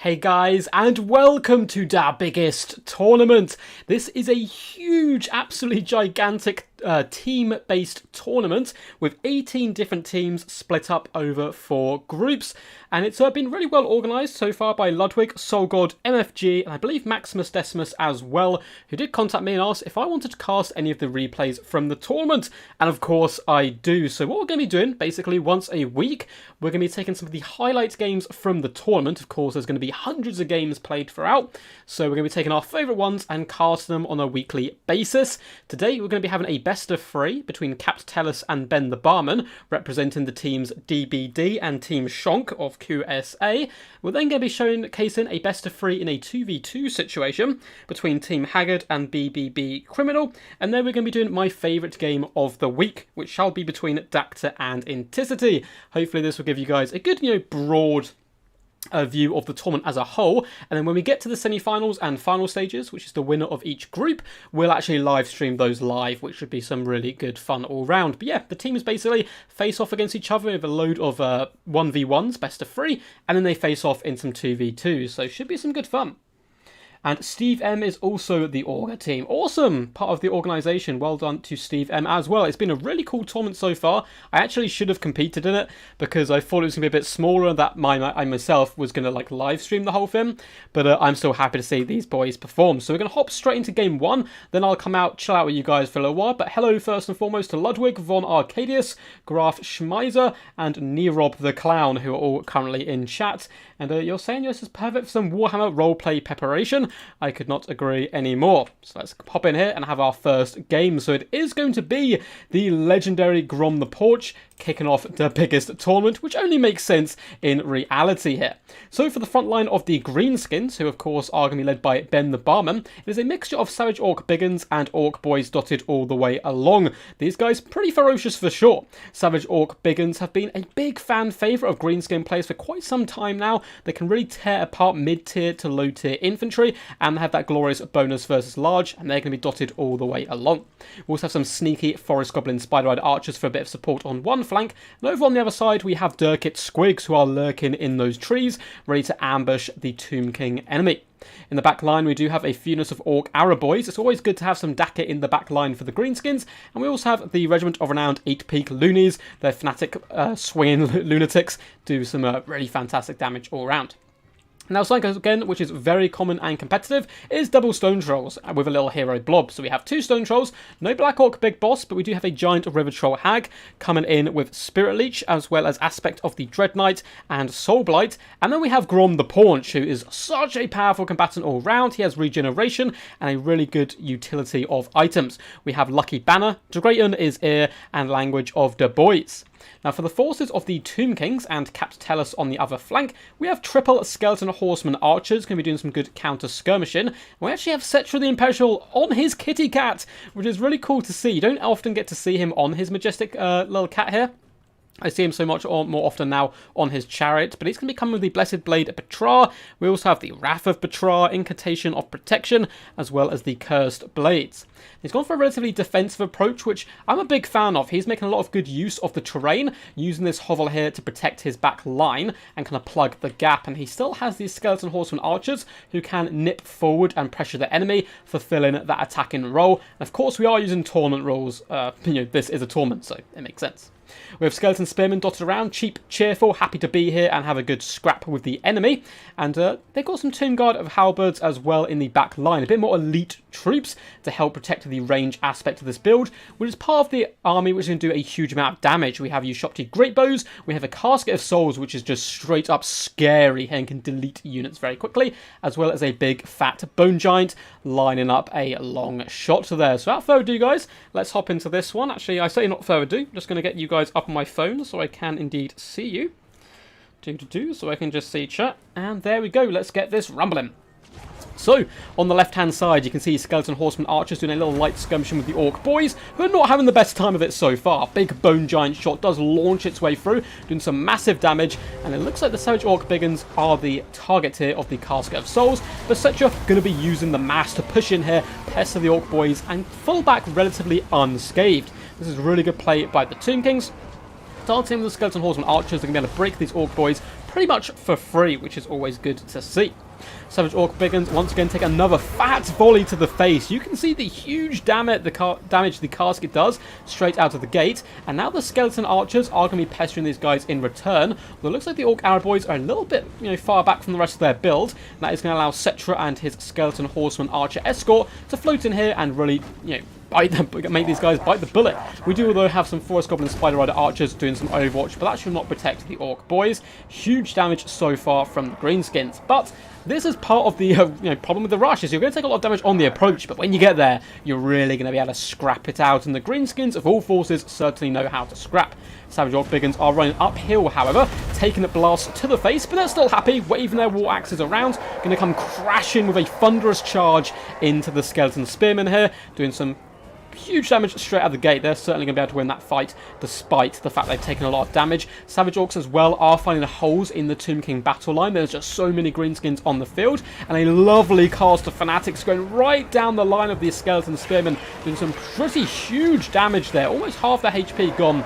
Hey guys, and welcome to the biggest tournament. This is a huge, absolutely gigantic team-based tournament with 18 different teams split up over 4 groups. And it's been really well organised so far by Ludwig, Solgod, MFG, and I believe Maximus Decimus as well, who did contact me and asked if I wanted to cast any of the replays from the tournament. And of course I do. So what we're going to be doing, basically once a week, we're going to be taking some of the highlight games from the tournament. Of course, there's going to be hundreds of games played throughout. So we're going to be taking our favourite ones and casting them on a weekly basis. Today we're going to be having a best of 3 between Capt. Telus and Ben the Barman, representing the teams DBD and Team Shonk of QSA. We're then going to be showcasing a best of 3 in a 2v2 situation between Team Haggard and BBB Criminal. And then we're going to be doing my favourite game of the week, which shall be between Dacta and Inticity. Hopefully this will give you guys a good, broad view of the tournament as a whole, and then when we get to the semi-finals and final stages, which is the winner of each group, we'll actually live stream those live, which should be some really good fun all round. But yeah, the teams basically face off against each other with a load of 1v1s, best of 3, and then they face off in some 2v2s, so should be some good fun. And Steve M is also the Orga team. Awesome! Part of the organisation. Well done to Steve M as well. It's been a really cool tournament so far. I actually should have competed in it because I thought it was going to be a bit smaller, that I myself was going to live stream the whole thing. But I'm still happy to see these boys perform. So we're going to hop straight into game 1. Then I'll come out, chill out with you guys for a little while. But hello first and foremost to Ludwig, Von Arcadius, Graf Schmeiser, and Nerob the Clown, who are all currently in chat. And you're saying this is perfect for some Warhammer roleplay preparation. I could not agree anymore. So let's hop in here and have our first game. So it is going to be the legendary Grom the Porch kicking off the biggest tournament, which only makes sense in reality here. So for the front line of the Greenskins, who of course are going to be led by Ben the Barman, it is a mixture of Savage Orc Biggins and Orc Boys dotted all the way along. These guys pretty ferocious for sure. Savage Orc Biggins have been a big fan favourite of Greenskin players for quite some time now. They can really tear apart mid-tier to low-tier infantry, and they have that glorious bonus versus large, and they're going to be dotted all the way along. We also have some sneaky Forest Goblin Spider Rider Archers for a bit of support on one flank, and over on the other side we have Durkit Squigs who are lurking in those trees, ready to ambush the Tomb King enemy. In the back line, we do have a fewness of Orc Arab Boys. It's always good to have some Daka in the back line for the Greenskins. And we also have the Regiment of Renowned 8-Peak Loonies. Their fanatic swinging lunatics do some really fantastic damage all around. Now, something again, which is very common and competitive, is double Stone Trolls with a little hero blob. So we have 2 Stone Trolls, no Black Orc Big Boss, but we do have a giant River Troll Hag coming in with Spirit Leech, as well as aspect of the Dread Knight and Soul Blight. And then we have Grom the Paunch, who is such a powerful combatant all round. He has regeneration and a really good utility of items. We have Lucky Banner, Drayton is Ear, and Language of the Boys. Now for the forces of the Tomb Kings and Capt. Telus on the other flank, we have triple Skeleton Horseman Archers, going to be doing some good counter skirmishing. And we actually have Cetra the Imperishable on his kitty cat, which is really cool to see. You don't often get to see him on his majestic little cat here. I see him so much more often now on his chariot, but he's going to be coming with the Blessed Blade of Petra. We also have the Wrath of Petra, Incantation of Protection, as well as the Cursed Blades. He's gone for a relatively defensive approach, which I'm a big fan of. He's making a lot of good use of the terrain, using this hovel here to protect his back line and kind of plug the gap. And he still has these Skeleton Horseman Archers who can nip forward and pressure the enemy, fulfilling that attacking role. And of course, we are using tournament rules. This is a tournament, so it makes sense. We have Skeleton Spearmen dotted around, cheap, cheerful, happy to be here and have a good scrap with the enemy. And they've got some Tomb Guard of Halberds as well in the back line. A bit more elite troops to help protect the range aspect of this build, which is part of the army which is going to do a huge amount of damage. We have Ushopti Great Bows, we have a Casket of Souls, which is just straight up scary and can delete units very quickly, as well as a big fat Bone Giant lining up a long shot there. So without further ado, guys, let's hop into this one. Actually, I say not further ado, I'm just going to get you guys up on my phone so I can indeed see you. So I can just see chat. And there we go, let's get this rumbling. So, on the left-hand side, you can see Skeleton Horseman Archers doing a little light skirmishing with the Orc Boys, who are not having the best time of it so far. Big Bone Giant shot does launch its way through, doing some massive damage, and it looks like the Savage Orc Biggins are the target here of the Casket of Souls, but Cetra going to be using the mass to push in here, pester the Orc Boys, and fall back relatively unscathed. This is really good play by the Tomb Kings. Starting with the Skeleton Horseman Archers, they're going to be able to break these Orc Boys pretty much for free, which is always good to see. Savage Orc Biggins once again take another fat volley to the face. You can see the huge damage the casket does straight out of the gate. And now the skeleton archers are going to be pestering these guys in return. Well, it looks like the Orc Arrow boys are a little bit far back from the rest of their build. And that is going to allow Cetra and his skeleton horseman archer escort to float in here and really make these guys bite the bullet. We do, although, have some Forest Goblin Spider Rider archers doing some Overwatch, but that should not protect the Orc boys. Huge damage so far from the Greenskins, but this is part of the problem with the rush, is you're going to take a lot of damage on the approach, but when you get there, you're really going to be able to scrap it out, and the Greenskins of all forces certainly know how to scrap. Savage Orc Biggins are running uphill, however, taking a blast to the face, but they're still happy, waving their war axes around, going to come crashing with a thunderous charge into the skeleton spearmen here, doing some huge damage straight out of the gate. They're certainly going to be able to win that fight, despite the fact they've taken a lot of damage. Savage Orcs as well are finding holes in the Tomb King battle line. There's just so many Greenskins on the field, and a lovely cast of Fanatics going right down the line of the skeleton spearmen, doing some pretty huge damage there. Almost half their HP gone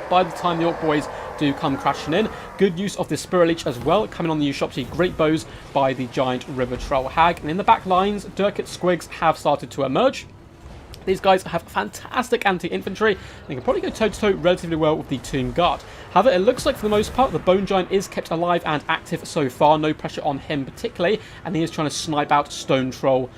by the time the Orc boys do come crashing in. Good use of the Spirit Leech as well, coming on the Ushopti great bows by the giant River Troll Hag. And in the back lines, Durkit Squigs have started to emerge. These guys have fantastic anti-infantry. They can probably go toe-to-toe relatively well with the Tomb Guard. However, it looks like for the most part, the Bone Giant is kept alive and active so far. No pressure on him particularly. And he is trying to snipe out Stone Troll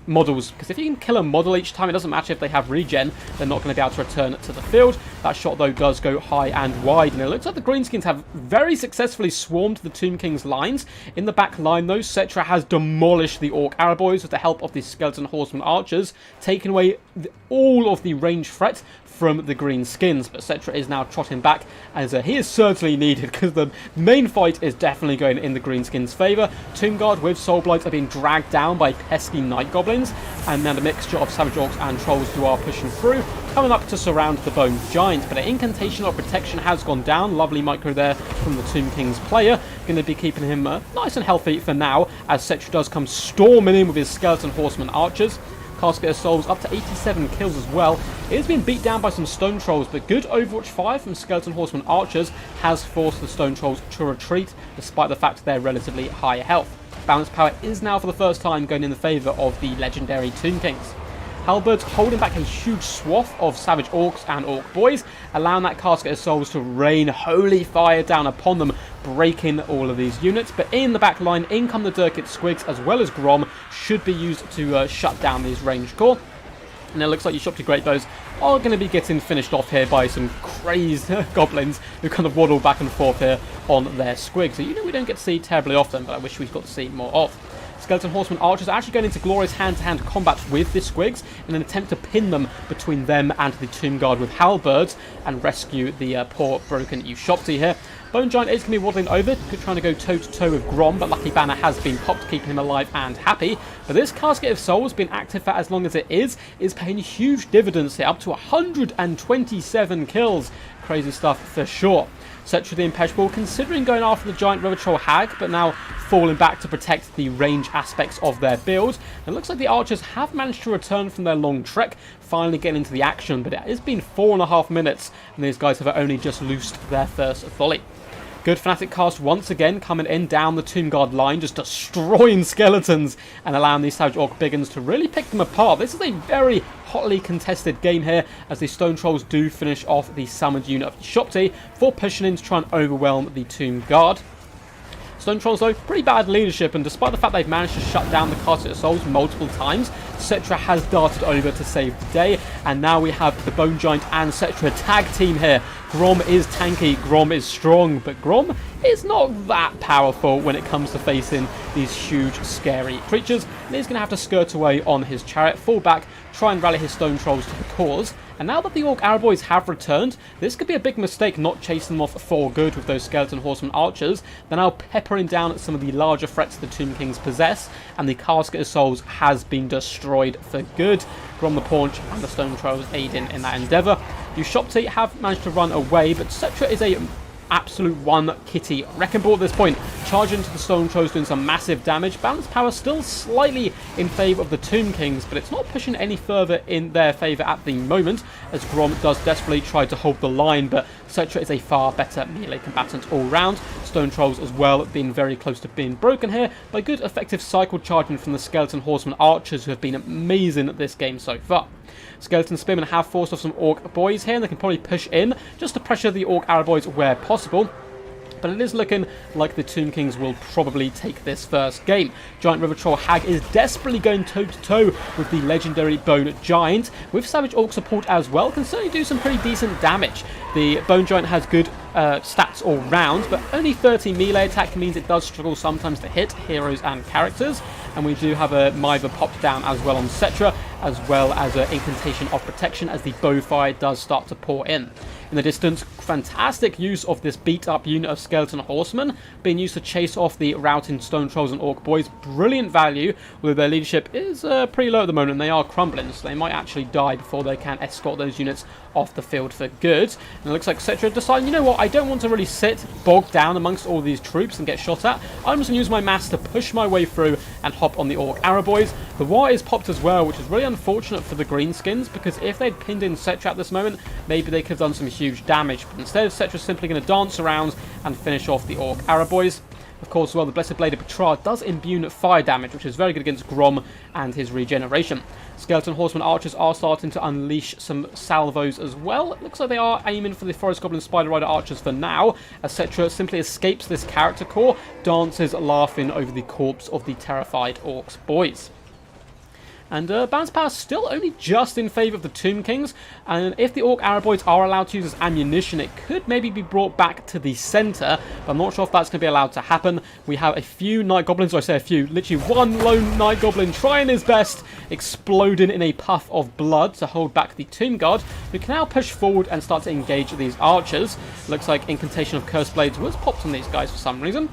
models, because if you can kill a model each time, it doesn't matter if they have regen, they're not going to be able to return to the field. That shot, though, does go high and wide, and it looks like the Greenskins have very successfully swarmed the Tomb King's lines. In the back line, though, Cetra has demolished the Orc Arrow boys with the help of the Skeleton Horseman archers, taking away all of the range threat from the Greenskins, but Cetra is now trotting back, as he is certainly needed, because the main fight is definitely going in the Greenskins' favour. Tomb Guard with Soul Blights are being dragged down by pesky Night Goblins, and now the mixture of Savage Orcs and Trolls who are pushing through, coming up to surround the Bone Giant, but an incantation of protection has gone down. Lovely micro there from the Tomb King's player, going to be keeping him nice and healthy for now, as Cetra does come storming in with his Skeleton Horseman archers. Casket of Souls up to 87 kills as well. It has been beat down by some Stone Trolls, but good Overwatch fire from Skeleton Horseman archers has forced the Stone Trolls to retreat, despite the fact they're relatively high health. Balance power is now for the first time going in the favour of the legendary Tomb Kings. Halberds holding back a huge swath of Savage Orcs and Orc boys, allowing that Casket of Souls to rain holy fire down upon them, breaking all of these units. But in the back line, in come the Durkit Squigs as well as Grom, should be used to shut down these ranged core. And it looks like your Ushopti Great Bows are going to be getting finished off here by some crazed goblins who kind of waddle back and forth here on their Squigs. So we don't get to see terribly often, but I wish we got to see more of. Skeleton Horseman archers are actually going into glorious hand-to-hand combat with the Squigs in an attempt to pin them between them and the Tomb Guard with halberds and rescue the poor broken Ushopti here. Bone Giant is going to be waddling over, trying to go toe-to-toe with Grom, but Lucky Banner has been popped, keeping him alive and happy. But this Casket of Souls, been active for as long as it is paying huge dividends here, up to 127 kills. Crazy stuff for sure. Cetra the Impenetrable, considering going after the giant River Troll Hag, but now falling back to protect the range aspects of their build. And it looks like the archers have managed to return from their long trek, finally getting into the action, but it has been 4.5 minutes, and these guys have only just loosed their first volley. Good Fanatic cast once again coming in down the Tomb Guard line, just destroying skeletons and allowing these Savage Orc Biggins to really pick them apart. This is a very hotly contested game here, as the Stone Trolls do finish off the summoned unit of Ushopti for pushing in to try and overwhelm the Tomb Guard. Stone Trolls, though, pretty bad leadership, and despite the fact they've managed to shut down the Casket of Souls multiple times, Cetra has darted over to save the day, and now we have the Bone Giant and Cetra tag team here. Grom is tanky, Grom is strong, but Grom is not that powerful when it comes to facing these huge, scary creatures, and he's going to have to skirt away on his chariot, fall back, try and rally his Stone Trolls to the cause. And now that the Orc Arrow boys have returned, this could be a big mistake not chasing them off for good with those Skeleton Horseman archers. They're now peppering down at some of the larger threats the Tomb Kings possess, and the Casket of Souls has been destroyed for good. Grom the Paunch and the Stone Trolls aiding in that endeavour. Ushopti have managed to run away, but Cetra is a absolute one kitty wrecking ball at this point. Charge into the Stone Trolls, doing some massive damage. Balance power still slightly in favour of the Tomb Kings, but it's not pushing any further in their favour at the moment, as Grom does desperately try to hold the line, but Cetra is a far better melee combatant all round. Stone Trolls as well being very close to being broken here by good effective cycle charging from the Skeleton Horseman archers, who have been amazing at this game so far. Skeleton Spearmen have forced off some Orc boys here, and they can probably push in just to pressure the Orc Arrow boys where possible. But it is looking like the Tomb Kings will probably take this first game. Giant River Troll Hag is desperately going toe-to-toe with the legendary Bone Giant. With Savage Orc support as well, can certainly do some pretty decent damage. The Bone Giant has good stats all round, but only 30 melee attack means it does struggle sometimes to hit heroes and characters. And we do have a Miver popped down as well on Cetra, as well as an Incantation of Protection as the Bowfire does start to pour in. In the distance, fantastic use of this beat-up unit of Skeleton Horsemen, being used to chase off the routing Stone Trolls and Orc Boys. Brilliant value, although their leadership is pretty low at the moment, and they are crumbling, so they might actually die before they can escort those units off the field for good. And it looks like Cetra decided, you know what, I don't want to really sit bogged down amongst all these troops and get shot at. I'm just going to use my mass to push my way through and hop on the Orc Arrow Boys. The War is popped as well, which is really unfortunate for the Greenskins, because if they'd pinned in Cetra at this moment, maybe they could have done some huge damage. But instead, Cetra's simply going to dance around and finish off the Orc Arrow Boys. Of course, as well, the Blessed Blade of Petrarch does imbue fire damage, which is very good against Grom and his regeneration. Skeleton Horseman archers are starting to unleash some salvos as well. It looks like they are aiming for the Forest Goblin Spider Rider archers for now, as Cetra simply escapes this character core, dances laughing over the corpse of the terrified Orcs boys. And balance power still only just in favour of the Tomb Kings, and if the Orc Arrow Boys are allowed to use as ammunition, it could maybe be brought back to the centre, but I'm not sure if that's going to be allowed to happen. We have a few Night Goblins, or I say a few, literally one lone Night Goblin trying his best, exploding in a puff of blood to hold back the Tomb Guard, who can now push forward and start to engage these archers. Looks like Incantation of Curse Blades was popped on these guys for some reason.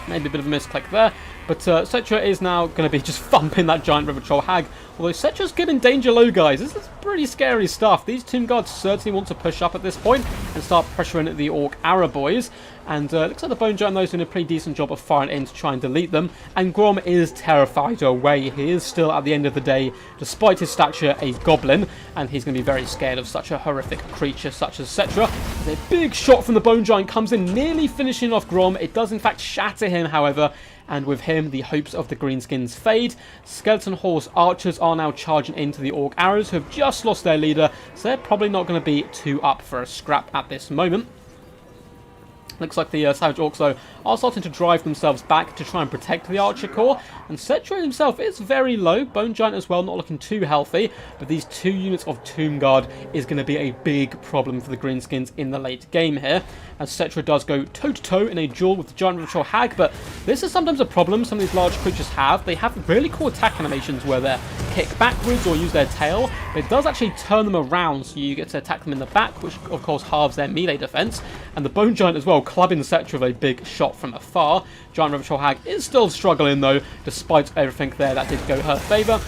Maybe a bit of a misclick there. But Cetra is now going to be just thumping that Giant River Troll Hag. Although Cetra's good in danger low, guys. This is pretty scary stuff. These Tomb Guards certainly want to push up at this point and start pressuring the Orc Arrow Boys. And it looks like the Bone Giant, though, is doing a pretty decent job of firing in to try and delete them. And Grom is terrified away. He is still, at the end of the day, despite his stature, a goblin. And he's going to be very scared of such a horrific creature such as Cetra. A big shot from the Bone Giant comes in, nearly finishing off Grom. It does, in fact, shatter him, however. And with him, the hopes of the Greenskins fade. Skeleton Horse archers are now charging into the Orc Arrows, who have just lost their leader, so they're probably not going to be too up for a scrap at this moment. Looks like the Savage Orcs, though, are starting to drive themselves back to try and protect the Archer Corps. And Cetra himself is very low. Bone Giant as well, not looking too healthy. But these two units of Tomb Guard is going to be a big problem for the Greenskins in the late game here. As Cetra does go toe-to-toe in a duel with the Giant River Troll Hag. But this is sometimes a problem some of these large creatures have. They have really cool attack animations where they kick backwards or use their tail. But it does actually turn them around, so you get to attack them in the back, which of course halves their melee defense. And the Bone Giant as well, clubbing Cetra with a big shot from afar. Giant River Troll Hag is still struggling, though, despite everything there that did go her favour.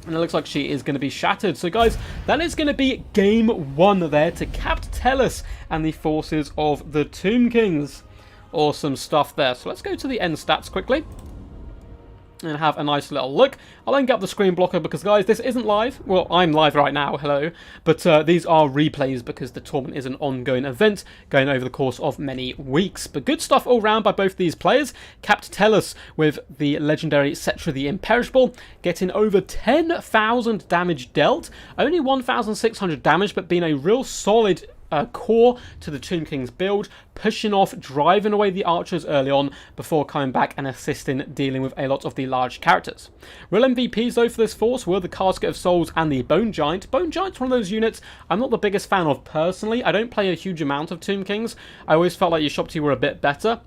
And it looks like she is going to be shattered. So, guys, that is going to be game one there to cap Telus and the forces of the Tomb Kings. Awesome stuff there. So let's go to the end stats quickly and have a nice little look. I'll then get up the screen blocker because, guys, this isn't live. Well, I'm live right now, hello. But these are replays because the tournament is an ongoing event going over the course of many weeks. But good stuff all round by both these players. Capped Telus with the legendary Cetra the Imperishable, getting over 10,000 damage dealt. Only 1,600 damage, but being a real solid core to the Tomb King's build, pushing off, driving away the archers early on before coming back and assisting dealing with a lot of the large characters. Real MVPs though for this force were the Casket of Souls and the Bone Giant. Bone Giant's one of those units I'm not the biggest fan of personally. I don't play a huge amount of Tomb Kings. I always felt like your Shopti were a bit better.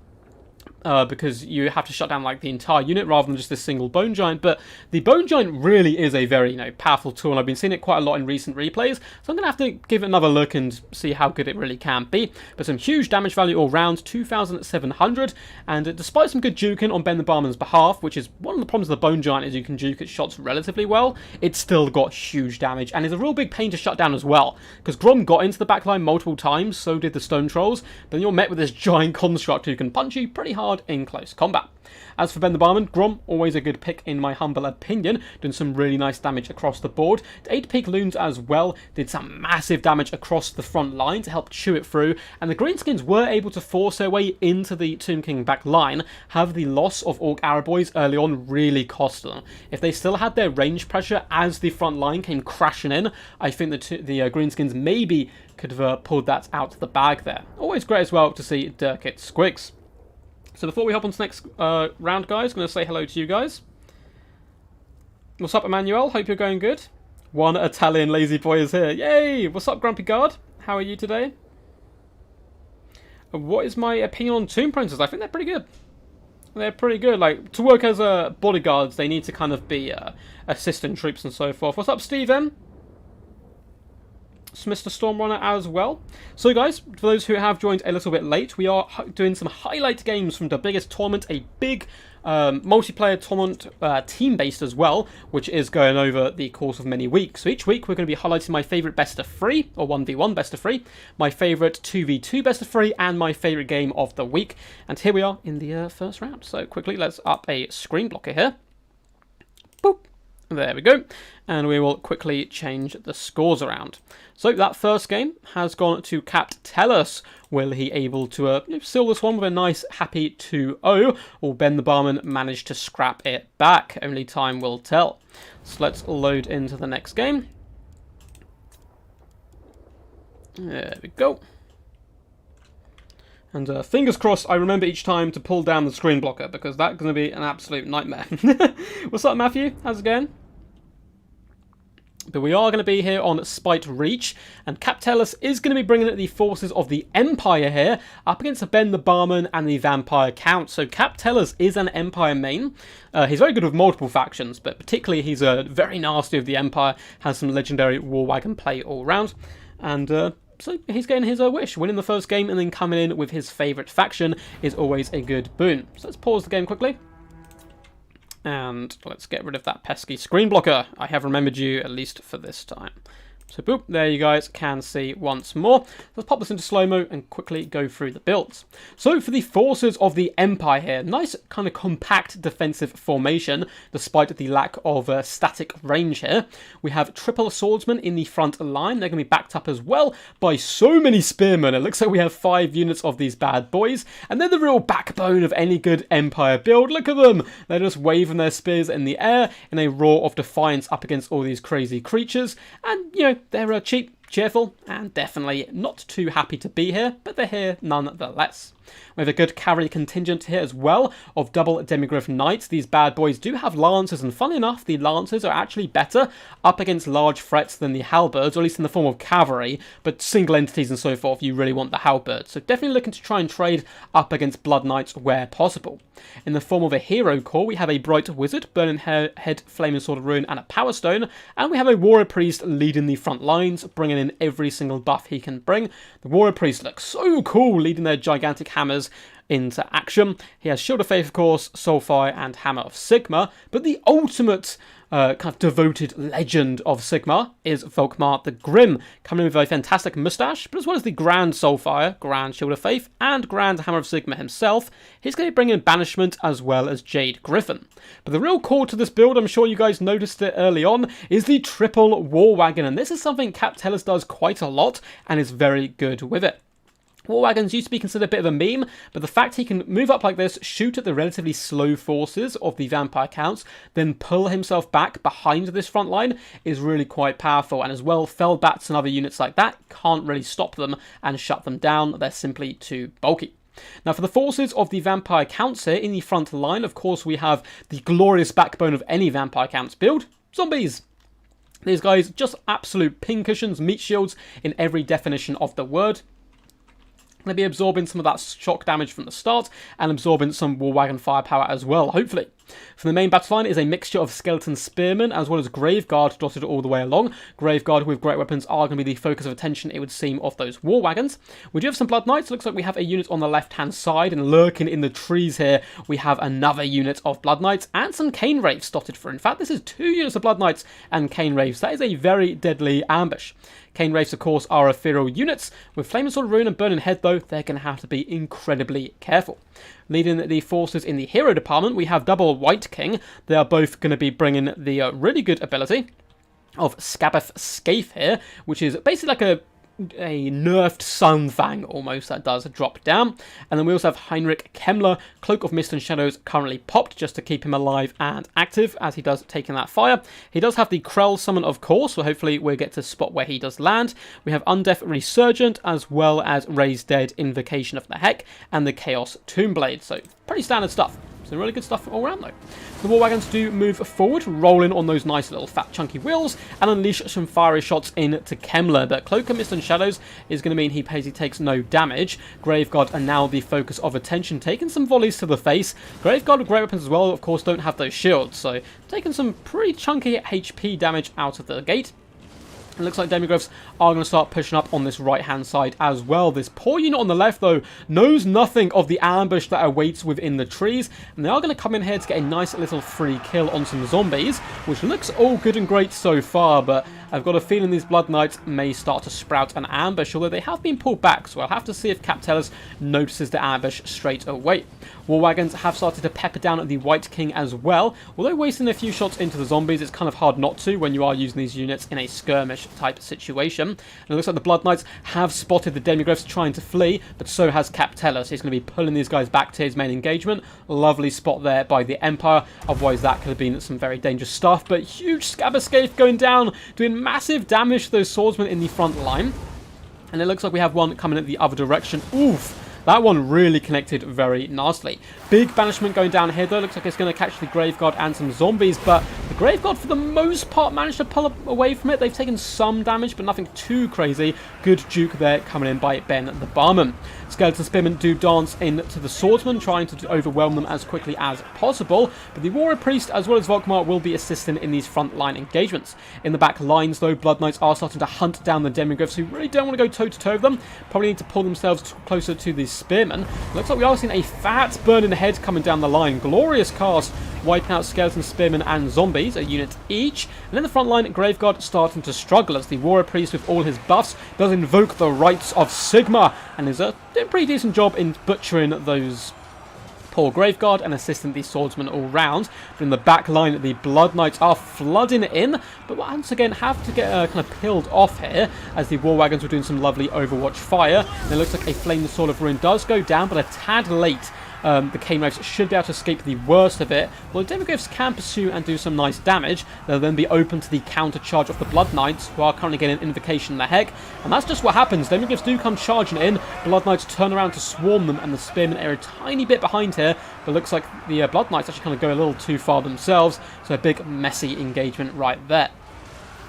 because you have to shut down like the entire unit rather than just this single bone giant. But the bone giant really is a very powerful tool, and I've been seeing it quite a lot in recent replays, so I'm gonna have to give it another look and see how good it really can be. But some huge damage value all round, 2,700, and despite some good juking on Ben the Barman's behalf, which is one of the problems of the bone giant, is you can juke its shots relatively well, it's still got huge damage and is a real big pain to shut down as well, because Grom got into the backline multiple times, so did the stone trolls, but then you're met with this giant construct who can punch you pretty hard in close combat. As for Ben the Barman, Grom, always a good pick in my humble opinion, doing some really nice damage across the board. The 8 peak loons as well did some massive damage across the front line to help chew it through, and the greenskins were able to force their way into the Tomb King back line. However, the loss of Orc Araboys early on really cost them. If they still had their range pressure as the front line came crashing in, I think the greenskins maybe could have pulled that out of the bag there. Always great as well to see Dirkit Squigs. So before we hop on to the next round, guys, I'm going to say hello to you guys. What's up, Emmanuel? Hope you're going good. One Italian lazy boy is here. Yay! What's up, Grumpy Guard? How are you today? What is my opinion on Tomb Princes? I think they're pretty good. They're pretty good. Like, to work as bodyguards, they need to kind of be assistant troops and so forth. What's up, Steve M? Mr. Stormrunner as well. So guys, for those who have joined a little bit late, we are doing some highlight games from the biggest tournament, a big multiplayer tournament, team-based as well, which is going over the course of many weeks. So each week we're going to be highlighting my favourite best of 3, or 1v1 best of 3, my favourite 2v2 best of 3, and my favourite game of the week. And here we are in the first round. So quickly, let's up a screen blocker here. Boop. There we go. And we will quickly change the scores around. So that first game has gone to Capt Telus. Will he able to seal this one with a nice happy 2-0, or Ben the Barman managed to scrap it back? Only time will tell. So let's load into the next game. There we go. And fingers crossed I remember each time to pull down the screen blocker, because that's going to be an absolute nightmare. What's up, Matthew? How's it going? But we are going to be here on Spite Reach, and Captellus is going to be bringing the forces of the Empire here up against Ben the Barman and the Vampire Count. So Captellus is an Empire main. He's very good with multiple factions, but particularly he's very nasty with the Empire, has some legendary War Wagon play all round, and so he's getting his wish. Winning the first game and then coming in with his favourite faction is always a good boon. So let's pause the game quickly. And let's get rid of that pesky screen blocker. I have remembered you, at least for this time. So boop, there you guys can see once more. Let's pop this into slow-mo and quickly go through the builds. So for the forces of the Empire here, nice kind of compact defensive formation, despite the lack of static range here. We have triple swordsmen in the front line. They're going to be backed up as well by so many spearmen. It looks like we have 5 units of these bad boys, and they're the real backbone of any good Empire build. Look at them! They're just waving their spears in the air in a roar of defiance up against all these crazy creatures, and, you know, they're cheap, cheerful, and definitely not too happy to be here, but they're here nonetheless. We have a good cavalry contingent here as well of double Demigryph Knights. These bad boys do have Lancers, and funny enough, the Lancers are actually better up against large threats than the Halberds, or at least in the form of cavalry, but single entities and so forth, you really want the Halberds. So definitely looking to try and trade up against Blood Knights where possible. In the form of a Hero Core, we have a Bright Wizard, Burning Head, Flaming Sword of Ruin, and a Power Stone, and we have a Warrior Priest leading the front lines, bringing in every single buff he can bring. The Warrior Priest looks so cool, leading their gigantic hammers into action. He has Shield of Faith, of course, Soulfire, and Hammer of Sigma, but the ultimate kind of devoted legend of Sigma is Volkmar the Grim, coming in with a fantastic moustache, but as well as the Grand Soulfire, Grand Shield of Faith, and Grand Hammer of Sigma himself, he's going to bring in Banishment as well as Jade Griffin. But the real core to this build, I'm sure you guys noticed it early on, is the triple War Wagon, and this is something Cap Tellus does quite a lot and is very good with it. War Wagons used to be considered a bit of a meme, but the fact he can move up like this, shoot at the relatively slow forces of the Vampire Counts, then pull himself back behind this front line is really quite powerful. And as well, Fell Bats and other units like that can't really stop them and shut them down. They're simply too bulky. Now for the forces of the Vampire Counts here, in the front line, of course, we have the glorious backbone of any Vampire Counts build, zombies. These guys, just absolute pincushions, meat shields in every definition of the word. Going to be absorbing some of that shock damage from the start and absorbing some war wagon firepower as well, hopefully. From the main battle line is a mixture of skeleton spearmen as well as Graveguard dotted all the way along. Graveguard with great weapons are going to be the focus of attention, it would seem, of those war wagons. We do have some Blood Knights. Looks like we have a unit on the left-hand side, and lurking in the trees here, we have another unit of Blood Knights and some Cane Wraiths dotted for. In fact, this is 2 units of Blood Knights and Cane Wraiths. That is a very deadly ambush. Cane Wraiths, of course, are ethereal units. With Flaming Sword, Rune, and Burning Head, though, they're going to have to be incredibly careful. Leading the forces in the hero department, we have double White King. They are both going to be bringing the really good ability of Scabbeth Scathe here, which is basically like a nerfed Sunfang almost that does drop down. And then we also have Heinrich Kemmler, Cloak of Mist and Shadows, currently popped just to keep him alive and active as he does taking that fire. He does have the Krell summon, of course, so hopefully we'll get to spot where he does land. We have Undeath Resurgent as well as Raised Dead, Invocation of the Heck, and the Chaos Tombblade. So pretty standard stuff. Some really good stuff all around though. The war wagons do move forward, rolling on those nice little fat chunky wheels, and unleash some fiery shots into Kemmler. But Cloak of Mist and Shadows is going to mean he takes no damage. Graveguard are now the focus of attention, taking some volleys to the face. Graveguard with great weapons as well, of course, don't have those shields, so taking some pretty chunky HP damage out of the gate. It looks like Demigryphs are going to start pushing up on this right-hand side as well. This poor unit on the left, though, knows nothing of the ambush that awaits within the trees. And they are going to come in here to get a nice little free kill on some zombies, which looks all good and great so far. But I've got a feeling these Blood Knights may start to sprout an ambush, although they have been pulled back. So I'll have to see if Telus notices the ambush straight away. War wagons have started to pepper down at the White King as well. Although wasting a few shots into the zombies, it's kind of hard not to when you are using these units in a skirmish type situation. And it looks like the Blood Knights have spotted the Demigryphs trying to flee, but so has Telus. He's going to be pulling these guys back to his main engagement. Lovely spot there by the Empire. Otherwise, that could have been some very dangerous stuff. But huge Scabbeth Scathe going down, doing massive damage to those swordsmen in the front line. And it looks like we have one coming at the other direction. Oof! That one really connected very nicely. Big banishment going down here, though. Looks like it's going to catch the Graveguard and some zombies, but the Graveguard, for the most part, managed to pull away from it. They've taken some damage, but nothing too crazy. Good juke there coming in by Ben the Barman. Skeleton Spearmen do dance into the Swordsman, trying to overwhelm them as quickly as possible, but the Warrior Priest, as well as Volkmar, will be assisting in these front-line engagements. In the back lines, though, Blood Knights are starting to hunt down the Demigryphs, who really don't want to go toe-to-toe with them. Probably need to pull themselves closer to the Spearmen. Looks like we are seeing a fat burning head coming down the line. Glorious cast, wiping out Skeleton Spearmen and zombies, a unit each. And in the front line, Graveguard starting to struggle as the Warrior Priest, with all his buffs, does invoke the rights of Sigma and is doing a pretty decent job in butchering those poor Graveguard and assisting the Swordsman all round. But in the back line, the Blood Knights are flooding in, but once again have to get kind of peeled off here as the War Wagons were doing some lovely Overwatch fire. And it looks like a Flame Sword of Ruin does go down, but a tad late. The Cane Wraiths should be able to escape the worst of it. While the Demigryphs can pursue and do some nice damage, they'll then be open to the counter charge of the Blood Knights, who are currently getting Invocation in the Heck. And that's just what happens. Demigryphs do come charging in, Blood Knights turn around to swarm them, and the Spearmen are a tiny bit behind here. But it looks like the Blood Knights actually kind of go a little too far themselves, so a big messy engagement right there.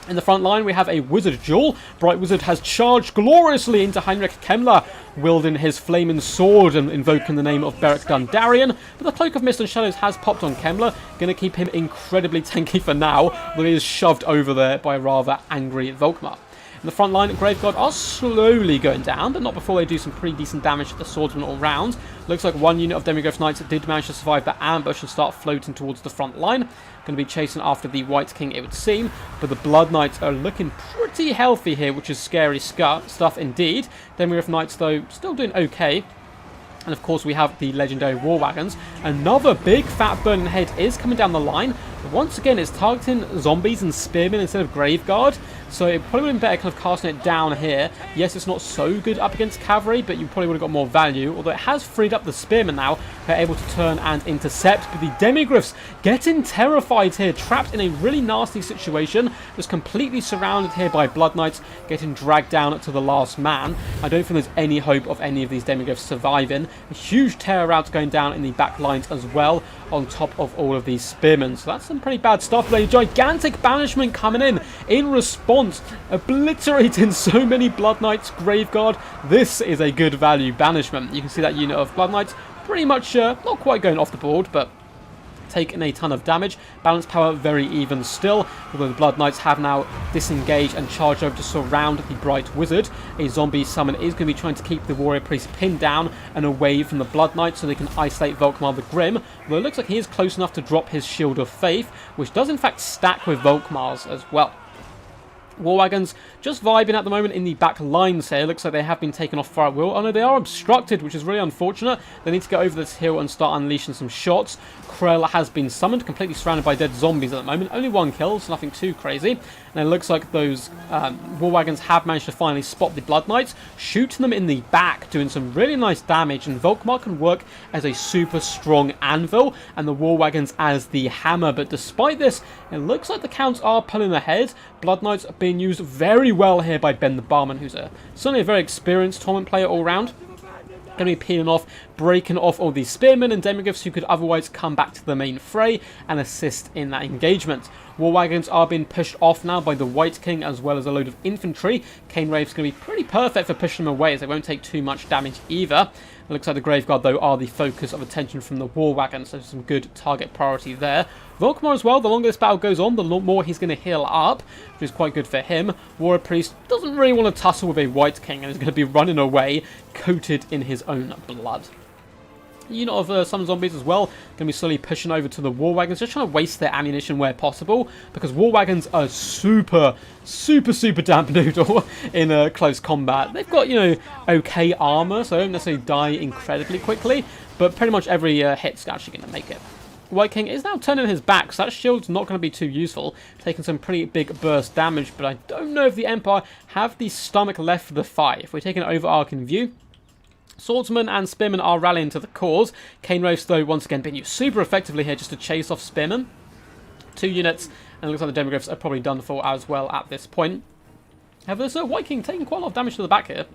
In the front line, we have a Wizard duel. Bright Wizard has charged gloriously into Heinrich Kemmler, wielding his flaming sword and invoking the name of Beric Dundarian. But the Cloak of Mist and Shadows has popped on Kemmler, going to keep him incredibly tanky for now, though he is shoved over there by a rather angry Volkmar. In the front line, Graveguard are slowly going down, but not before they do some pretty decent damage to the Swordsman all round. Looks like one unit of Demigryph Knights did manage to survive the ambush and start floating towards the front line. Going to be chasing after the White King, it would seem, but the Blood Knights are looking pretty healthy here, which is scary stuff indeed. Demigryph Knights, though, still doing okay. And of course we have the legendary War Wagons. Another big fat burning head is coming down the line. But once again, it's targeting zombies and spearmen instead of Graveguard. So it probably would have been better kind of casting it down here. Yes, it's not so good up against cavalry, but you probably would have got more value. Although it has freed up the spearmen now. They're able to turn and intercept. But the Demigryphs getting terrified here. Trapped in a really nasty situation. Just completely surrounded here by Blood Knights. Getting dragged down to the last man. I don't think there's any hope of any of these Demigryphs surviving. A huge terror route going down in the back lines as well, on top of all of these spearmen. So that's some pretty bad stuff. But a gigantic banishment coming in response want. Obliterating so many Blood Knights, Graveguard. This is a good value banishment. You can see that unit of Blood Knights pretty much not quite going off the board, but taking a ton of damage. Balance power very even still, although the Blood Knights have now disengaged and charged over to surround the Bright Wizard. A zombie summon is going to be trying to keep the Warrior Priest pinned down and away from the Blood Knights so they can isolate Volkmar the Grim, although it looks like he is close enough to drop his Shield of Faith, which does in fact stack with Volkmar's as well. War Wagons just vibing at the moment in the back lines here. Looks like they have been taken off far at will. Oh no, they are obstructed, which is really unfortunate. They need to get over this hill and start unleashing some shots. Krell has been summoned, completely surrounded by dead zombies at the moment. Only one kill, so nothing too crazy. And it looks like those War Wagons have managed to finally spot the Blood Knights, shooting them in the back, doing some really nice damage. And Volkmar can work as a super strong anvil, and the War Wagons as the hammer. But despite this, it looks like the counts are pulling ahead. Blood Knights are being used very well here by Ben the Barman, who's certainly a very experienced tournament player all round. Going to be peeling off, breaking off all these spearmen and demigryphs who could otherwise come back to the main fray and assist in that engagement. War Wagons are being pushed off now by the White King as well as a load of infantry. Cane Wraith's going to be pretty perfect for pushing them away as they won't take too much damage either. It looks like the Graveguard, though, are the focus of attention from the War Wagons, so some good target priority there. Volkmar as well, the longer this battle goes on, the more he's going to heal up, which is quite good for him. Warrior Priest doesn't really want to tussle with a White King and is going to be running away, coated in his own blood. Unit of some zombies as well, going to be slowly pushing over to the War Wagons, just trying to waste their ammunition where possible, because War Wagons are super damp noodle in close combat. They've got, okay armor, so they don't necessarily die incredibly quickly, but pretty much every hit's actually going to make it. White King is now turning his back, so that shield's not going to be too useful, taking some pretty big burst damage, but I don't know if the Empire have the stomach left for the fight. If we take an overarching view, Swordsmen and Spearmen are rallying to the cause. Cane Wraiths, though, once again being used super effectively here just to chase off Spearmen. 2 units, and it looks like the demigryphs are probably done for as well at this point. However, this White King taking quite a lot of damage to the back here.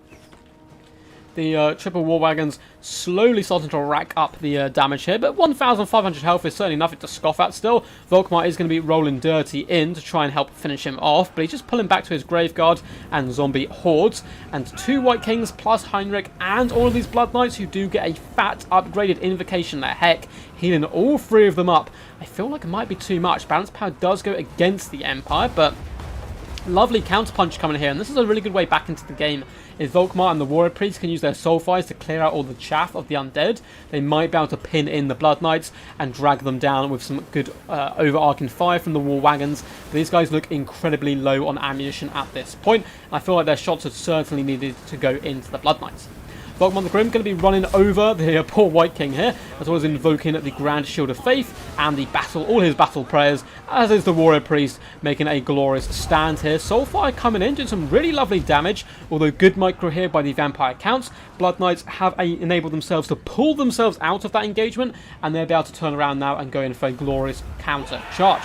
The triple War Wagons slowly starting to rack up the damage here, but 1,500 health is certainly nothing to scoff at still. Volkmar is going to be rolling dirty in to try and help finish him off, but he's just pulling back to his Graveguard and zombie hordes. And 2 White Kings plus Heinrich and all of these Blood Knights who do get a fat upgraded invocation there. Heck, healing all 3 of them up. I feel like it might be too much. Balance power does go against the Empire, but lovely counterpunch coming here, and this is a really good way back into the game. If Volkmar and the Warrior Priest can use their soul fires to clear out all the chaff of the undead, they might be able to pin in the Blood Knights and drag them down with some good overarching fire from the War Wagons. But these guys look incredibly low on ammunition at this point, and I feel like their shots are certainly needed to go into the Blood Knights. Volkmar the Grim going to be running over the poor White King here, as well as invoking the Grand Shield of Faith and the battle, all his battle prayers, as is the Warrior Priest making a glorious stand here. Soulfire coming in, doing some really lovely damage, although good micro here by the Vampire Counts. Blood Knights have enabled themselves to pull themselves out of that engagement, and they'll be able to turn around now and go in for a glorious counter charge.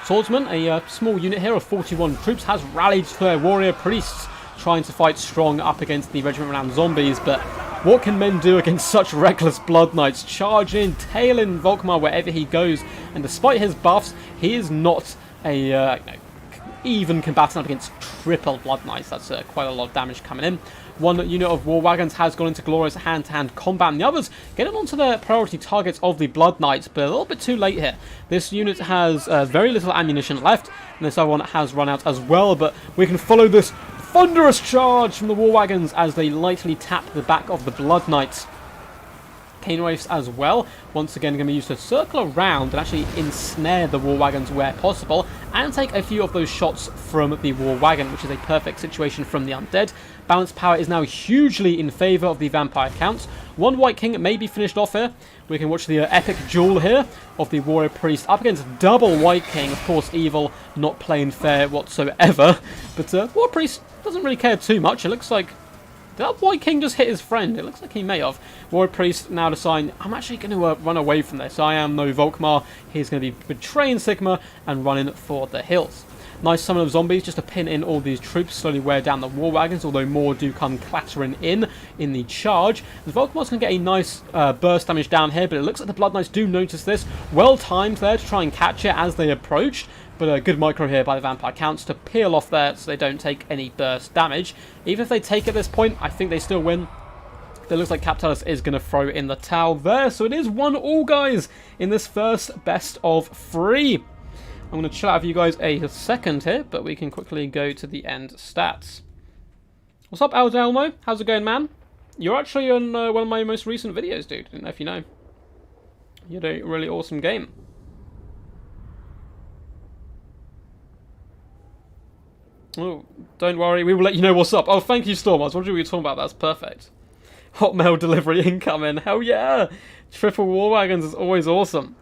Swordsman, a small unit here of 41 troops, has rallied to their Warrior Priests, trying to fight strong up against the regiment renowned zombies, but what can men do against such reckless Blood Knights? Charging, tailing Volkmar wherever he goes, and despite his buffs, he is not a even combatant up against triple Blood Knights. That's quite a lot of damage coming in. One unit of War Wagons has gone into glorious hand-to-hand combat, and the others getting onto their priority targets of the Blood Knights, but a little bit too late here. This unit has very little ammunition left, and this other one has run out as well, but we can follow this thunderous charge from the War Wagons as they lightly tap the back of the Blood Knights. Cane Wraiths as well, once again going to be used to circle around and actually ensnare the War Wagons where possible, and take a few of those shots from the War Wagon, which is a perfect situation from the undead. Balance power is now hugely in favour of the Vampire Counts. 1 White King may be finished off here. We can watch the epic duel here of the Warrior Priest up against double White King. Of course, evil, not playing fair whatsoever. But Warrior Priest doesn't really care too much. It looks like... Did that White King just hit his friend? It looks like he may have. Warrior Priest now deciding, I'm actually going to run away from this. I am no Volkmar. He's going to be betraying Sigma and running for the hills. Nice summon of zombies just to pin in all these troops, slowly wear down the war wagons, although more do come clattering in the charge. The Volkmar's going to get a nice burst damage down here, but it looks like the Blood Knights do notice this. Well timed there to try and catch it as they approached, but a good micro here by the Vampire Counts to peel off there so they don't take any burst damage. Even if they take at this point, I think they still win. It looks like Cap Telus is going to throw in the towel there, so it is 1-1, guys, in this first best of 3. I'm going to chill out for you guys a second here, but we can quickly go to the end stats. What's up, Elmo? How's it going, man? You're actually on one of my most recent videos, dude. Didn't know if you know. You had a really awesome game. Oh, don't worry, we will let you know what's up. Oh, thank you, Storm. I was wondering what you were talking about. That's perfect. Hotmail delivery incoming. Hell yeah! Triple War Wagons is always awesome.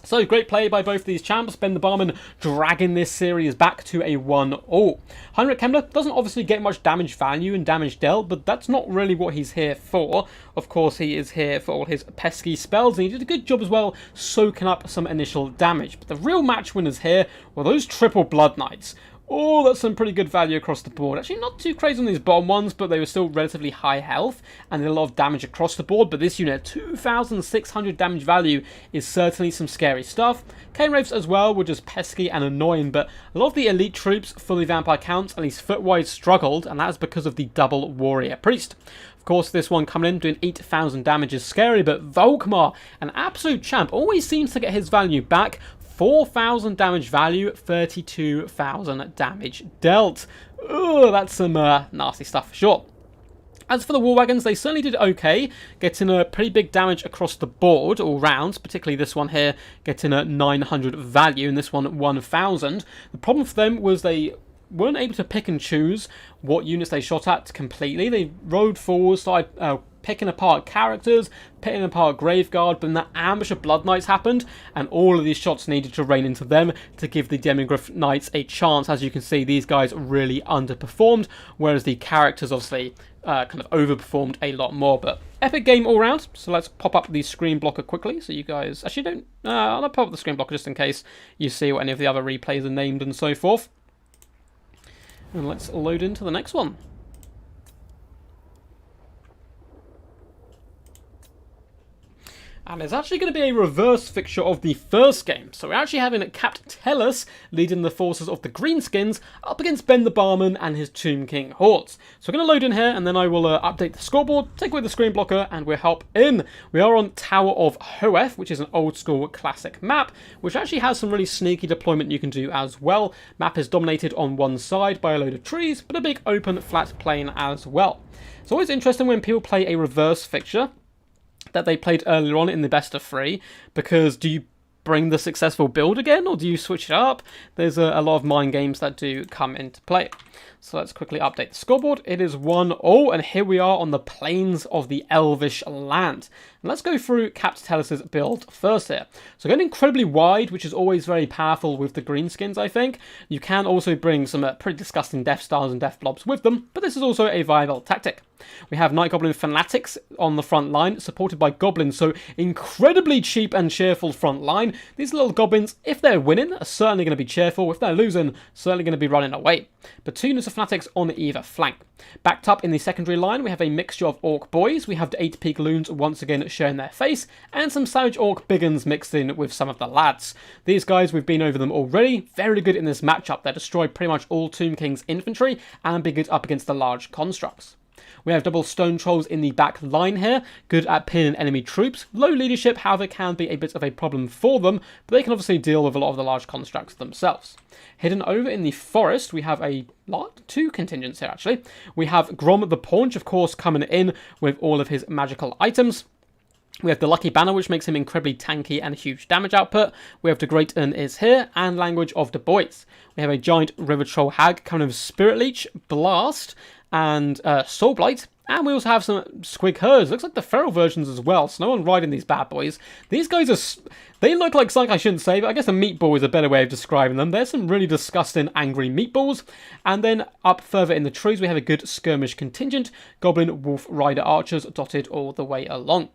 So, great play by both these champs. Ben the Barman dragging this series back to a 1-1. Heinrich Kemmler doesn't obviously get much damage value and damage dealt, but that's not really what he's here for. Of course, he is here for all his pesky spells, and he did a good job as well soaking up some initial damage. But the real match winners here were those triple Blood Knights. Oh, that's some pretty good value across the board. Actually, not too crazy on these bottom ones, but they were still relatively high health and did a lot of damage across the board. But this unit, 2,600 damage value, is certainly some scary stuff. Cane Wraiths as well were just pesky and annoying, but a lot of the elite troops, fully Vampire Counts, at least foot-wise, struggled, and that is because of the double Warrior Priest. Of course, this one coming in doing 8,000 damage is scary, but Volkmar, an absolute champ, always seems to get his value back. 4,000 damage value, 32,000 damage dealt. Ugh, that's some nasty stuff for sure. As for the War Wagons, they certainly did okay, getting a pretty big damage across the board all round, particularly this one here getting a 900 value and this one 1,000. The problem for them was they weren't able to pick and choose what units they shot at completely. They rode forward, started picking apart characters, picking apart Graveguard, but then the ambush of Blood Knights happened, and all of these shots needed to rain into them to give the Demigryph Knights a chance. As you can see, these guys really underperformed, whereas the characters obviously kind of overperformed a lot more. But epic game all round. So let's pop up the screen blocker quickly, so you guys actually don't. I'll pop up the screen blocker just in case you see what any of the other replays are named and so forth. And let's load into the next one. And it's actually going to be a reverse fixture of the first game. So we're actually having Cap Telus leading the forces of the Greenskins up against Ben the Barman and his Tomb King hordes. So we're going to load in here, and then I will update the scoreboard, take away the screen blocker, and we'll hop in. We are on Tower of Hoeth, which is an old school classic map, which actually has some really sneaky deployment you can do as well. Map is dominated on one side by a load of trees, but a big open flat plain as well. It's always interesting when people play a reverse fixture that they played earlier on in the best of 3, because do you bring the successful build again, or do you switch it up? There's a lot of mind games that do come into play. So let's quickly update the scoreboard. It is 1-0, and here we are on the plains of the Elvish land. And let's go through Cap Telus's build first here. So going incredibly wide, which is always very powerful with the Greenskins, I think. You can also bring some pretty disgusting Death Stars and Death Blobs with them, but this is also a viable tactic. We have Night Goblin Fanatics on the front line, supported by Goblins, so incredibly cheap and cheerful front line. These little Goblins, if they're winning, are certainly going to be cheerful. If they're losing, certainly going to be running away. But 2 units of Fanatics on either flank. Backed up in the secondary line, we have a mixture of Orc Boys. We have the 8 Peak Loons once again showing their face, and some Savage Orc Biggins mixed in with some of the lads. These guys, we've been over them already. Very good in this matchup. They destroy pretty much all Tomb King's infantry and be good up against the large constructs. We have double Stone Trolls in the back line here, good at pinning enemy troops. Low leadership, however, can be a bit of a problem for them, but they can obviously deal with a lot of the large constructs themselves. Hidden over in the forest, we have two contingents here, actually. We have Grom the Paunch, of course, coming in with all of his magical items. We have the Lucky Banner, which makes him incredibly tanky and huge damage output. We have the Great Urn is here, and Language of the Boys. We have a giant River Troll Hag coming with Spirit Leech, Blast, and Soul Blight. And we also have some Squig Herds. Looks like the feral versions as well, so no one riding these bad boys. These guys are... They look like something I shouldn't say, but I guess a meatball is a better way of describing them. There's some really disgusting, angry meatballs. And then up further in the trees, we have a good skirmish contingent. Goblin, Wolf, Rider, Archers dotted all the way along.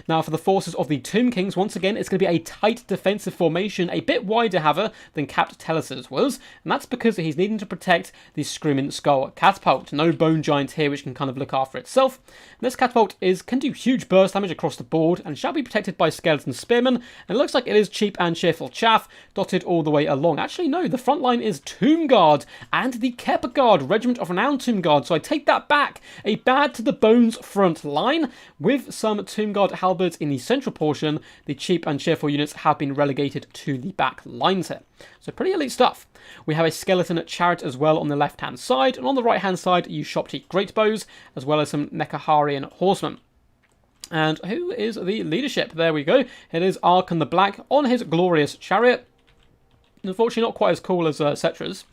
Now, for the forces of the Tomb Kings, once again, it's going to be a tight defensive formation, a bit wider, however, than Capt Telus's was, and that's because he's needing to protect the Screaming Skull catapult. No Bone Giant here, which can kind of look after itself. And this catapult can do huge burst damage across the board, and shall be protected by Skeleton Spearmen, and it looks like it is cheap and cheerful chaff, dotted all the way along. Actually, no, the front line is Tomb Guard, and the Kepper Guard, Regiment of Renowned Tomb Guard, so I take that back. A bad to the bones front line, with some Tomb Guard halberds in the central portion. The cheap and cheerful units have been relegated to the back lines here. So pretty elite stuff. We have a skeleton chariot as well on the left-hand side, and on the right-hand side, you Shopti Greatbows, as well as some Nekaharian horsemen. And who is the leadership? There we go. It is Arkan the Black on his glorious chariot. Unfortunately, not quite as cool as Cetra's.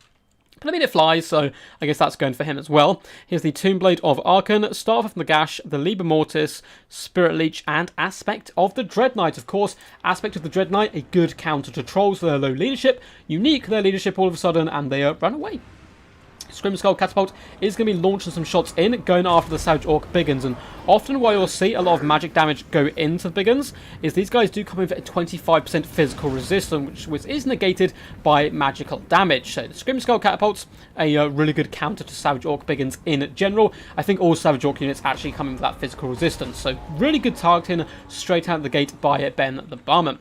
But I mean, it flies, so I guess that's going for him as well. Here's the Tombblade of Arkan, Staff of Nagash, the Liber Mortis, Spirit Leech, and Aspect of the Dread Knight. Of course, Aspect of the Dread Knight, a good counter to trolls for their low leadership. Unique their leadership all of a sudden, and they run away. Scream Skull Catapult is going to be launching some shots in, going after the Savage Orc Biggins, and often why you'll see a lot of magic damage go into the Biggins is these guys do come in for a 25% physical resistance, which is negated by magical damage. So the Scream Skull Catapult's a really good counter to Savage Orc Biggins in general. I think all Savage Orc units actually come in with that physical resistance, so really good targeting straight out of the gate by Ben the Barman.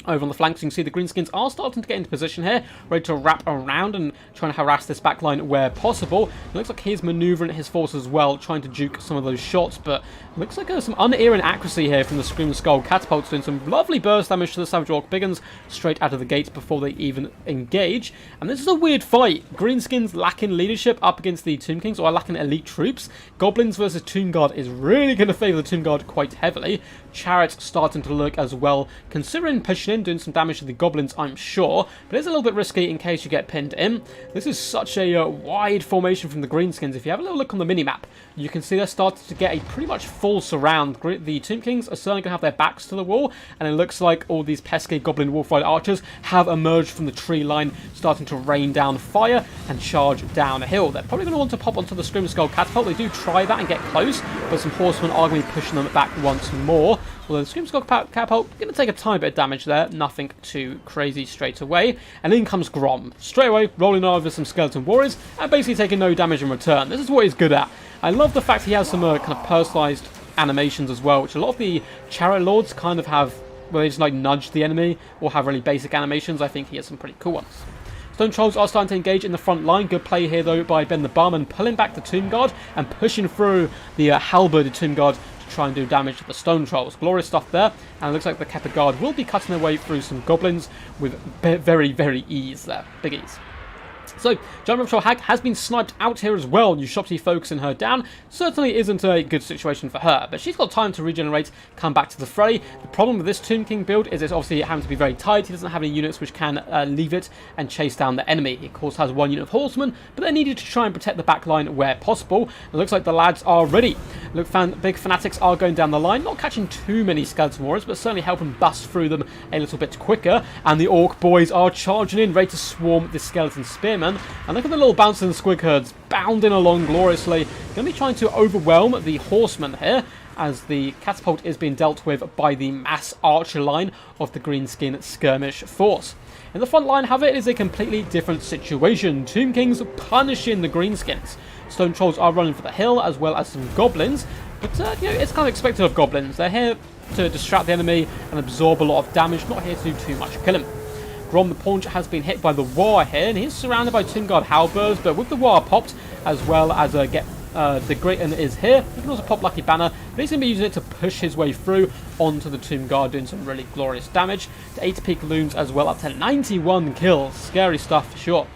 Over on the flanks, you can see the Greenskins are starting to get into position here, ready to wrap around and trying to harass this backline where possible. It looks like he's manoeuvring his forces as well, trying to juke some of those shots, but it looks like there's some unerring accuracy here from the Scream Skull Catapults, doing some lovely burst damage to the Savage Orc Biggins straight out of the gate before they even engage. And this is a weird fight. Greenskins lacking leadership up against the Tomb Kings, or lacking elite troops. Goblins versus Tomb Guard is really going to favour the Tomb Guard quite heavily. Chariots starting to look as well, considering pushing in, doing some damage to the Goblins, I'm sure, but it's a little bit risky in case you get pinned in. This is such a wide formation from the Greenskins. If you have a little look on the minimap, you can see they're starting to get a pretty much full surround. The Tomb Kings are certainly going to have their backs to the wall, and it looks like all these pesky Goblin Wolfride archers have emerged from the tree line, starting to rain down fire and charge down a hill. They're probably going to want to pop onto the Scream Skull Catapult. They do try that and get close, but some horsemen are going to be pushing them back once more. Although the Scream Skull Catapult going to take a tiny bit of damage there, nothing too crazy straight away. And in comes Grom, straight away rolling over some Skeleton Warriors and basically taking no damage in return. This is what he's good at. I love the fact he has some kind of personalised animations as well, which a lot of the Chariot Lords kind of have, where they just like nudge the enemy or have really basic animations. I think he has some pretty cool ones. Stone Trolls are starting to engage in the front line. Good play here, though, by Ben the Barman, pulling back the Tomb Guard and pushing through the halberded Tomb Guard to try and do damage to the Stone Trolls. Glorious stuff there, and it looks like the Kepper Guard will be cutting their way through some Goblins with very, very ease there. Big ease. So, Giant Reptile Hag has been sniped out here as well. Ushopti focusing her down certainly isn't a good situation for her, but she's got time to regenerate, come back to the fray. The problem with this Tomb King build is it's obviously having to be very tight. He doesn't have any units which can leave it and chase down the enemy. He, of course, has one unit of horsemen, but they're needed to try and protect the back line where possible. It looks like the lads are ready. Look, big fanatics are going down the line, not catching too many Skeleton Warriors, but certainly helping bust through them a little bit quicker. And the Orc boys are charging in, ready to swarm the Skeleton Spearmen. And look at the little bouncing squig herds bounding along gloriously. Going to be trying to overwhelm the horsemen here, as the catapult is being dealt with by the mass archer line of the Greenskin skirmish force. In the front line, however, it is a completely different situation. Tomb Kings punishing the Greenskins. Stone Trolls are running for the hill, as well as some Goblins. But, you know, it's kind of expected of Goblins. They're here to distract the enemy and absorb a lot of damage, not here to do too much killing. Grom the Paunch has been hit by the War here, and he's surrounded by Tomb Guard halberds, but with the War popped, as well as the Great Un is here, he can also pop Lucky Banner, but he's going to be using it to push his way through onto the Tomb Guard, doing some really glorious damage. The 8 peak looms as well, up to 91 kills. Scary stuff for sure.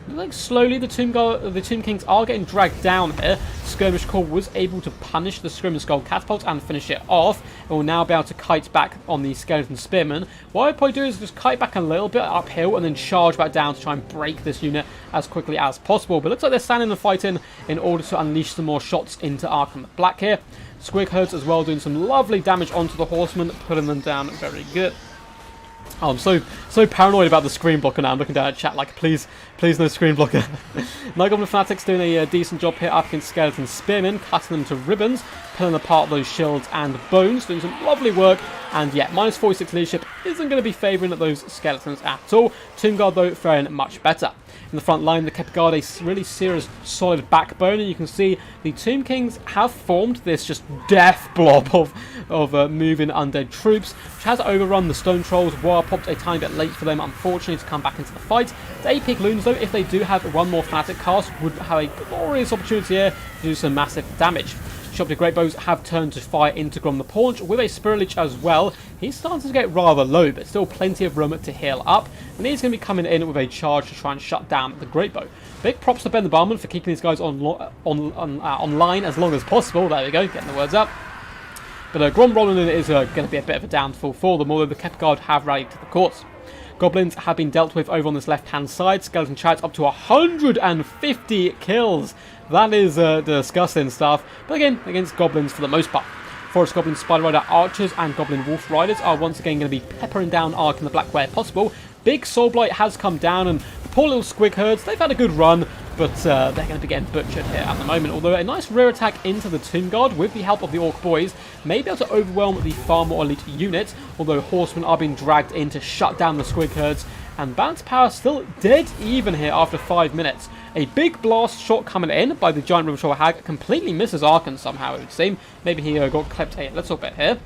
Like slowly, the Tomb Kings are getting dragged down here. Skirmish Corps was able to punish the Scream Skull Catapult and finish it off. It will now be able to kite back on the Skeleton Spearmen. What I'd probably do is just kite back a little bit uphill and then charge back down to try and break this unit as quickly as possible. But it looks like they're standing and fighting in order to unleash some more shots into Arkham the Black here. Squig herds as well, doing some lovely damage onto the horsemen, putting them down very good. Oh, I'm so paranoid about the screen blocker now. I'm looking down at chat like, please Please no screen blocker. Night Goblin Fanatics doing a decent job here up against Skeleton Spearmen, cutting them to ribbons, pulling apart those shields and bones, doing some lovely work. And yeah, minus 46 leadership isn't going to be favouring those skeletons at all. Tomb Guard, though, faring much better. In the front line, the kept guard a really serious, solid backbone, and you can see the Tomb Kings have formed this just death blob of moving undead troops, which has overrun the Stone Trolls. War popped a tiny bit late for them, unfortunately, to come back into the fight. The AP Loons, though, if they do have one more Fanatic cast, would have a glorious opportunity here to do some massive damage. Shopty Greatbows have turned to fire into Grom the Paunch with a Spirit Leech as well. He's starting to get rather low, but still plenty of room to heal up. And he's going to be coming in with a charge to try and shut down the Greatbow. Big props to Ben the Barman for keeping these guys online as long as possible. There we go, getting the words up. But Grom rolling in is going to be a bit of a downfall for them, although the Kept Guard have rallied to the cause. Goblins have been dealt with over on this left-hand side. Skeleton Chariots up to 150 kills. That is disgusting stuff. But again, against Goblins for the most part. Forest Goblin, Spider Rider, Archers, and Goblin Wolf Riders are once again going to be peppering down Ark in the Black where possible. Big Soul Blight has come down, and the poor little Squig Herds, they've had a good run, but they're going to be getting butchered here at the moment. Although a nice rear attack into the Tomb Guard with the help of the Orc Boys may be able to overwhelm the far more elite unit, although Horsemen are being dragged in to shut down the Squig Herds, and Balance Power still dead even here after 5 minutes. A big blast shot coming in by the Giant River Troll Hag completely misses Arkan somehow, it would seem. Maybe he got clipped a little bit here.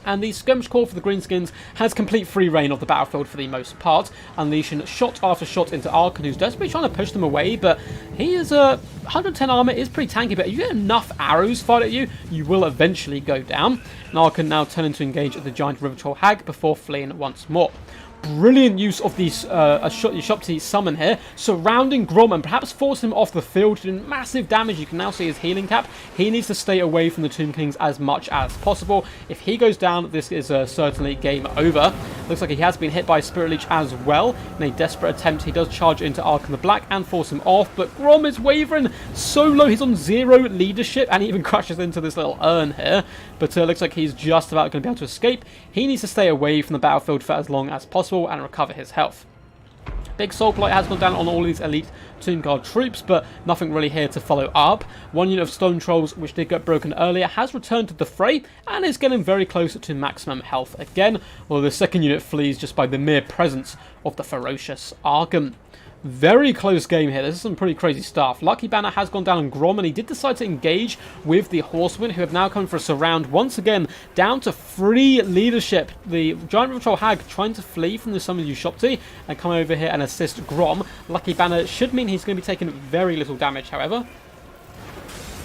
And the Skirmish Call for the Greenskins has complete free reign of the battlefield for the most part, unleashing shot after shot into Arkan, who's desperately trying to push them away, but he is 110 armor is pretty tanky, but if you get enough arrows fired at you, you will eventually go down. And Arkan now turning to engage the Giant River Troll Hag before fleeing once more. Brilliant use of the Shopti summon here, surrounding Grom and perhaps forcing him off the field, doing massive damage. You can now see his healing cap. He needs to stay away from the Tomb Kings as much as possible. If he goes down, this is certainly game over. Looks like he has been hit by Spirit Leech as well. In a desperate attempt, he does charge into Arkan the Black and force him off, but Grom is wavering so low. He's on 0 leadership, and he even crashes into this little urn here. But looks like he's just about going to be able to escape. He needs to stay away from the battlefield for as long as possible and recover his health. Big Soul Blight has gone down on all these elite Tomb Guard troops, but nothing really here to follow up. One unit of Stone Trolls, which did get broken earlier, has returned to the fray and is getting very close to maximum health again, while the second unit flees just by the mere presence of the ferocious Arkham. Very close game here. This is some pretty crazy stuff. Lucky Banner has gone down on Grom, and he did decide to engage with the Horsemen, who have now come for a surround. Once again, down to 3 leadership. The Giant River Troll Hag trying to flee from the Summon You Shopti and come over here and assist Grom. Lucky Banner should mean he's going to be taking very little damage, however.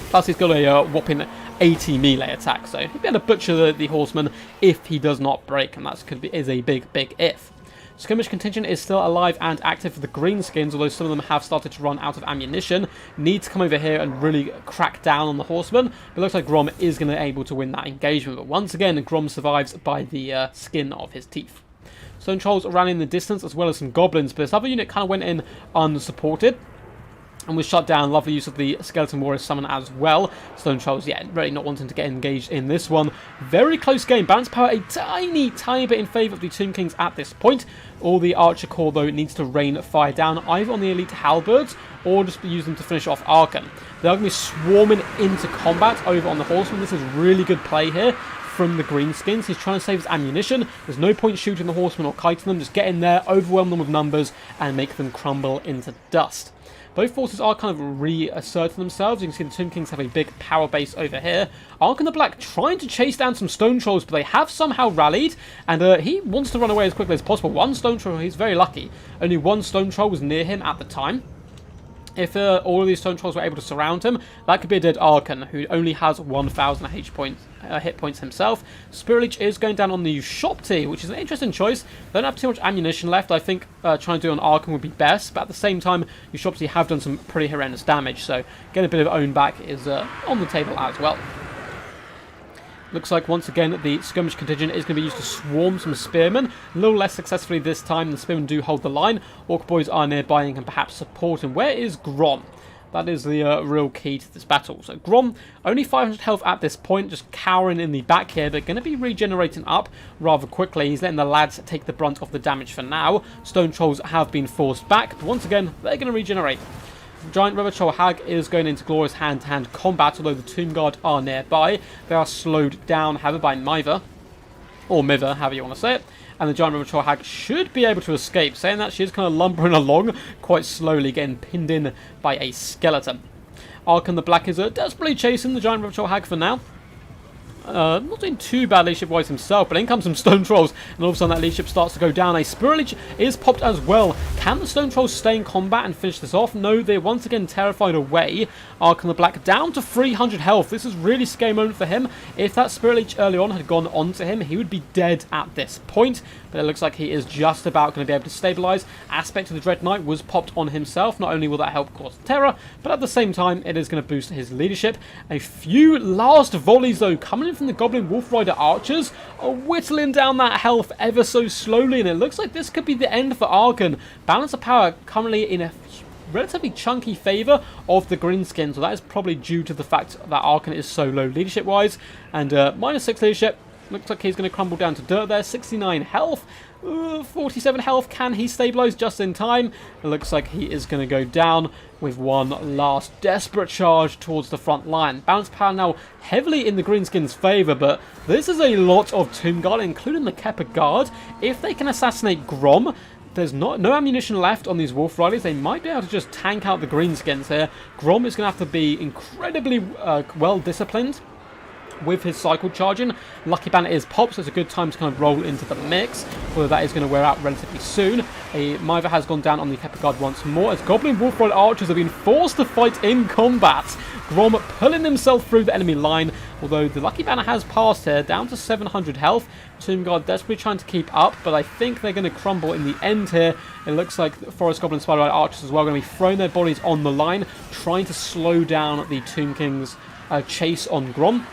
Plus, he's got a whopping 80 melee attack, so he'll be able to butcher the Horsemen if he does not break, and that is a big, big if. Skirmish contingent is still alive and active for the Greenskins, although some of them have started to run out of ammunition. Need to come over here and really crack down on the Horsemen. But it looks like Grom is going to be able to win that engagement. But once again, Grom survives by the skin of his teeth. Stone Trolls ran in the distance as well as some Goblins, but this other unit kind of went in unsupported and was shut down. Lovely use of the Skeleton Warrior summon as well. Stone Trolls, yeah, really not wanting to get engaged in this one. Very close game. Balance Power a tiny bit in favour of the Tomb Kings at this point. All the Archer Corps, though, needs to rain fire down either on the Elite Halberds or just use them to finish off Arkan. They're going to be swarming into combat over on the Horsemen. This is really good play here from the Greenskins. He's trying to save his ammunition. There's no point shooting the Horsemen or kiting them. Just get in there, overwhelm them with numbers, and make them crumble into dust. Both forces are kind of reasserting themselves. You can see the Tomb Kings have a big power base over here. Arkan the Black trying to chase down some Stone Trolls, but they have somehow rallied, and he wants to run away as quickly as possible. One Stone Troll, he's very lucky. Only one Stone Troll was near him at the time. If all of these Stone Trolls were able to surround him, that could be a dead Arkan, who only has 1,000 hit points himself. Spirit Leech is going down on the Shopti, which is an interesting choice. They don't have too much ammunition left. I think trying to do it on Arkan would be best, but at the same time, your Shopti have done some pretty horrendous damage, so getting a bit of own back is on the table as well. Looks like, once again, the Skirmish contingent is going to be used to swarm some Spearmen. A little less successfully this time. The Spearmen do hold the line. Orc Boys are nearby and can perhaps support him. Where is Grom? That is the real key to this battle. So Grom, only 500 health at this point, just cowering in the back here, but going to be regenerating up rather quickly. He's letting the lads take the brunt of the damage for now. Stone Trolls have been forced back, but once again, they're going to regenerate. Giant River Troll Hag is going into glorious hand-to-hand combat, although the Tomb Guard are nearby. They are slowed down, however, by Miver, or Miver, however you want to say it. And the Giant River Troll Hag should be able to escape. Saying that, she is kind of lumbering along quite slowly, getting pinned in by a skeleton. Arkan the Black is desperately chasing the Giant River Troll Hag for now. Not doing too bad leadership-wise himself, but in comes some Stone Trolls, and all of a sudden that leadership starts to go down. A Spirit Leech is popped as well. Can the Stone Trolls stay in combat and finish this off? No, they're once again terrified away. Arkan the Black down to 300 health. This is really scary moment for him. If that Spirit Leech early on had gone onto him, he would be dead at this point. But it looks like he is just about going to be able to stabilise. Aspect of the Dread Knight was popped on himself. Not only will that help cause terror, but at the same time, it is going to boost his leadership. A few last volleys, though, coming in from the Goblin Wolf Rider archers, are whittling down that health ever so slowly. And it looks like this could be the end for Arkan. Balance of power currently in a relatively chunky favour of the Greenskins. So that is probably due to the fact that Arkan is so low leadership-wise. And -6 leadership. Looks like he's going to crumble down to dirt there. 69 health. 47 health. Can he stabilise just in time? It looks like he is going to go down with one last desperate charge towards the front line. Balance power now heavily in the Greenskins' favour, but this is a lot of Tomb Guard, including the Kepper Guard. If they can assassinate Grom, there's no ammunition left on these Wolf Riders. They might be able to just tank out the Greenskins here. Grom is going to have to be incredibly well disciplined with his cycle charging. Lucky Banner is popped, so it's a good time to kind of roll into the mix, although that is going to wear out relatively soon. A Miver has gone down on the Kepper Guard once more, as Goblin Wolf Rider archers have been forced to fight in combat. Grom pulling himself through the enemy line, although the Lucky Banner has passed here, down to 700 health. Tomb Guard desperately trying to keep up, but I think they're going to crumble in the end here. It looks like Forest Goblin Spider Rider archers as well are going to be throwing their bodies on the line, trying to slow down the Tomb King's chase on Grom.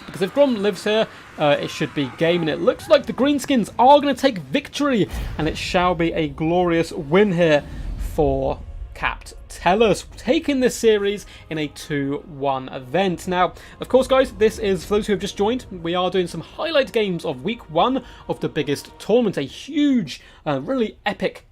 Because if Grom lives here, it should be game. And it looks like the Greenskins are going to take victory. And it shall be a glorious win here for Capt Telus, taking this series in a 2-1 event. Now, of course, guys, this is, for those who have just joined, we are doing some highlight games of week 1 of the biggest tournament. A huge, really epic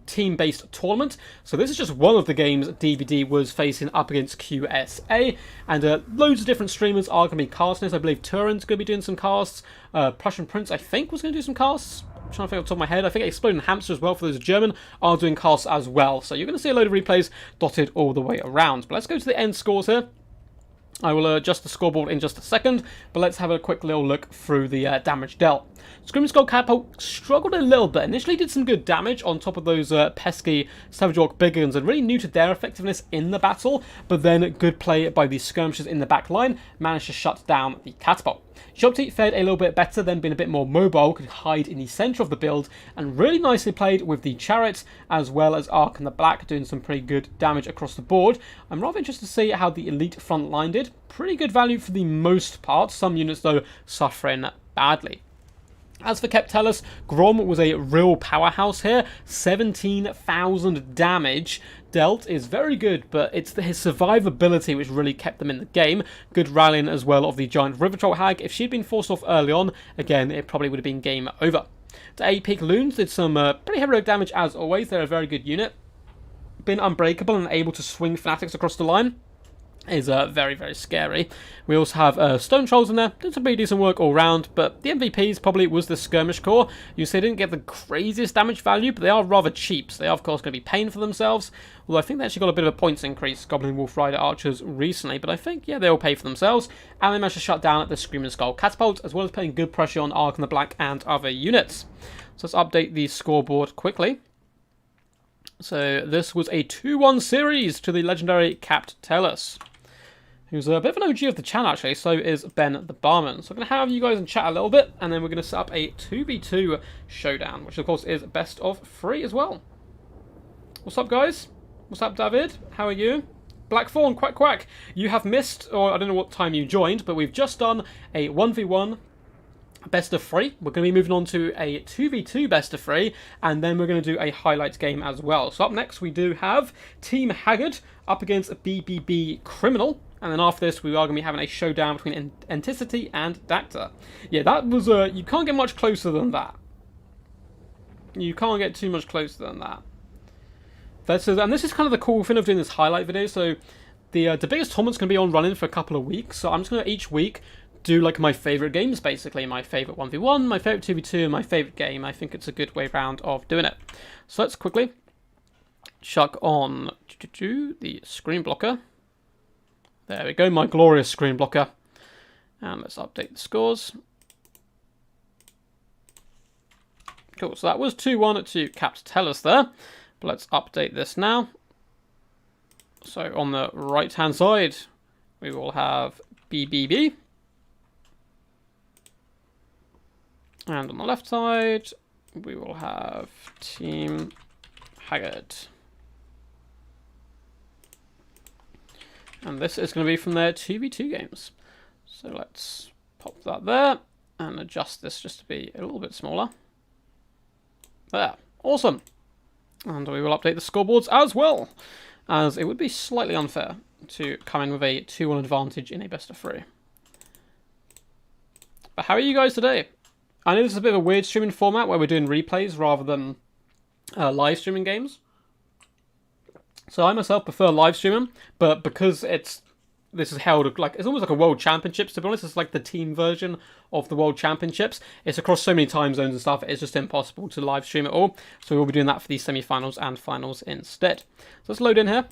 team-based tournament. So this is just one of the games DVD was facing up against QSA, and loads of different streamers are going to be casting this. I believe Turin's going to be doing some casts. Prussian Prince, I think, was going to do some casts. I'm trying to think off the top of my head. I think Exploding Hamster as well, for those who are German, are doing casts as well. So you're going to see a load of replays dotted all the way around. But let's go to the end scores here. I will adjust the scoreboard in just a second, but let's have a quick little look through the damage dealt. Screaming Skull Catapult struggled a little bit. Initially did some good damage on top of those pesky Savage Orc Big Guns and really neutered their effectiveness in the battle, but then good play by the skirmishers in the back line managed to shut down the Catapult. Shopti fared a little bit better, then being a bit more mobile, could hide in the centre of the build, and really nicely played with the Chariots, as well as Arkan the Black, doing some pretty good damage across the board. I'm rather interested to see how the Elite front line did. Pretty good value for the most part, some units though suffering badly. As for Capt Telus, Grom was a real powerhouse here. 17,000 damage dealt is very good, but it's his survivability which really kept them in the game. Good rallying as well of the Giant River Troll Hag. If she'd been forced off early on, again, it probably would have been game over. The 8-peak Loons did some pretty heroic damage as always. They're a very good unit. Been unbreakable and able to swing Fanatics across the line is very, very scary. We also have Stone Trolls in there. Did some pretty decent work all round, but the MVPs probably was the Skirmish Corps. You say they didn't get the craziest damage value, but they are rather cheap, so they are, of course, going to be paying for themselves. Although I think they actually got a bit of a points increase, Goblin Wolf Rider Archers, recently, but I think, yeah, they will pay for themselves. And they managed to shut down the Screaming Skull Catapult, as well as putting good pressure on Arkan the Black and other units. So let's update the scoreboard quickly. So this was a 2-1 series to the legendary Capt Telus, who's a bit of an OG of the channel, actually. So is Ben the Barman. So I'm going to have you guys in chat a little bit, and then we're going to set up a 2v2 showdown, which of course is best of 3 as well. What's up, guys? What's up, David? How are you? Blackthorn, quack quack. You have missed, or I don't know what time you joined, but we've just done a 1v1 best of 3. We're going to be moving on to a 2v2 best of 3, and then we're going to do a highlights game as well. So up next we do have Team Haggard up against BBB Criminal, and then after this we are going to be having a showdown between Anticity and Dacta. Yeah, that was you can't get much closer than that. You can't get too much closer than that. And this is kind of the cool thing of doing this highlight video. So the biggest tournament's going to be on running for a couple of weeks, so I'm just going to each week do like my favourite games, basically. My favourite 1v1, my favourite 2v2, and my favourite game. I think it's a good way round of doing it. So let's quickly chuck on the screen blocker. There we go, my glorious screen blocker. And let's update the scores. Cool, so that was 2-1 to Capt Telus there. But let's update this now. So on the right-hand side, we will have BBB. And on the left side, we will have Team Haggard. And this is going to be from their 2v2 games. So let's pop that there and adjust this just to be a little bit smaller. There. Awesome. And we will update the scoreboards as well, as it would be slightly unfair to come in with a 2-1 advantage in a best of 3. But how are you guys today? I know this is a bit of a weird streaming format where we're doing replays rather than live streaming games. So I myself prefer live streaming, but because this is held like, it's almost like a World Championships, to be honest. It's like the team version of the World Championships. It's across so many time zones and stuff, it's just impossible to live stream it all. So we'll be doing that for the semi-finals and finals instead. So let's load in here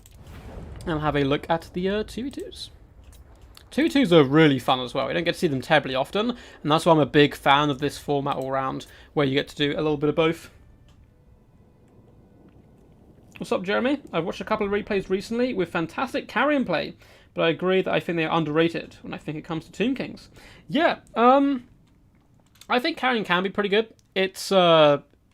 and have a look at the 2v2s. 2v2s are really fun as well. You don't get to see them terribly often, and that's why I'm a big fan of this format all round, where you get to do a little bit of both. What's up, Jeremy? I've watched a couple of replays recently with fantastic carrion play, but I agree that I think they're underrated when I think it comes to Tomb Kings. Yeah, I think carrion can be pretty good. It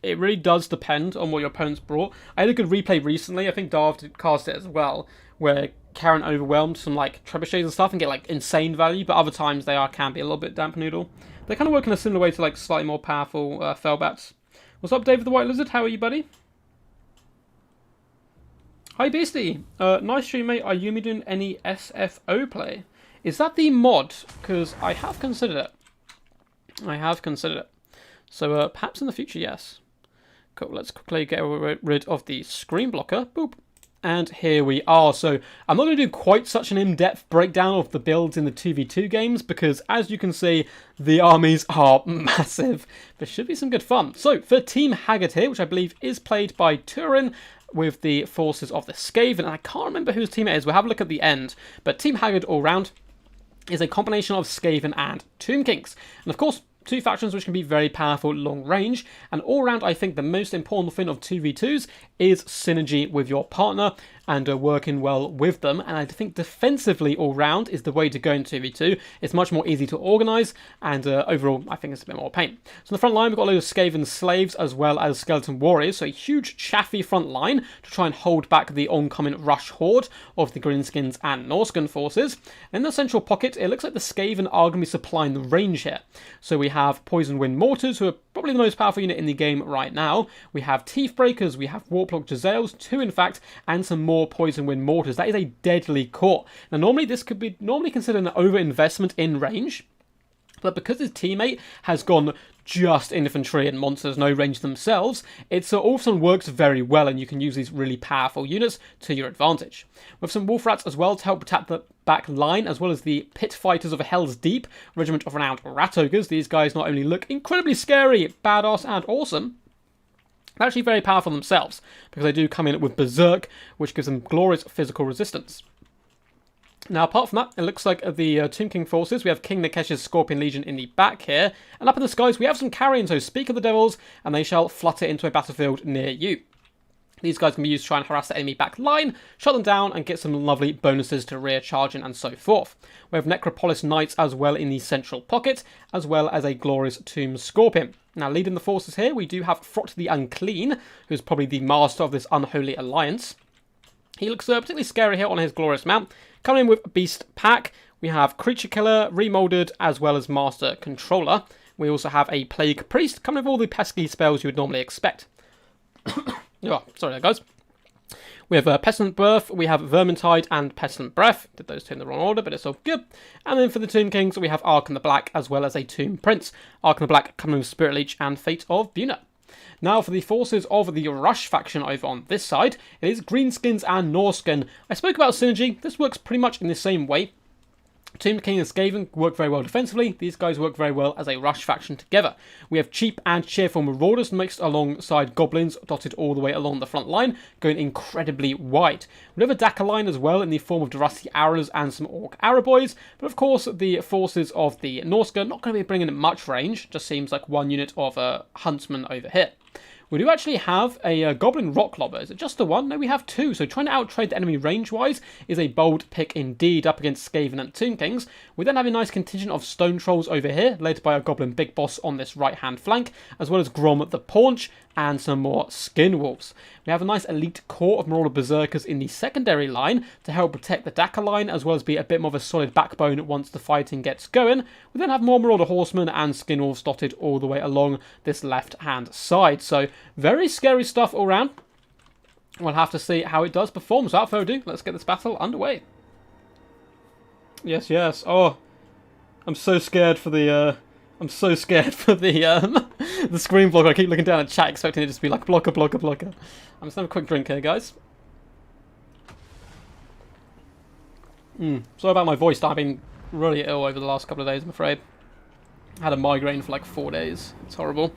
really does depend on what your opponent's brought. I had a good replay recently, I think Darv cast it as well, where Karen overwhelmed some like trebuchets and stuff and get like insane value, but other times they can be a little bit damp noodle. They kind of work in a similar way to like slightly more powerful Fellbats. What's up, David the White Lizard? How are you, buddy? Hi, Beastie. Nice stream, mate. Are you doing any SFO play? Is that the mod? Because I have considered it. I have considered it. So perhaps in the future, yes. Cool. Let's quickly get rid of the screen blocker. Boop. And here we are. So I'm not going to do quite such an in-depth breakdown of the builds in the 2v2 games, because as you can see, the armies are massive. There should be some good fun. So for Team Haggard here, which I believe is played by Turin, with the forces of the Skaven, and I can't remember whose team it is. We'll have a look at the end. But Team Haggard all round is a combination of Skaven and Tomb Kings. And of course, two factions which can be very powerful long range, and all round I think the most important thing of 2v2s is synergy with your partner and working well with them. And I think defensively all round is the way to go in 2v2. It's much more easy to organise, and overall I think it's a bit more pain. So in the front line we've got a load of Skaven slaves as well as skeleton warriors, so a huge chaffy front line to try and hold back the oncoming rush horde of the Greenskins and Norscan forces. And in the central pocket it looks like the Skaven are going to be supplying the range here. So we have Poison Wind Mortars, who are probably the most powerful unit in the game right now. We have Teeth Breakers, we have Warplock Giselles, 2 in fact, and some more Poison Wind Mortars. That is a deadly core. Now normally this could be considered an over-investment in range, but because his teammate has gone just infantry and monsters, no range themselves, it all of a sudden works very well, and you can use these really powerful units to your advantage. With some Wolf Rats as well to help protect the back line, as well as the Pit Fighters of Hell's Deep, regiment of renowned Rat Ogres. These guys not only look incredibly scary, badass, and awesome, they're actually very powerful themselves, because they do come in with Berserk, which gives them glorious physical resistance. Now, apart from that, it looks like the Tomb King forces, we have King Nikesh's Scorpion Legion in the back here, and up in the skies we have some carrions, so speak of the devils, and they shall flutter into a battlefield near you. These guys can be used to try and harass the enemy back line, shut them down, and get some lovely bonuses to rear charging and so forth. We have Necropolis Knights as well in the central pocket, as well as a glorious Tomb Scorpion. Now, leading the forces here, we do have Frot the Unclean, who's probably the master of this unholy alliance. He looks particularly scary here on his glorious mount. Coming in with Beast Pack, we have Creature Killer, Remolded, as well as Master Controller. We also have a Plague Priest, coming with all the pesky spells you would normally expect. Oh, sorry there, guys. We have Pestilent Birth, we have Vermintide and Pestilent Breath. Did those two in the wrong order, but it's all good. And then for the Tomb Kings, we have Archon the Black, as well as a Tomb Prince. Archon the Black coming with Spirit Leech and Fate of Buna. Now for the forces of the Rush faction over on this side, it is Greenskins and Norskin. I spoke about synergy. This works pretty much in the same way. Tomb King and Skaven work very well defensively. These guys work very well as a Rush faction together. We have cheap and cheerful Marauders mixed alongside Goblins dotted all the way along the front line, going incredibly wide. We have a Dakka line as well in the form of Durasti Arrows and some Orc Arrow Boys, but of course the forces of the Norska not going to be bringing much range, just seems like one unit of Huntsman over here. We do actually have a Goblin Rock Lobber. Is it just the one? No, we have two. So trying to outtrade the enemy range-wise is a bold pick indeed up against Skaven and Tomb Kings. We then have a nice contingent of Stone Trolls over here, led by a Goblin Big Boss on this right-hand flank, as well as Grom the Paunch, and some more Skin Wolves. We have a nice elite core of Marauder Berserkers in the secondary line to help protect the Dakka line, as well as be a bit more of a solid backbone once the fighting gets going. We then have more Marauder Horsemen and Skin Wolves dotted all the way along this left-hand side. So, very scary stuff all around. We'll have to see how it does perform. So, without further ado, let's get this battle underway. Yes, yes. Oh, I'm so scared for the... the screen blocker. I keep looking down at chat expecting it to just be like blocker, blocker, blocker. I'm just having a quick drink here, guys. Sorry about my voice. I've been really ill over the last couple of days, I'm afraid. I had a migraine for like 4 days. It's horrible.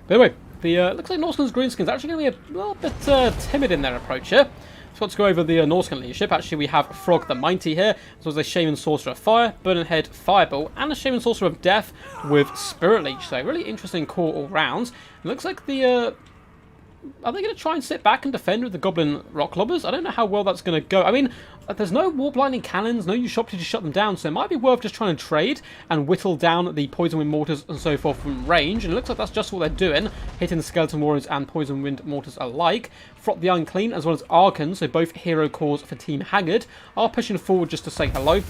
But anyway, the looks like Norskins Greenskins are actually going to be a little bit timid in their approach here. So let's go over the Norskan leadership. Actually, we have Frog the Mighty here, as well as a Shaman Sorcerer of Fire, Burning Head Fireball, and a Shaman Sorcerer of Death with Spirit Leech. So really interesting core all round. It looks like the... are they going to try and sit back and defend with the Goblin Rock Lobbers? I don't know how well that's going to go. I mean, there's no Warp Lightning Cannons, no use shop to just shut them down, so it might be worth just trying to trade and whittle down the Poison Wind Mortars and so forth from range. And it looks like that's just what they're doing, hitting the Skeleton Warriors and Poison Wind Mortars alike. Frot the Unclean, as well as Archon, so both hero cores for Team Haggard, are pushing forward just to say hello.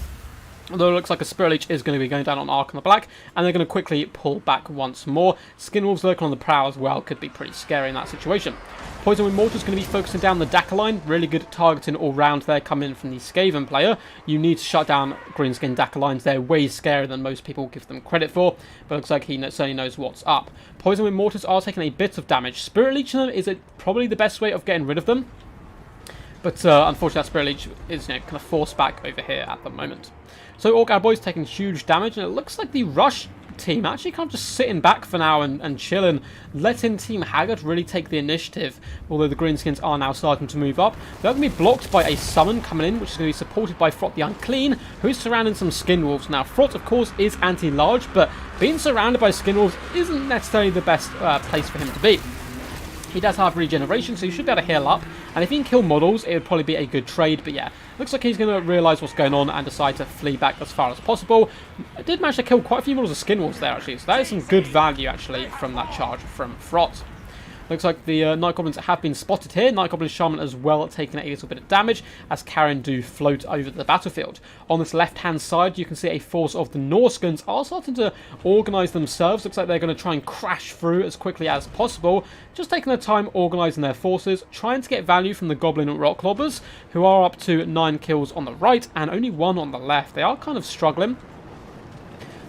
Although it looks like a Spirit Leech is going to be going down on Archon the Black, and they're going to quickly pull back once more. Skin Wolves lurking on the prow as well could be pretty scary in that situation. Poison Wind Mortar is going to be focusing down the Dakka line. Really good targeting all round there coming in from the Skaven player. You need to shut down Greenskin Dakka lines. They're way scarier than most people give them credit for, but it looks like he certainly knows what's up. Poison Wind Mortars are taking a bit of damage. Spirit Leeching them is probably the best way of getting rid of them, but unfortunately that Spirit Leech is kind of forced back over here at the moment. So Orc Arrow Boys taking huge damage, and it looks like the Rush team actually kind of just sitting back for now and chilling, letting Team Haggard really take the initiative, although the Greenskins are now starting to move up. They're going to be blocked by a summon coming in, which is going to be supported by Frot the Unclean, who's surrounding some Skin Wolves. Now, Frot, of course, is anti-large, but being surrounded by Skin Wolves isn't necessarily the best place for him to be. He does have regeneration, so he should be able to heal up. And if he can kill models, it would probably be a good trade. But yeah, looks like he's going to realise what's going on and decide to flee back as far as possible. I did manage to kill quite a few models of Skin Wolves there, actually. So that is some good value, actually, from that charge from Frot. Looks like the Night Goblins have been spotted here. Night Goblin Shaman as well taking a little bit of damage as Karen do float over the battlefield. On this left-hand side, you can see a force of the Norskans are starting to organise themselves. Looks like they're going to try and crash through as quickly as possible. Just taking their time organising their forces, trying to get value from the Goblin Rock Lobbers, who are up to 9 kills on the right and only 1 on the left. They are kind of struggling.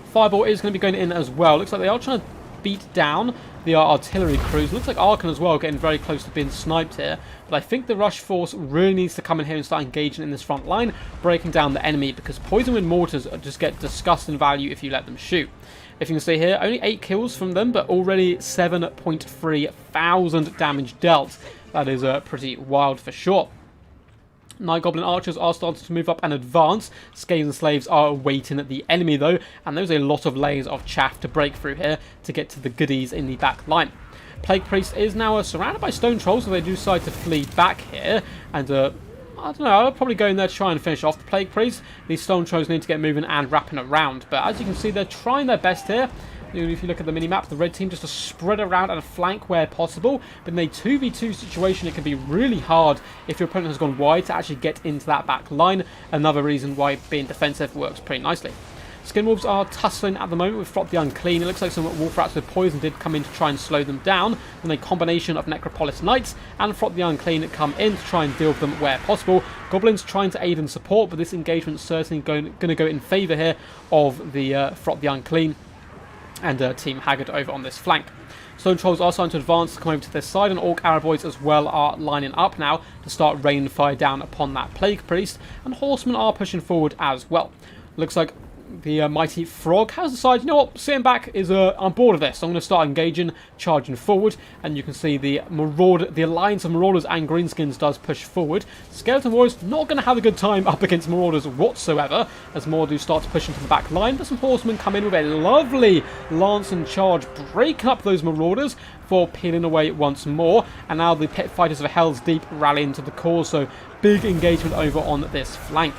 Fireball is going to be going in as well. Looks like they are trying to beat down the artillery crews. Looks like Archon as well getting very close to being sniped here, but I think the Rush force really needs to come in here and start engaging in this front line, breaking down the enemy, because Poison Wind Mortars just get disgusting value if you let them shoot. If you can see here, only 8 kills from them, but already 7.3 thousand damage dealt. That is pretty wild for sure. Night Goblin Archers are starting to move up and advance. Scales and Slaves are awaiting the enemy though, and there's a lot of layers of chaff to break through here to get to the goodies in the back line. Plague Priest is now surrounded by Stone Trolls, so they do decide to flee back here, and I don't know, I'll probably go in there to try and finish off the Plague Priest. These Stone Trolls need to get moving and wrapping around, but as you can see, they're trying their best here. If you look at the mini-map, the red team just to spread around and flank where possible. But in a 2v2 situation, it can be really hard if your opponent has gone wide to actually get into that back line. Another reason why being defensive works pretty nicely. Skinwolves are tussling at the moment with Frot the Unclean. It looks like some Wolf Rats with poison did come in to try and slow them down. Then a combination of Necropolis Knights and Frot the Unclean come in to try and deal with them where possible. Goblins trying to aid and support, but this engagement is certainly going to go in favour here of the Frot the Unclean and Team Haggard over on this flank. Stone Trolls are starting to advance to come over to this side, and Orc Araboys as well are lining up now to start raining fire down upon that Plague Priest, and Horsemen are pushing forward as well. Looks like the mighty Frog has decided, you know what, sitting back is on board of this. So I'm going to start engaging, charging forward, and you can see the alliance of Marauders and Greenskins does push forward. Skeleton Warriors not going to have a good time up against Marauders whatsoever, as more do start to push into the back line, but some Horsemen come in with a lovely lance and charge, breaking up those Marauders for peeling away once more, and now the Pit Fighters of Hell's Deep rally into the cause, so big engagement over on this flank.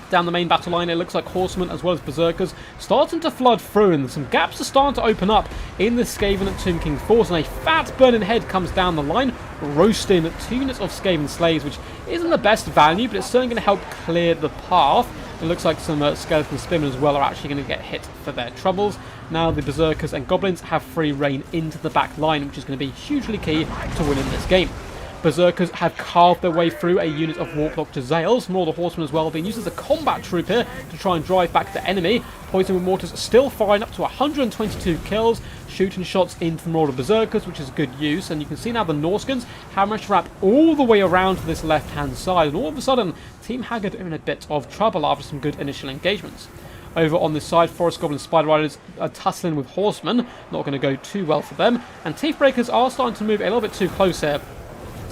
Down the main battle line, it looks like Horsemen as well as Berserkers starting to flood through, and some gaps are starting to open up in the Skaven and Tomb King force, and a fat burning head comes down the line, roasting 2 units of Skaven Slaves, which isn't the best value, but it's certainly going to help clear the path. It looks like some Skeleton Spearmen as well are actually going to get hit for their troubles. Now the Berserkers and Goblins have free reign into the back line, which is going to be hugely key to winning this game. Berserkers have carved their way through a unit of Warplock Jezzails. Marauder Horsemen as well being used as a combat troop here to try and drive back the enemy. Poison with Mortars still firing up to 122 kills, shooting shots into the Marauder Berserkers, which is good use. And you can see now the Norskins have managed to wrap all the way around to this left-hand side. And all of a sudden, Team Haggard are in a bit of trouble after some good initial engagements. Over on this side, Forest Goblin Spider Riders are tussling with Horsemen. Not going to go too well for them. And Teeth Breakers are starting to move a little bit too close here.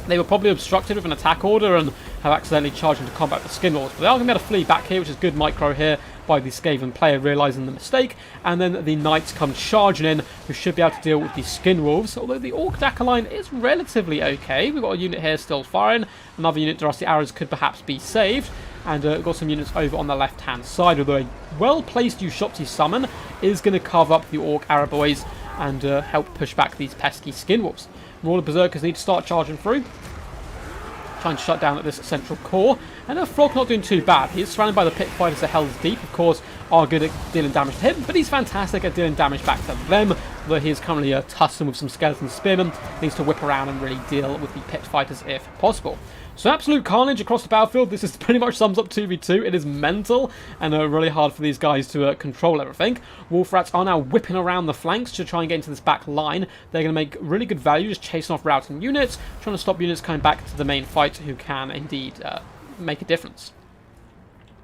They were probably obstructed with an attack order and have accidentally charged into combat with Skinwolves. But they are going to be able to flee back here, which is good micro here by the Skaven player realising the mistake. And then the Knights come charging in, who should be able to deal with the Skinwolves. Although the Orc Dacker line is relatively okay. We've got a unit here still firing. Another unit, the Rusty Arrows, could perhaps be saved. And we've got some units over on the left-hand side, although a well-placed Ushopti summon is going to carve up the Orc Araboys and help push back these pesky Skinwolves. Marauder Berserkers need to start charging through, trying to shut down at this central core. And Frog not doing too bad. He is surrounded by the Pit Fighters of Hell's Deep, of course, are good at dealing damage to him, but he's fantastic at dealing damage back to them. Although he is currently tussling with some Skeleton Spearmen, needs to whip around and really deal with the Pit Fighters if possible. So absolute carnage across the battlefield. This is pretty much sums up 2v2. It is mental and really hard for these guys to control everything. Wolf Rats are now whipping around the flanks to try and get into this back line. They're going to make really good value, just chasing off routing units, trying to stop units coming back to the main fight who can indeed make a difference.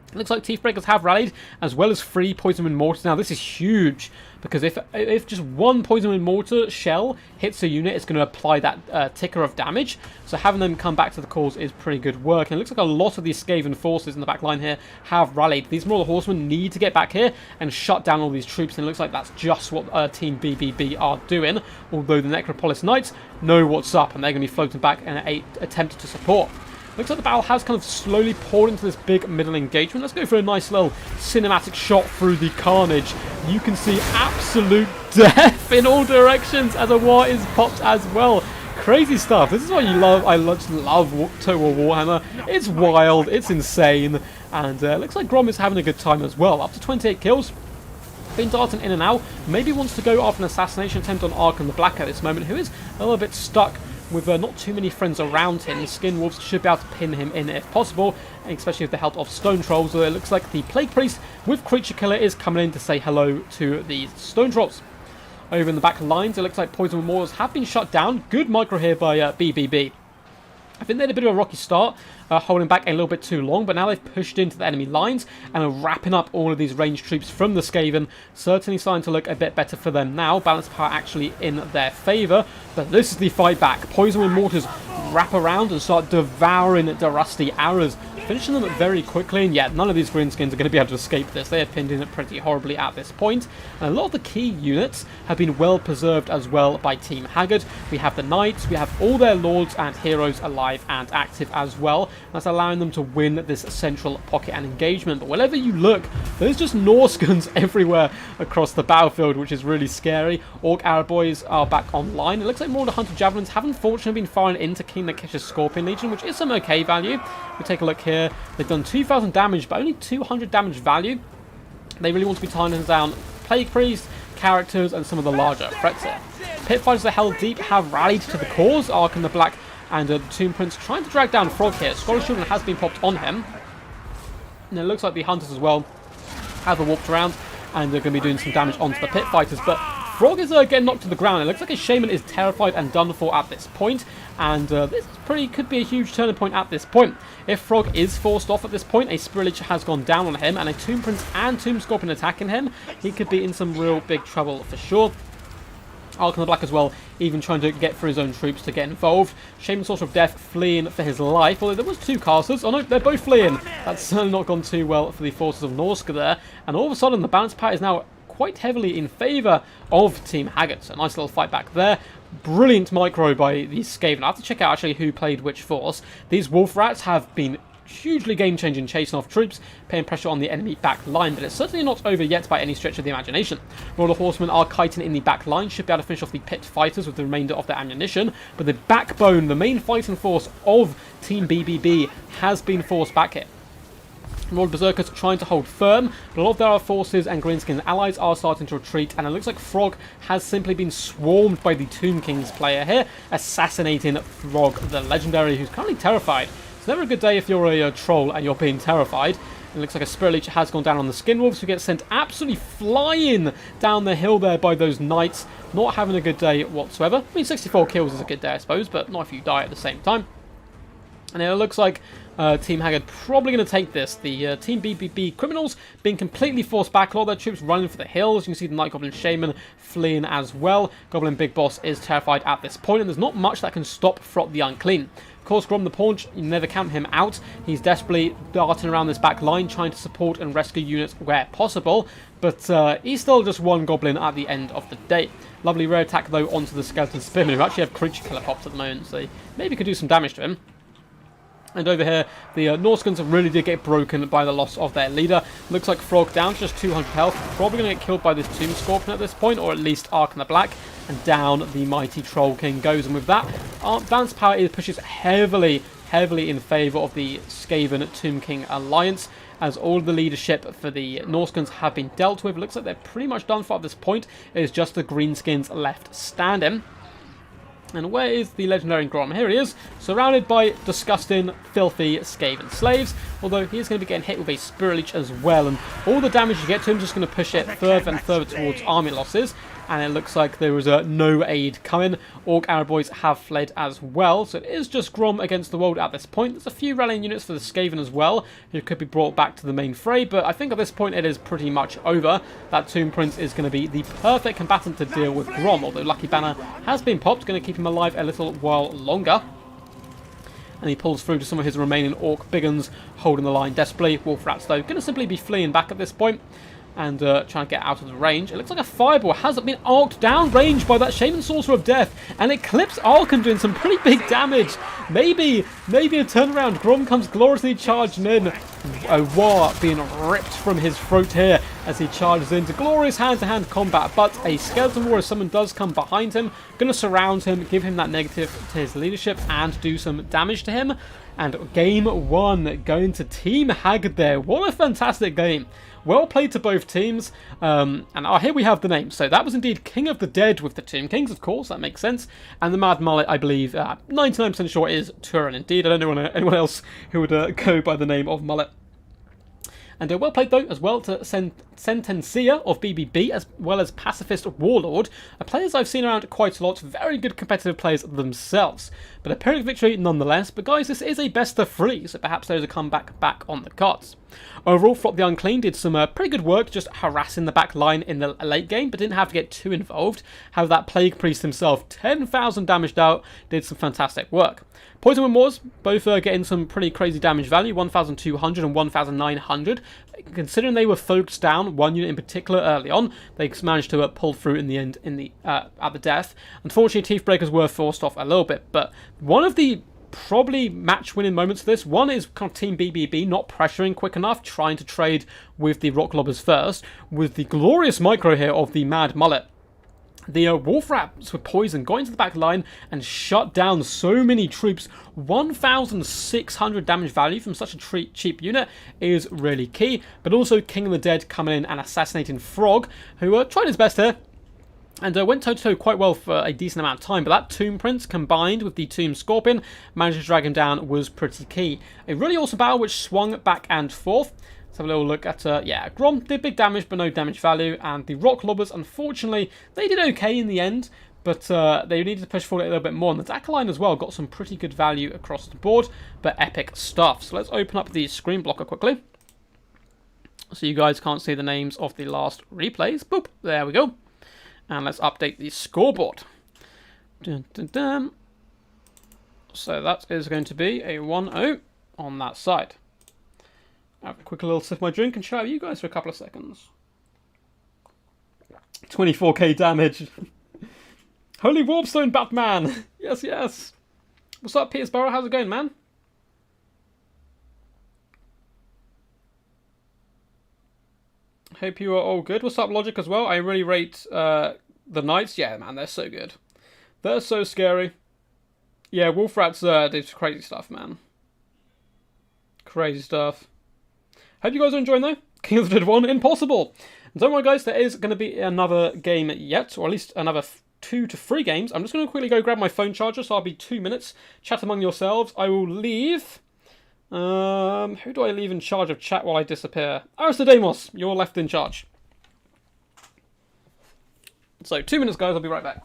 It looks like Teeth Breakers have rallied, as well as 3 Poison Wind Mortars. Now, this is huge, because if just one Poison Wind Mortar shell hits a unit, it's going to apply that ticker of damage. So having them come back to the cause is pretty good work. And it looks like a lot of these Skaven forces in the back line here have rallied. These Marauder Horsemen need to get back here and shut down all these troops. And it looks like that's just what Team BBB are doing. Although the Necropolis Knights know what's up, and they're going to be floating back and attempt to support. Looks like the battle has kind of slowly poured into this big middle engagement. Let's go for a nice little cinematic shot through the carnage. You can see absolute death in all directions as a war is popped as well. Crazy stuff. This is what you love. I just love Total War Warhammer. It's wild. It's insane. And looks like Grom is having a good time as well. Up to 28 kills. Been darting in and out. Maybe wants to go after an assassination attempt on Arkham the Black at this moment, who is a little bit stuck with not too many friends around him. The Skinwolves should be able to pin him in if possible, especially with the help of Stone Trolls. So it looks like the Plague Priest with Creature Killer is coming in to say hello to the Stone Trolls. Over in the back lines, it looks like Poison Mortars have been shut down. Good micro here by BBB. I think they had a bit of a rocky start, holding back a little bit too long, but now they've pushed into the enemy lines and are wrapping up all of these ranged troops from the Skaven. Certainly starting to look a bit better for them now. Balance power actually in their favour, but this is the fight back. Poison Wind Mortars wrap around and start devouring the Rusty Arrows, finishing them very quickly. And yeah, none of these Greenskins are going to be able to escape this. They are pinned in it pretty horribly at this point. And a lot of the key units have been well preserved as well by Team Haggard. We have the Knights, we have all their Lords and Heroes alive and active as well. That's allowing them to win this central pocket and engagement. But wherever you look, there's just Norskins everywhere across the battlefield, which is really scary. Orc Araboys are back online. It looks like more of the Hunter Javelins have unfortunately been firing into King Nakish's Scorpion Legion, which is some okay value. We take a look here. They've done 2,000 damage, but only 200 damage value. They really want to be tying down Plague Priest, characters, and some of the larger threats here. Pit Fighters are held deep, have rallied to the cause. Ark and the Black and the Tomb Prince trying to drag down Frog here. Scholar Children has been popped on him. And it looks like the Hunters as well have warped around, and they're going to be doing some damage onto the Pit Fighters. But Frog is getting knocked to the ground. It looks like his Shaman is terrified and done for at this point, and this could be a huge turning point at this point. If Frog is forced off at this point, a Spirit Leech has gone down on him, and a Tomb Prince and Tomb Scorpion attacking him, he could be in some real big trouble for sure. Ark and the Black as well, even trying to get through his own troops to get involved. Shaman Sorcerer of Death fleeing for his life, although there was 2 casters. Oh no, they're both fleeing. That's certainly not gone too well for the forces of Norska there. And all of a sudden, the balance power is now quite heavily in favour of Team Haggard. So nice little fight back there. Brilliant micro by the Skaven. I have to check out actually who played which force. These Wolf Rats have been hugely game-changing, chasing off troops, putting pressure on the enemy back line, but it's certainly not over yet by any stretch of the imagination. Royal Horsemen are kiting in the back line, should be able to finish off the Pit Fighters with the remainder of their ammunition, but the backbone, the main fighting force of Team BBB has been forced back here. Royal Berserkers trying to hold firm, but a lot of their forces and Greenskin allies are starting to retreat, and it looks like Frog has simply been swarmed by the Tomb King's player here, assassinating Frog the Legendary, who's currently terrified. It's never a good day if you're a troll and you're being terrified. It looks like a Spirit Leech has gone down on the Skinwolves, who get sent absolutely flying down the hill there by those Knights. Not having a good day whatsoever. I mean, 64 kills is a good day, I suppose, but not if you die at the same time. And it looks like Team Haggard probably going to take this. The Team BBB criminals being completely forced back. A lot of their troops running for the hills. You can see the Night Goblin Shaman fleeing as well. Goblin Big Boss is terrified at this point, and there's not much that can stop Frot the Unclean. Of course, Grom the Paunch, you never count him out. He's desperately darting around this back line, trying to support and rescue units where possible, but he's still just one Goblin at the end of the day. Lovely rare attack, though, onto the Skeleton Spearman, who actually have Creature Killer pops at the moment, so maybe could do some damage to him. And over here, the Norskans really did get broken by the loss of their leader. Looks like Frog down to just 200 health. Probably going to get killed by this Tomb Scorpion at this point, or at least Ark and the Black. And down the mighty Troll King goes. And with that, balance power pushes heavily in favour of the Skaven Tomb King alliance, as all of the leadership for the Norskans have been dealt with. Looks like they're pretty much done for at this point. It is just the Greenskins left standing. And where is the legendary Grom? Here he is, surrounded by disgusting, filthy Skaven slaves, although he is going to be getting hit with a Spirit Leech as well, and all the damage you get to him is just going to push it further and further towards army losses, and it looks like there was no aid coming. Orc Arab boys have fled as well, so it is just Grom against the world at this point. There's a few rallying units for the Skaven as well, who could be brought back to the main fray, but I think at this point it is pretty much over. That Tomb Prince is going to be the perfect combatant to deal with Grom, although Lucky Banner has been popped, going to keep him alive a little while longer. And he pulls through to some of his remaining Orc Biggins, holding the line desperately. Wolf Rats, though, going to simply be fleeing back at this point, and trying to get out of the range. It looks like a Fireball has been arced down range by that Shaman Sorcerer of Death, and it clips Arkan, doing some pretty big damage. Maybe a turnaround. Grom comes gloriously charging in. A war being ripped from his throat here as he charges into glorious hand-to-hand combat, but a Skeleton Warrior summon does come behind him, going to surround him, give him that negative to his leadership, and do some damage to him. And game 1 going to Team Haggard there. What a fantastic game. Well played to both teams. And here we have the name. So that was indeed King of the Dead with the Tomb Kings, of course. That makes sense. And the Mad Mullet, I believe, 99% sure is Turin indeed. I don't know anyone else who would go by the name of Mullet. And well played, though, as well to Sentencia of BBB, as well as Pacifist Warlord, players I've seen around quite a lot, very good competitive players themselves. But a Pyrrhic victory nonetheless. But guys, this is a best of 3, so perhaps there's a comeback back on the cards. Overall, Frot the Unclean did some pretty good work just harassing the back line in the late game, but didn't have to get too involved. However, that Plague Priest himself, 10,000 damaged out, did some fantastic work. Poison Wind Wars, both getting some pretty crazy damage value, 1,200 and 1,900. Considering they were focused down, one unit in particular early on, they managed to pull through in the end at the death. Unfortunately, Teethbreakers were forced off a little bit, but one of the probably match-winning moments of this, one is kind of Team BBB not pressuring quick enough, trying to trade with the Rock Lobbers first, with the glorious micro here of the Mad Mullet. The wolf rats with poison got into the back line and shut down so many troops. 1,600 damage value from such a cheap unit is really key. But also King of the Dead coming in and assassinating Frog, who tried his best here. And went toe-to-toe quite well for a decent amount of time. But that Tomb Prince combined with the Tomb Scorpion, managed to drag him down, was pretty key. A really awesome battle which swung back and forth. Let's have a little look at, yeah, Grom did big damage, but no damage value. And the Rock Lobbers, unfortunately, they did okay in the end, but they needed to push forward a little bit more. And the Dacker line as well got some pretty good value across the board, but epic stuff. So let's open up the screen blocker quickly, so you guys can't see the names of the last replays. Boop, there we go. And let's update the scoreboard. Dun, dun, dun. So that is going to be a 1-0 on that side. Have a quick little sip of my drink and chat with you guys for a couple of seconds. 24k damage. Holy Warpstone, Batman! Yes, yes. What's up, Petersborough? How's it going, man? Hope you are all good. What's up, Logic, as well? I really rate the Knights. Yeah, man, they're so good. They're so scary. Yeah, Wolf Rats do crazy stuff, man. Crazy stuff. Hope you guys are enjoying, though. King of the Dead 1, impossible. And don't worry, guys, there is going to be another game yet, or at least another 2 to 3 games. I'm just going to quickly go grab my phone charger, so I'll be 2 minutes. Chat among yourselves. I will leave. Who do I leave in charge of chat while I disappear? Aristodemus, you're left in charge. So, 2 minutes, guys. I'll be right back.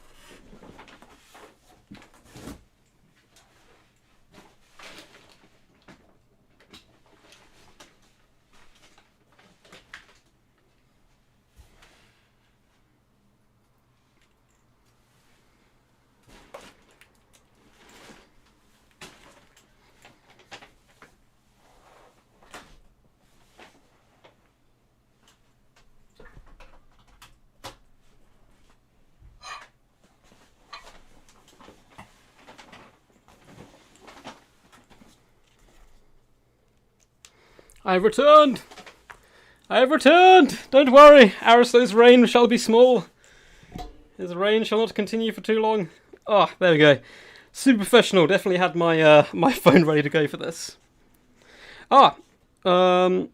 I have returned! I have returned! Don't worry, Aristo's reign shall be small. His reign shall not continue for too long. Oh, there we go. Super professional. Definitely had my my phone ready to go for this. Where's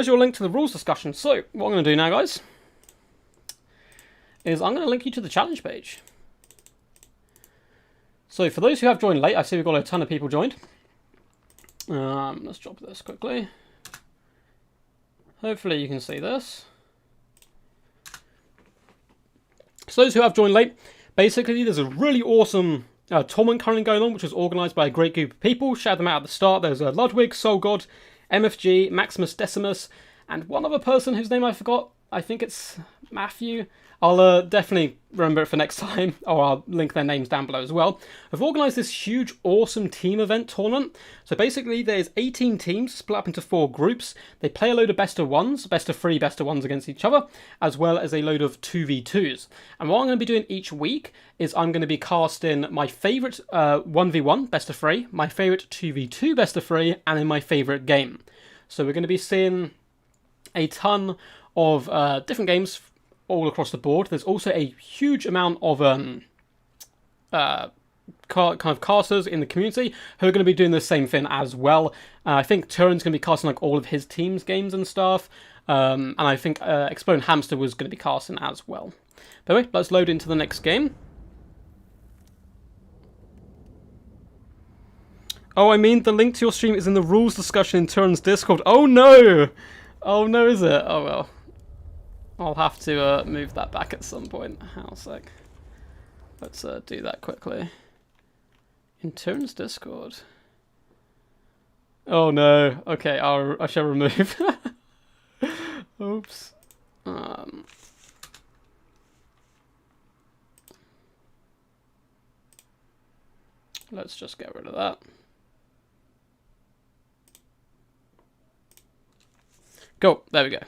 your link to the rules discussion? So, what I'm going to do now, guys, is I'm going to link you to the challenge page. So, for those who have joined late, I see we've got a ton of people joined. Let's drop this quickly. Hopefully you can see this. So those who have joined late, basically there's a really awesome tournament currently going on, which was organised by a great group of people. Shout them out at the start. There's Ludwig, Soul God, MFG, Maximus Decimus, and one other person whose name I forgot. I think it's Matthew. I'll definitely remember it for next time, or I'll link their names down below as well. I've organised this huge, awesome team event tournament. So basically, there's 18 teams split up into 4 groups. They play a load of best of 1s, best of 3, best of 1s against each other, as well as a load of 2v2s. And what I'm going to be doing each week is I'm going to be casting my favourite 1v1 best of 3, my favourite 2v2 best of 3, and then my favourite game. So we're going to be seeing a ton of different games all across the board. There's also a huge amount of kind of casters in the community who are going to be doing the same thing as well. I think Turin's going to be casting like all of his team's games and stuff, and I think Exploding Hamster was going to be casting as well. But anyway, let's load into the next game. Oh, I mean, the link to your stream is in the rules discussion in Turin's Discord. Oh no! Oh no, is it? Oh well. I'll have to move that back at some point. Hang on a sec. Let's do that quickly. In Turin's Discord. Oh no. Okay, I shall remove. Oops. Let's just get rid of that. Go. There we go.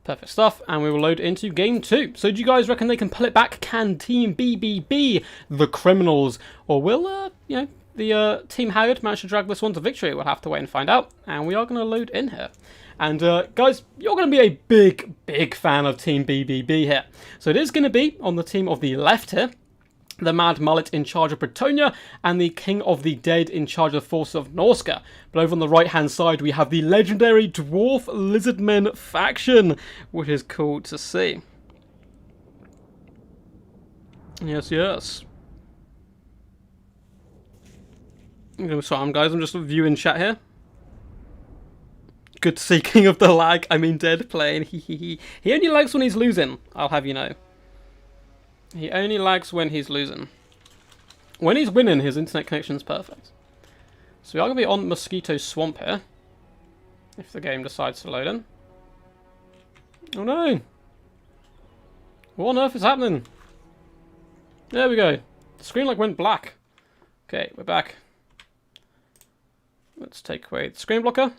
Perfect stuff, and we will load into game 2. So do you guys reckon they can pull it back? Can Team BBB, the criminals, or will, the Team Haggard manage to drag this one to victory? We'll have to wait and find out, and we are going to load in here. And guys, you're going to be a big fan of Team BBB here. So it is going to be on the team of the left here. The Mad Mullet in charge of Bretonia, and the King of the Dead in charge of the forces of Norska. But over on the right-hand side, we have the legendary Dwarf Lizardmen faction, which is cool to see. Yes, yes. Sorry, guys, I'm just viewing chat here. Good to see King of the Lag, I mean Dead playing, He only likes when he's losing, I'll have you know. He only lags when he's losing. When he's winning, his internet connection's perfect. So we are going to be on Mosquito Swamp here. If the game decides to load in. Oh no! What on earth is happening? There we go. The screen like went black. Okay, we're back. Let's take away the screen blocker.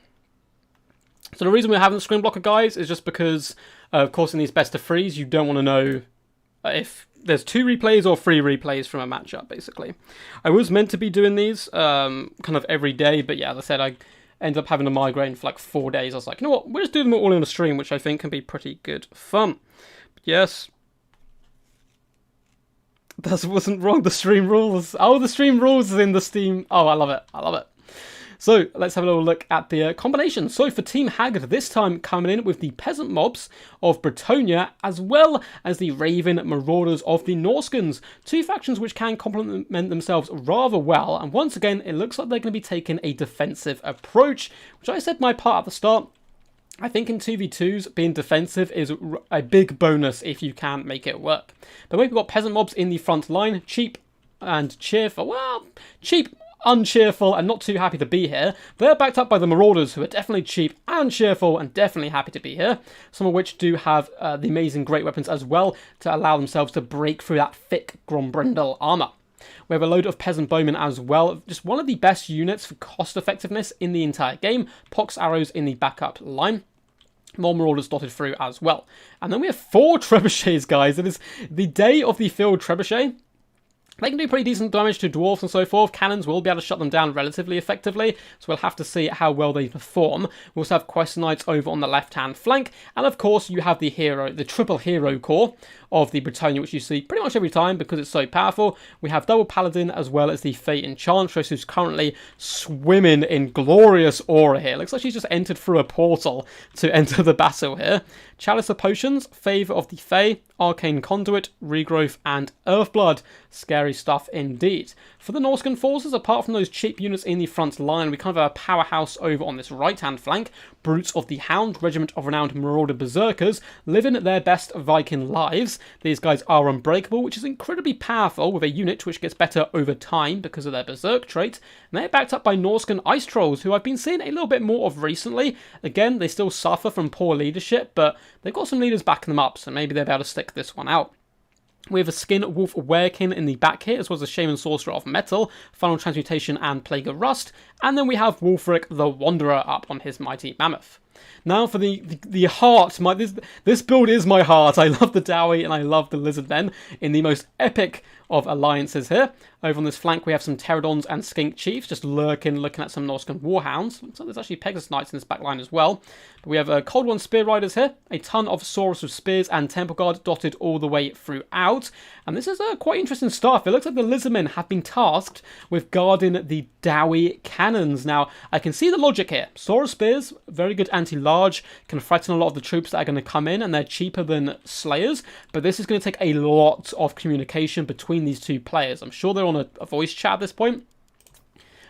So the reason we're having the screen blocker, guys, is just because, of course, in these best of threes, you don't want to know if there's 2 replays or 3 replays from a matchup, basically. I was meant to be doing these kind of every day, but yeah, as I said, I ended up having a migraine for like 4 days. I was like, you know what, we'll just do them all in a stream, which I think can be pretty good fun. But yes, that wasn't wrong, the stream rules. Oh, the stream rules is in the Steam. Oh, I love it, I love it. So let's have a little look at the combination. So for Team Haggard, this time coming in with the peasant mobs of Bretonia, as well as the Raven Marauders of the Norskans. 2 factions which can complement themselves rather well. And once again, it looks like they're going to be taking a defensive approach, which I said my part at the start. I think in 2v2s, being defensive is a big bonus if you can make it work. But we've got peasant mobs in the front line, cheap and cheerful. Well, cheap, uncheerful, and not too happy to be here. They're backed up by the Marauders, who are definitely cheap and cheerful and definitely happy to be here. Some of which do have the amazing great weapons as well to allow themselves to break through that thick Grombrindle armor. We have a load of Peasant Bowmen as well. Just one of the best units for cost effectiveness in the entire game. Pox arrows in the backup line. More Marauders dotted through as well. And then we have 4 Trebuchets, guys. It is the day of the Field Trebuchet. They can do pretty decent damage to dwarves and so forth. Cannons will be able to shut them down relatively effectively, so we'll have to see how well they perform. We also have Quest Knights over on the left-hand flank, and of course you have the triple hero core of the Bretonia, which you see pretty much every time because it's so powerful. We have double Paladin as well as the Fate Enchantress, who's currently swimming in glorious aura here. Looks like she's just entered through a portal to enter the battle here. Chalice of Potions, Favour of the Fae, Arcane Conduit, Regrowth, and Earthblood. Scary stuff indeed. For the Norscan forces, apart from those cheap units in the front line, we kind of have a powerhouse over on this right-hand flank. Brutes of the Hound, regiment of renowned Marauder Berserkers, living their best Viking lives. These guys are unbreakable, which is incredibly powerful with a unit which gets better over time because of their Berserk trait. And they're backed up by Norscan Ice Trolls, who I've been seeing a little bit more of recently. Again, they still suffer from poor leadership, but they've got some leaders backing them up, so maybe they'll be able to stick this one out. We have a Skin Wolf Werekin in the back here, as well as a Shaman Sorcerer of Metal, Final Transmutation and Plague of Rust, and then we have Wulfric the Wanderer up on his Mighty Mammoth. Now for the heart, this build is my heart. I love the Dowie and I love the Lizardmen in the most epic of alliances here. Over on this flank we have some Pterodons and Skink Chiefs just looking at some Norscan Warhounds. Looks like there's actually Pegasus Knights in this back line as well. But we have Cold One Spear Riders here, a ton of Saurus with Spears and Temple Guard dotted all the way throughout. And this is quite interesting stuff. It looks like the Lizardmen have been tasked with guarding the Dowie cannons. Now, I can see the logic here. Saurus Spears, very good anti-large, can threaten a lot of the troops that are going to come in, and they're cheaper than Slayers. But this is going to take a lot of communication between these 2 players. I'm sure they're on a voice chat at this point,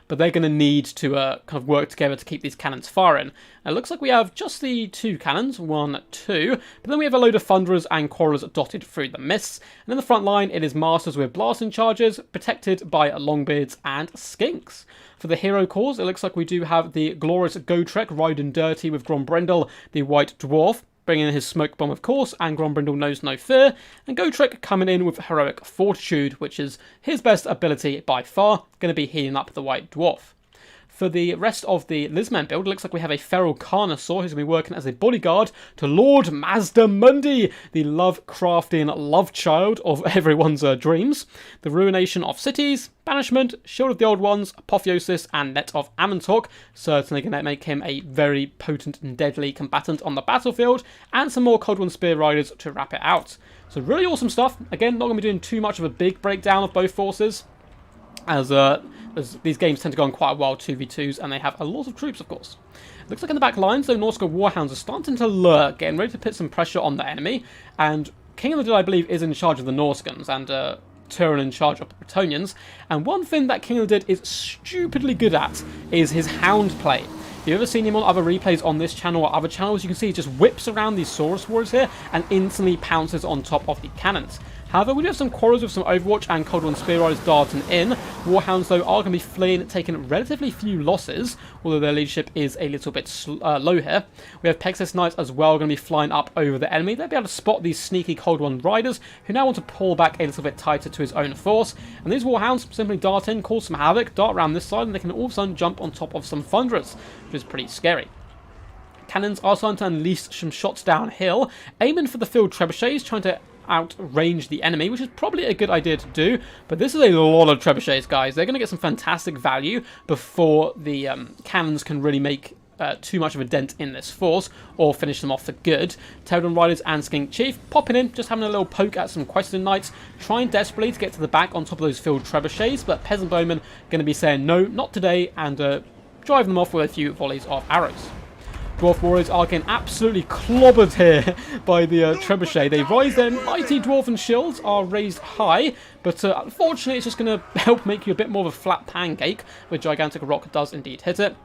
but they're going to need to kind of work together to keep these cannons firing. It looks like we have just the 2 cannons, 1, 2, but then we have a load of Thunderers and Quarrelers dotted through the mists. And in the front line, it is Masters with blasting charges, protected by Longbeards and Skinks. For the hero cores, it looks like we do have the glorious Gotrek riding dirty with Grombrindle, the White Dwarf, bringing in his Smoke Bomb, of course, and Grombrindle knows no fear, and Gotrek coming in with Heroic Fortitude, which is his best ability by far, going to be healing up the White Dwarf. For the rest of the Lizman build, it looks like we have a Feral Carnosaur who's going to be working as a bodyguard to Lord Mazda Mundi, the Lovecraftian love child of everyone's dreams. The Ruination of Cities, Banishment, Shield of the Old Ones, Apotheosis, and Net of Amantok. Certainly going to make him a very potent and deadly combatant on the battlefield, and some more Cold One Spear Riders to wrap it out. So really awesome stuff. Again, not going to be doing too much of a big breakdown of both forces, as these games tend to go on quite a while 2v2s, and they have a lot of troops, of course. Looks like in the back lines, though, Norsca Warhounds are starting to lurk, getting ready to put some pressure on the enemy, and King of the Dead, I believe, is in charge of the Norscans, and Turin in charge of the Bretonnians. And one thing that King of the Dead is stupidly good at is his hound play. If you've ever seen him on other replays on this channel or other channels, you can see he just whips around these Saurus Warriors here and instantly pounces on top of the cannons. However, we do have some quarrels with some Overwatch and Cold One Spear Riders darting in. Warhounds, though, are going to be fleeing, taking relatively few losses, although their leadership is a little bit low here. We have Pegasus Knights as well, going to be flying up over the enemy. They'll be able to spot these sneaky Cold One Riders, who now want to pull back a little bit tighter to his own force. And these Warhounds simply dart in, cause some havoc, dart around this side, and they can all of a sudden jump on top of some Thunderers, which is pretty scary. Cannons are starting to unleash some shots downhill, aiming for the field trebuchets, trying to outrange the enemy, which is probably a good idea to do, but this is a lot of trebuchets, guys. They're going to get some fantastic value before the cannons can really make too much of a dent in this force, or finish them off for good. Pterodon Riders and Skink Chief popping in, just having a little poke at some Questing Knights, trying desperately to get to the back on top of those field trebuchets, but Peasant Bowmen going to be saying no, not today, and driving them off with a few volleys of arrows. Dwarf Warriors are getting absolutely clobbered here by the trebuchet. They rise, their mighty dwarven shields are raised high, but unfortunately it's just going to help make you a bit more of a flat pancake, where Gigantic Rock does indeed hit it.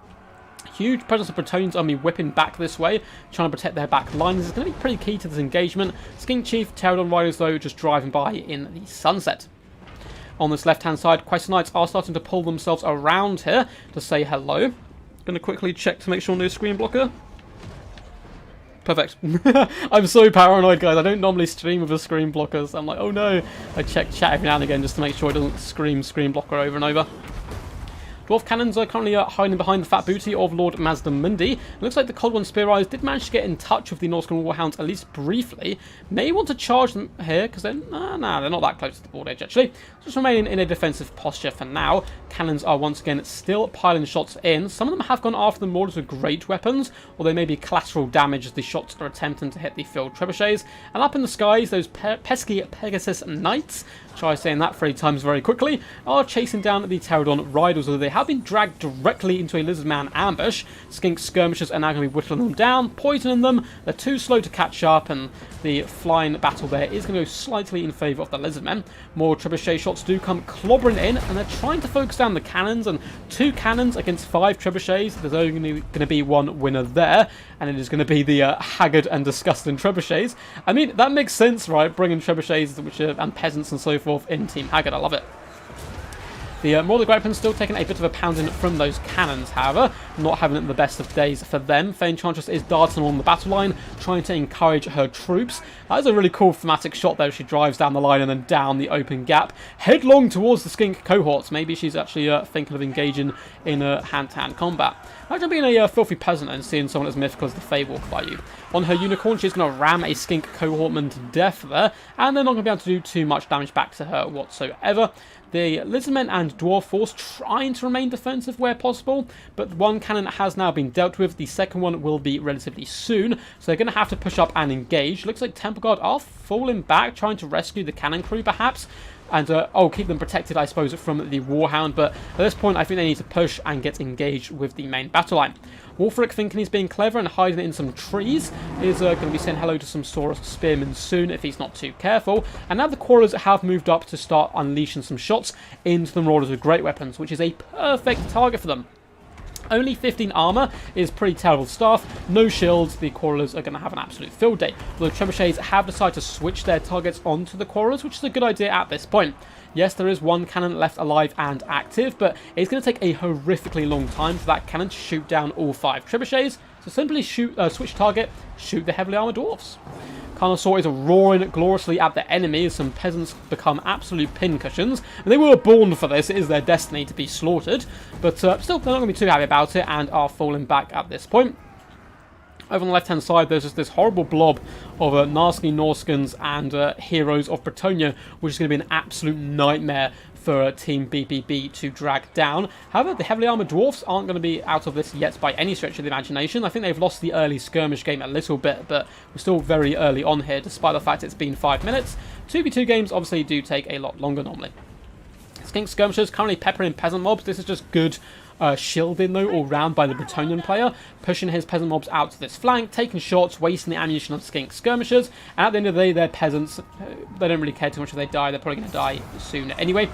Huge presence of Bretonnians are going to be whipping back this way, trying to protect their back line. This is going to be pretty key to this engagement. Skink Chief, Pterodon Riders, though, just driving by in the sunset. On this left-hand side, Questing Knights are starting to pull themselves around here to say hello. Going to quickly check to make sure no screen blocker. Perfect. I'm so paranoid, guys. I don't normally stream with a screen blocker, so I'm like, oh no. I check chat every now and again just to make sure it doesn't scream screen blocker over and over. Dwarf Cannons are currently hiding behind the fat booty of Lord Mazda Mundi. It looks like the Cold One Spear Riders did manage to get in touch with the Norscan Warhounds at least briefly. May want to charge them here, because they're, they're not that close to the board edge, actually. Just remaining in a defensive posture for now. Cannons are once again still piling shots in. Some of them have gone after the Marauders with great weapons, or they may be collateral damage as the shots are attempting to hit the field trebuchets. And up in the skies, those pesky Pegasus Knights, try saying that 3 times very quickly, are chasing down the Pterodon Riders, although they have been dragged directly into a Lizardman ambush. Skink Skirmishers are now going to be whittling them down, poisoning them. They're too slow to catch up, and the flying battle there is going to go slightly in favour of the Lizardmen. More trebuchet shots do come clobbering in, and they're trying to focus down the cannons, and 2 cannons against 5 trebuchets. There's only going to be one winner there, and it is going to be the haggard and disgusting trebuchets. I mean, that makes sense, right? Bringing trebuchets and peasants and so forth in Team Haggard. I love it. The Marauder Gripens still taking a bit of a pounding from those cannons, however, not having the best of days for them. Fey Enchantress is darting on the battle line, trying to encourage her troops. That is a really cool thematic shot there. She drives down the line and then down the open gap, headlong towards the Skink cohorts. Maybe she's actually thinking of engaging in hand-to-hand combat. Imagine being a filthy peasant and seeing someone as mythical as the Fey walk by you. On her unicorn, she's going to ram a Skink cohortman to death there, and they're not going to be able to do too much damage back to her whatsoever. The Lizardmen and Dwarf Force trying to remain defensive where possible, but one cannon has now been dealt with. The second one will be relatively soon, so they're going to have to push up and engage. Looks like Temple Guard are falling back, trying to rescue the cannon crew perhaps, and keep them protected, I suppose, from the Warhound. But at this point, I think they need to push and get engaged with the main battle line. Wolfric, thinking he's being clever and hiding in some trees, is going to be saying hello to some Saurus Spearmen soon if he's not too careful. And now the Quarrelers have moved up to start unleashing some shots into the Marauders with great weapons, which is a perfect target for them. Only 15 armor is pretty terrible stuff. No shields. The Quarrelers are going to have an absolute field day. The trebuchets have decided to switch their targets onto the Quarrelers, which is a good idea at this point. Yes, there is one cannon left alive and active, but it's going to take a horrifically long time for that cannon to shoot down all 5 trebuchets. So simply switch target, shoot the heavily armored dwarfs. Carnosaur is roaring gloriously at the enemy as some peasants become absolute pincushions. And they were born for this. It is their destiny to be slaughtered. But still, they're not going to be too happy about it and are falling back at this point. Over on the left-hand side, there's just this horrible blob of Narski Norskans and Heroes of Bretonia, which is going to be an absolute nightmare for Team BBB to drag down. However, the heavily armoured Dwarfs aren't going to be out of this yet by any stretch of the imagination. I think they've lost the early skirmish game a little bit, but we're still very early on here, despite the fact it's been 5 minutes. 2v2 games obviously do take a lot longer normally. Skink Skirmishers currently peppering peasant mobs. This is just good shielding though all round by the Bretonian player, pushing his peasant mobs out to this flank, taking shots, wasting the ammunition of Skink Skirmishers, and at the end of the day, they're peasants. They don't really care too much if they die. They're probably going to die soon anyway.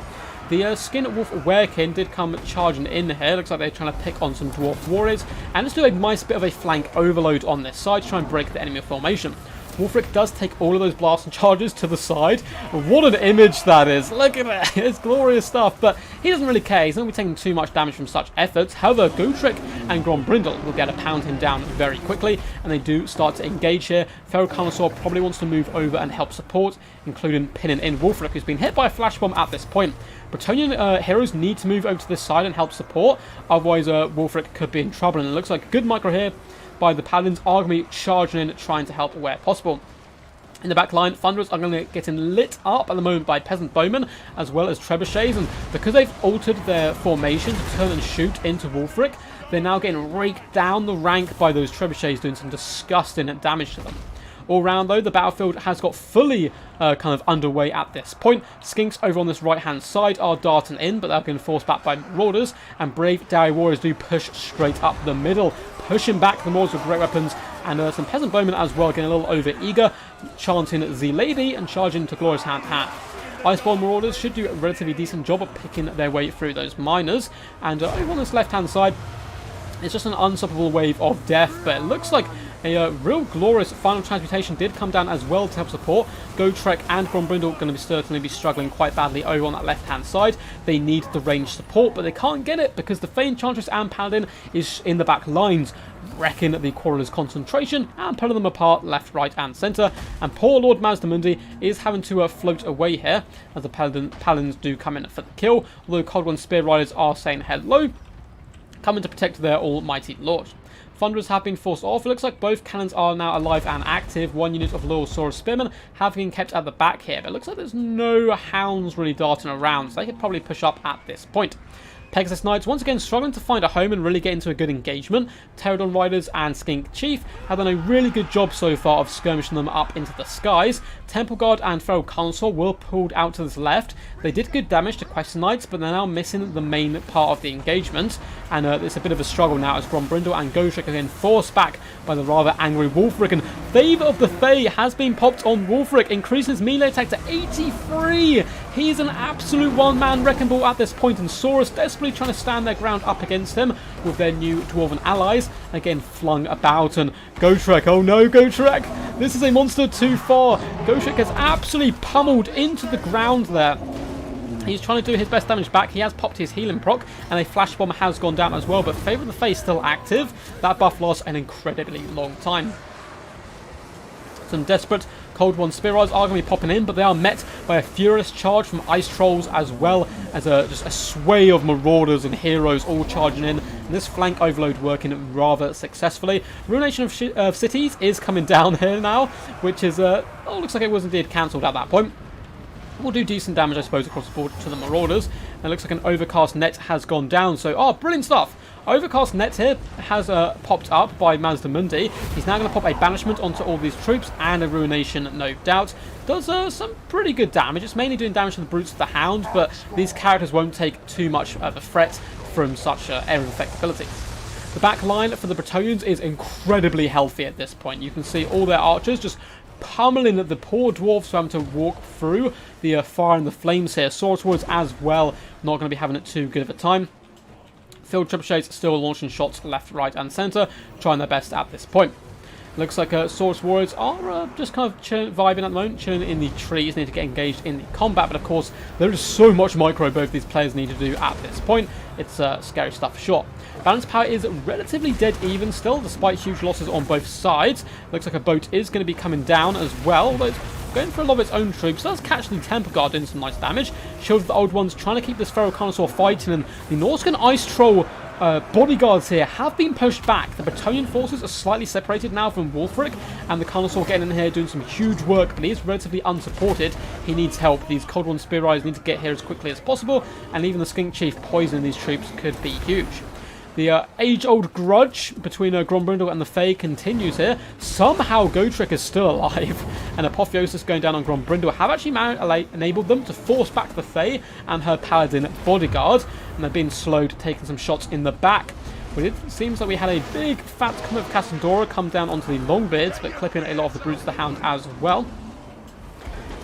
The Skin Wolf Werekin did come charging in here. Looks like they're trying to pick on some Dwarf Warriors, and let's do a nice bit of a flank overload on this side to try and break the enemy formation. Wolfric does take all of those blasting charges to the side. What an image that is. Look at it. It's glorious stuff. But he doesn't really care. He's not going to be taking too much damage from such efforts. However, Gotrek and Grombrindle will get to pound him down very quickly. And they do start to engage here. Feral Carnosaur probably wants to move over and help support, including pinning in Wolfric, who's been hit by a flash bomb at this point. Bretonian heroes need to move over to this side and help support. Otherwise, Wolfric could be in trouble. And it looks like a good micro here by the Paladins are going to be charging in, trying to help where possible. In the back line, Thunderers are going to get lit up at the moment by Peasant Bowmen, as well as Trebuchets, and because they've altered their formation to turn and shoot into Wolfric, they're now getting raked down the rank by those Trebuchets, doing some disgusting damage to them. All round, though, the battlefield has got fully kind of underway at this point. Skinks over on this right-hand side are darting in, but they're getting forced back by Marauders, and brave Dairy Warriors do push straight up the middle, pushing back the Marauders with great weapons, and some Peasant Bowmen as well, getting a little over-eager, chanting the Lady and charging to Glorious Hand. Iceborne Marauders should do a relatively decent job of picking their way through those miners, and over on this left-hand side, it's just an unstoppable wave of death, but it looks like a real glorious final transmutation did come down as well to help support. Gotrek and Grombrindle going to certainly be struggling quite badly over on that left-hand side. They need the range support, but they can't get it because the Fey Enchantress and Paladin is in the back lines, wrecking the Quarrelers' concentration and pulling them apart left, right, and centre. And poor Lord Mazdamundi is having to float away here as the Paladins do come in for the kill, although Cold One Spear Riders are saying hello, coming to protect their almighty lord. Thunderers have been forced off. It looks like both cannons are now alive and active. One unit of Loyal Saurus Spearmen have been kept at the back here, but it looks like there's no hounds really darting around, so they could probably push up at this point. Pegasus Knights once again struggling to find a home and really get into a good engagement. Pterodon Riders and Skink Chief have done a really good job so far of skirmishing them up into the skies. Temple Guard and Feral Council were pulled out to this left. They did good damage to Quest Knights, but they're now missing the main part of the engagement. And it's a bit of a struggle now as Grombrindle and Gotrek are getting forced back by the rather angry Wolfric. And Favour of the Fae has been popped on Wolfric, increasing his melee attack to 83. He's an absolute one-man wrecking ball at this point, and Saurus desperately trying to stand their ground up against him with their new Dwarven allies, again flung about. And Gotrek, oh no, Gotrek, this is a monster too far. Gotrek gets absolutely pummeled into the ground there. He's trying to do his best damage back. He has popped his healing proc, and a flash bomb has gone down as well, but Favour of the Fae is still active. That buff lasts an incredibly long time. Some desperate Cold One Spear Riders are going to be popping in, but they are met by a furious charge from Ice Trolls, as well as just a sway of Marauders and Heroes all charging in. And this flank overload working rather successfully. Ruination of Cities is coming down here now, which is, looks like it was indeed cancelled at that point. Will do decent damage, I suppose, across the board to the Marauders. And it looks like an Overcast Net has gone down. So, brilliant stuff. Overcast Net here has popped up by Mazdamundi. He's now going to pop a Banishment onto all these troops and a Ruination, no doubt. Does some pretty good damage. It's mainly doing damage to the Brutes of the Hound, but these characters won't take too much of a threat from such area of effectability. The back line for the Bretonians is incredibly healthy at this point. You can see all their archers just pummeling the poor dwarfs who are having to walk through the fire and the flames here. Sword Swords as well, not going to be having it too good of a time. Field Trebuchets still launching shots left, right, and centre, trying their best at this point. Looks like Saurus Warriors are just kind of vibing at the moment, chilling in the trees, need to get engaged in the combat, but of course there is so much micro both these players need to do at this point. It's scary stuff for sure. Balance power is relatively dead even still, despite huge losses on both sides. Looks like a boat is going to be coming down as well, although it's going for a lot of its own troops. Does catch the Temple Guard doing some nice damage. Shield of the Old Ones trying to keep this Feral Carnosaur fighting, and the Norscan Ice Troll bodyguards here have been pushed back. The Bretonnian forces are slightly separated now from Wulfric, and the Carnosaur getting in here doing some huge work, but he is relatively unsupported. He needs help. These Cold One Spear Riders need to get here as quickly as possible, and even the Skink Chief poisoning these troops could be huge. The age-old grudge between Grombrindle and the Fae continues here. Somehow Gotrek is still alive, and Apotheosis going down on Grombrindle have actually enabled them to force back the Fae and her Paladin bodyguard, and they're being slowed, taking some shots in the back. But it seems like we had a big fat Comet of Cassandora come down onto the Longbeards, but clipping a lot of the Brutes of the Hound as well.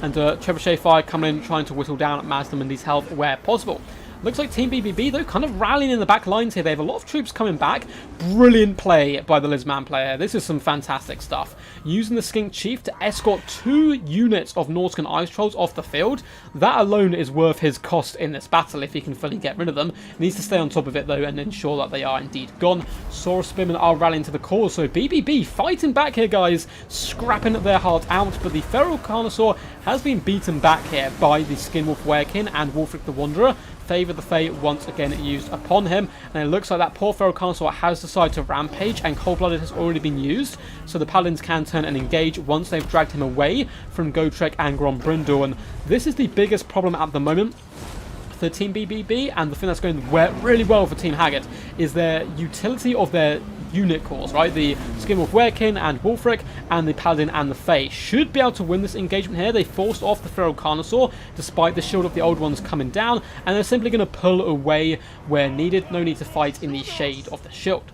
And Trebuchet Fire coming in, trying to whittle down at Mazdamundi's health where possible. Looks like Team BBB, though, kind of rallying in the back lines here. They have a lot of troops coming back. Brilliant play by the Lizman player. This is some fantastic stuff. Using the Skink Chief to escort 2 units of Norscan Ice Trolls off the field. That alone is worth his cost in this battle if he can fully get rid of them. Needs to stay on top of it, though, and ensure that they are indeed gone. Saurus Spearmen are rallying to the cause, so BBB fighting back here, guys. Scrapping their heart out, but the Feral Carnosaur has been beaten back here by the Skinwolf Werekin and Wulfric the Wanderer. Favour the Fae once again used upon him, and it looks like that poor Feral Carnosaur has decided to rampage, and Cold-Blooded has already been used, so the Paladins can turn and engage once they've dragged him away from Gotrek and Grombrindle, and this is the biggest problem at the moment for Team BBB, and the thing that's going really well for Team Haggard is their utility of their unit cores, right? The Skinwolf Werekin and Wulfric and the Paladin and the Fae should be able to win this engagement here. They forced off the Feral Carnosaur despite the Shield of the Old Ones coming down, and they're simply going to pull away where needed. No need to fight in the shade of the shield.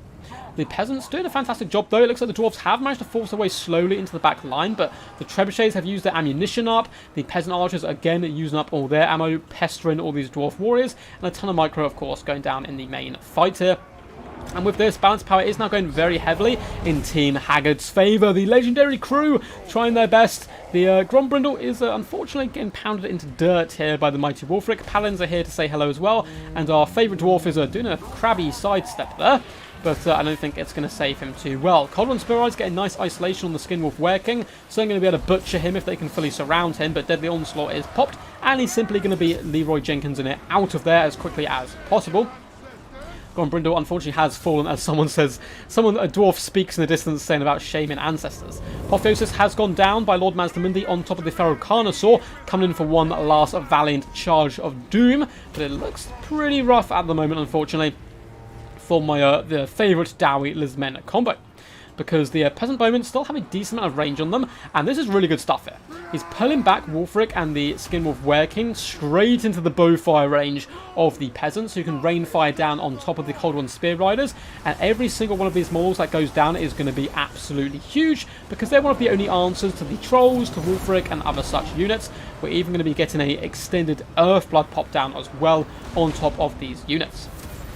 The Peasants doing a fantastic job, though. It looks like the Dwarfs have managed to force their way slowly into the back line, but the Trebuchets have used their ammunition up. The Peasant Archers, again, using up all their ammo, pestering all these Dwarf Warriors, and a ton of micro, of course, going down in the main fight here. And with this, balance power is now going very heavily in Team Haggard's favour. The legendary crew trying their best. The Grombrindle is unfortunately getting pounded into dirt here by the mighty Wulfric. Paladins are here to say hello as well, and our favourite Dwarf is doing a crabby sidestep there. But I don't think it's going to save him too well. Cold One Spear Riders getting nice isolation on the Skinwolf Wereking. So I'm going to be able to butcher him if they can fully surround him. But Deadly Onslaught is popped, and he's simply going to be Leroy Jenkins in it out of there as quickly as possible. Grombrindle unfortunately has fallen, as someone says. A dwarf speaks in the distance saying about shaming ancestors. Apotheosis has gone down by Lord Mazdamundi on top of the Feral Carnosaur, coming in for one last valiant charge of doom. But it looks pretty rough at the moment, unfortunately, for my the favourite Dowie Lizmen combo. Because the Peasant Bowmen still have a decent amount of range on them, and this is really good stuff here. He's pulling back Wulfric and the Skinwolf Wereking straight into the bowfire range of the Peasants, who can rain fire down on top of the Cold One Spear Riders, and every single one of these models that goes down is going to be absolutely huge, because they're one of the only answers to the Trolls, to Wulfric, and other such units. We're even going to be getting a extended Earthblood pop down as well on top of these units.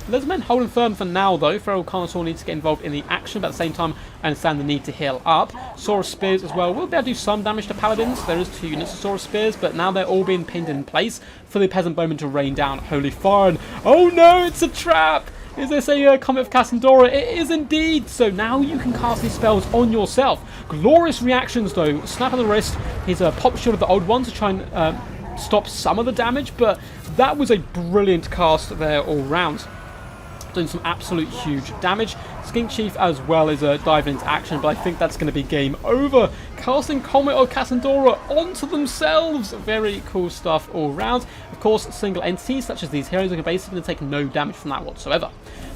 Lizmen holding firm for now, though. Feral Carnosaur needs to get involved in the action, but at the same time, I understand the need to heal up. Saurus Spears as well will be able to do some damage to Paladins. There is 2 units of Saurus Spears, but now they're all being pinned in place for the Peasant Bowmen to rain down Holy Fire. And oh no, it's a trap! Is this a Comet of Cassandora? It is indeed! So now you can cast these spells on yourself. Glorious reactions, though. Snap of the wrist, his Pop Shield of the Old Ones to try and stop some of the damage, but that was a brilliant cast there all round. Doing some absolute huge damage. Skink Chief as well is diving into action, but I think that's going to be game over. Casting Comet of Cassandora onto themselves. Very cool stuff all round. Of course, single entities such as these heroes are basically going to take no damage from that whatsoever.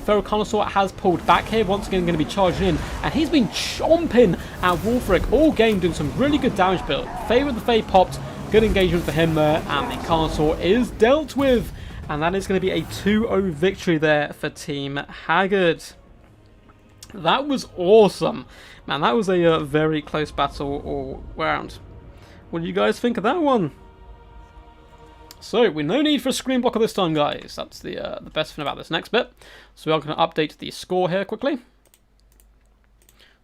Feral Carnosaur has pulled back here, once again going to be charging in, and he's been chomping at Wulfric all game, doing some really good damage build. Favour of the Fae popped, good engagement for him there, and the Carnosaur is dealt with. And that is going to be a 2-0 victory there for Team Haggard. That was awesome. Man, that was a very close battle all round. What do you guys think of that one? So, with no need for a screen blocker this time, guys. That's the best thing about this next bit. So we are going to update the score here quickly.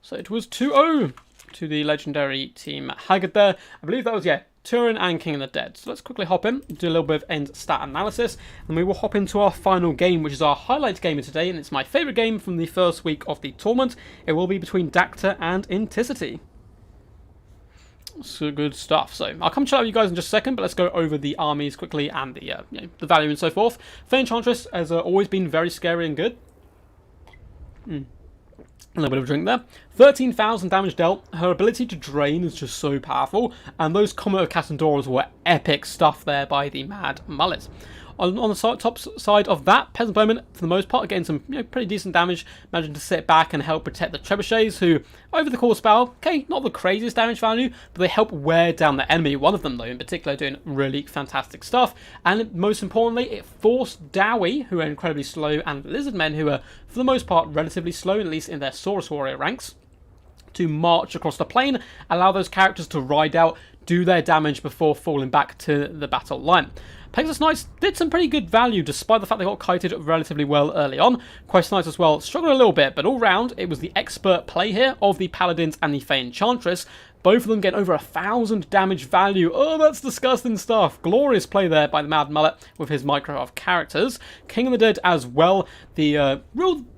So it was 2-0 to the legendary team Haggard there. I believe that was, yeah, Turin and King of the Dead. So let's quickly hop in, do a little bit of end stat analysis, and we will hop into our final game, which is our highlight game of today, and it's my favourite game from the first week of the tournament. It will be between Dacta and Inticity. So good stuff. So I'll come chat with you guys in just a second, but let's go over the armies quickly and the the value and so forth. Fey Enchantress has always been very scary and good. A little bit of a drink there. 13,000 damage dealt. Her ability to drain is just so powerful. And those Comet of Cassandoras were epic stuff there by the Mad Mullet. On the top side of that, Peasant Bowman, for the most part, getting some pretty decent damage, managing to sit back and help protect the Trebuchets, who, over the course of battle, okay, not the craziest damage value, but they help wear down the enemy. One of them, though, in particular, doing really fantastic stuff. And most importantly, it forced Dowie, who are incredibly slow, and Lizardmen, who are, for the most part, relatively slow, at least in their Saurus Warrior ranks, to march across the plane, allow those characters to ride out, do their damage before falling back to the battle line. Pegasus Knights did some pretty good value despite the fact they got kited relatively well early on. Quest Knights as well struggled a little bit, but all round it was the expert play here of the Paladins and the Fey Enchantress. Both of them getting over 1,000 damage value. Oh, that's disgusting stuff. Glorious play there by the Mad Mullet with his micro of characters. King of the Dead as well. The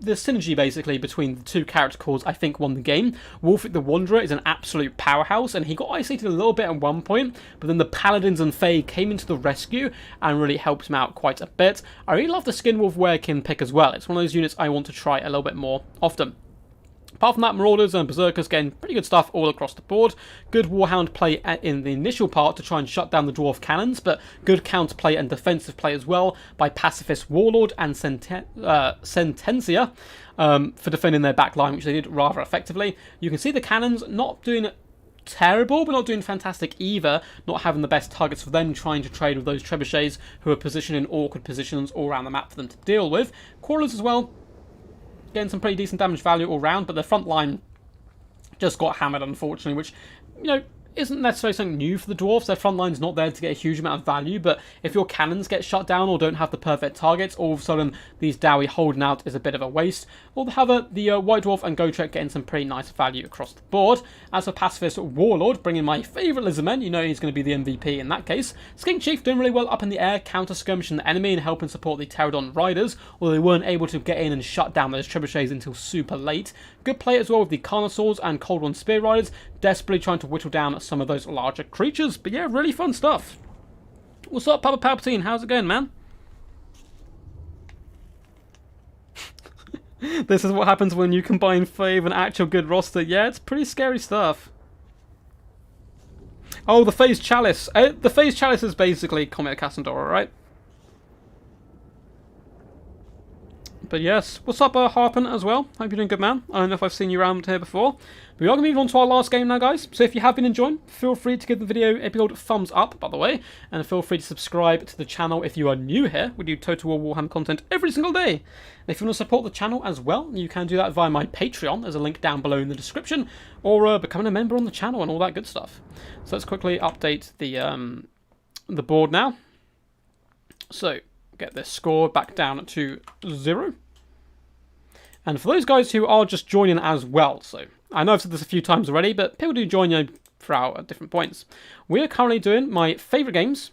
synergy basically between the two character cores I think won the game. Wolfric the Wanderer is an absolute powerhouse, and he got isolated a little bit at one point, but then the Paladins and Fey came into the rescue and really helped him out quite a bit. I really love the Skinwolf Werekin pick as well. It's one of those units I want to try a little bit more often. Apart from that, Marauders and Berserkers getting pretty good stuff all across the board. Good Warhound play in the initial part to try and shut down the Dwarf cannons, but good counterplay and defensive play as well by Pacifist Warlord and Sentencia for defending their back line, which they did rather effectively. You can see the cannons not doing terrible, but not doing fantastic either, not having the best targets for them, trying to trade with those Trebuchets who are positioned in awkward positions all around the map for them to deal with. Crawlers as well, getting some pretty decent damage value all round, but the front line just got hammered, unfortunately, which, isn't necessarily something new for the Dwarfs. Their front line's not there to get a huge amount of value, but if your cannons get shut down or don't have the perfect targets, all of a sudden these Dowie holding out is a bit of a waste. Or the White Dwarf and Gotrek getting some pretty nice value across the board. As for Pacifist Warlord, bringing my favourite Lizardmen, he's going to be the MVP in that case. Skink Chief doing really well up in the air, counter-skirmishing the enemy and helping support the Pterodon Riders, although they weren't able to get in and shut down those Trebuchets until super late. Good play as well with the Carnosaurs and Cold One Spear Riders, desperately trying to whittle down some of those larger creatures. But yeah, really fun stuff. What's up, Papa Palpatine? How's it going, man? This is what happens when you combine Fae with an actual good roster. Yeah, it's pretty scary stuff. Oh, the Phase Chalice. The Phase Chalice is basically Comet of Cassandora, right? But yes, what's up, Harpen, as well? Hope you're doing good, man. I don't know if I've seen you around here before. But we are going to move on to our last game now, guys. So if you have been enjoying, feel free to give the video a big old thumbs up, by the way. And feel free to subscribe to the channel if you are new here. We do Total War Warhammer content every single day. And if you want to support the channel as well, you can do that via my Patreon. There's a link down below in the description. Or becoming a member on the channel and all that good stuff. So let's quickly update the board now. So get this score back down to 0. And for those guys who are just joining as well, so I know I've said this a few times already, but people do join throughout at different points. We are currently doing my favourite games.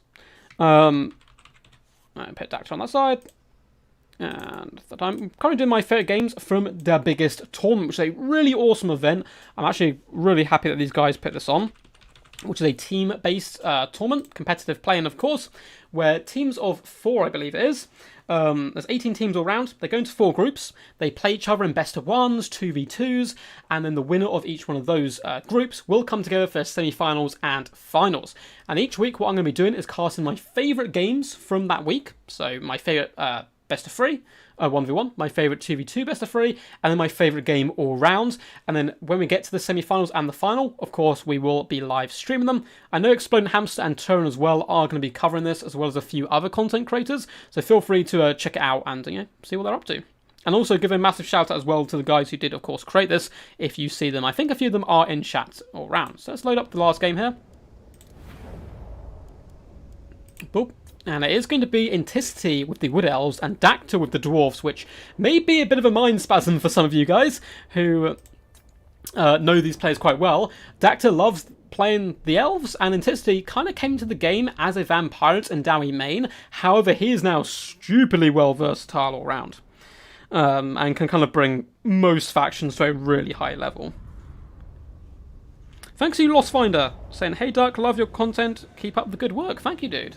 I put Dacta on that side. And I'm currently doing my favourite games from the biggest tournament, which is a really awesome event. I'm actually really happy that these guys put this on, which is a team-based tournament, competitive playing, of course, where teams of 4, I believe it is. There's 18 teams all round. They go into 4 groups. They play each other in best of 1s, 2v2s, and then the winner of each one of those groups will come together for semi-finals and finals. And each week, what I'm going to be doing is casting my favourite games from that week. So my favourite best of 3, 1v1, my favourite 2v2 best of 3, and then my favourite game all round. And then when we get to the semi-finals and the final, of course, we will be live streaming them. I know Exploding Hamster and Turin as well are going to be covering this, as well as a few other content creators. So feel free to check it out and see what they're up to. And also give a massive shout out as well to the guys who did, of course, create this, if you see them. I think a few of them are in chat all round. So let's load up the last game here. Boop. And it is going to be Inticity with the Wood Elves and Dacta with the Dwarfs, which may be a bit of a mind spasm for some of you guys who know these players quite well. Dacta loves playing the Elves, and Intensity kind of came to the game as a Vampirate and Dowie main. However, he is now stupidly well versatile all round, and can kind of bring most factions to a really high level. Thanks to you, Lossfinder, saying, "Hey Duck, love your content, keep up the good work." Thank you, dude.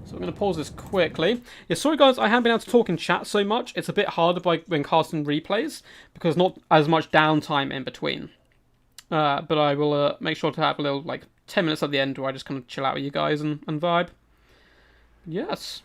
So we're going to pause this quickly. Yeah, sorry guys, I haven't been able to talk in chat so much. It's a bit harder when casting replays, because not as much downtime in between. But I will make sure to have a little, like, 10 minutes at the end where I just kind of chill out with you guys and vibe. Yes.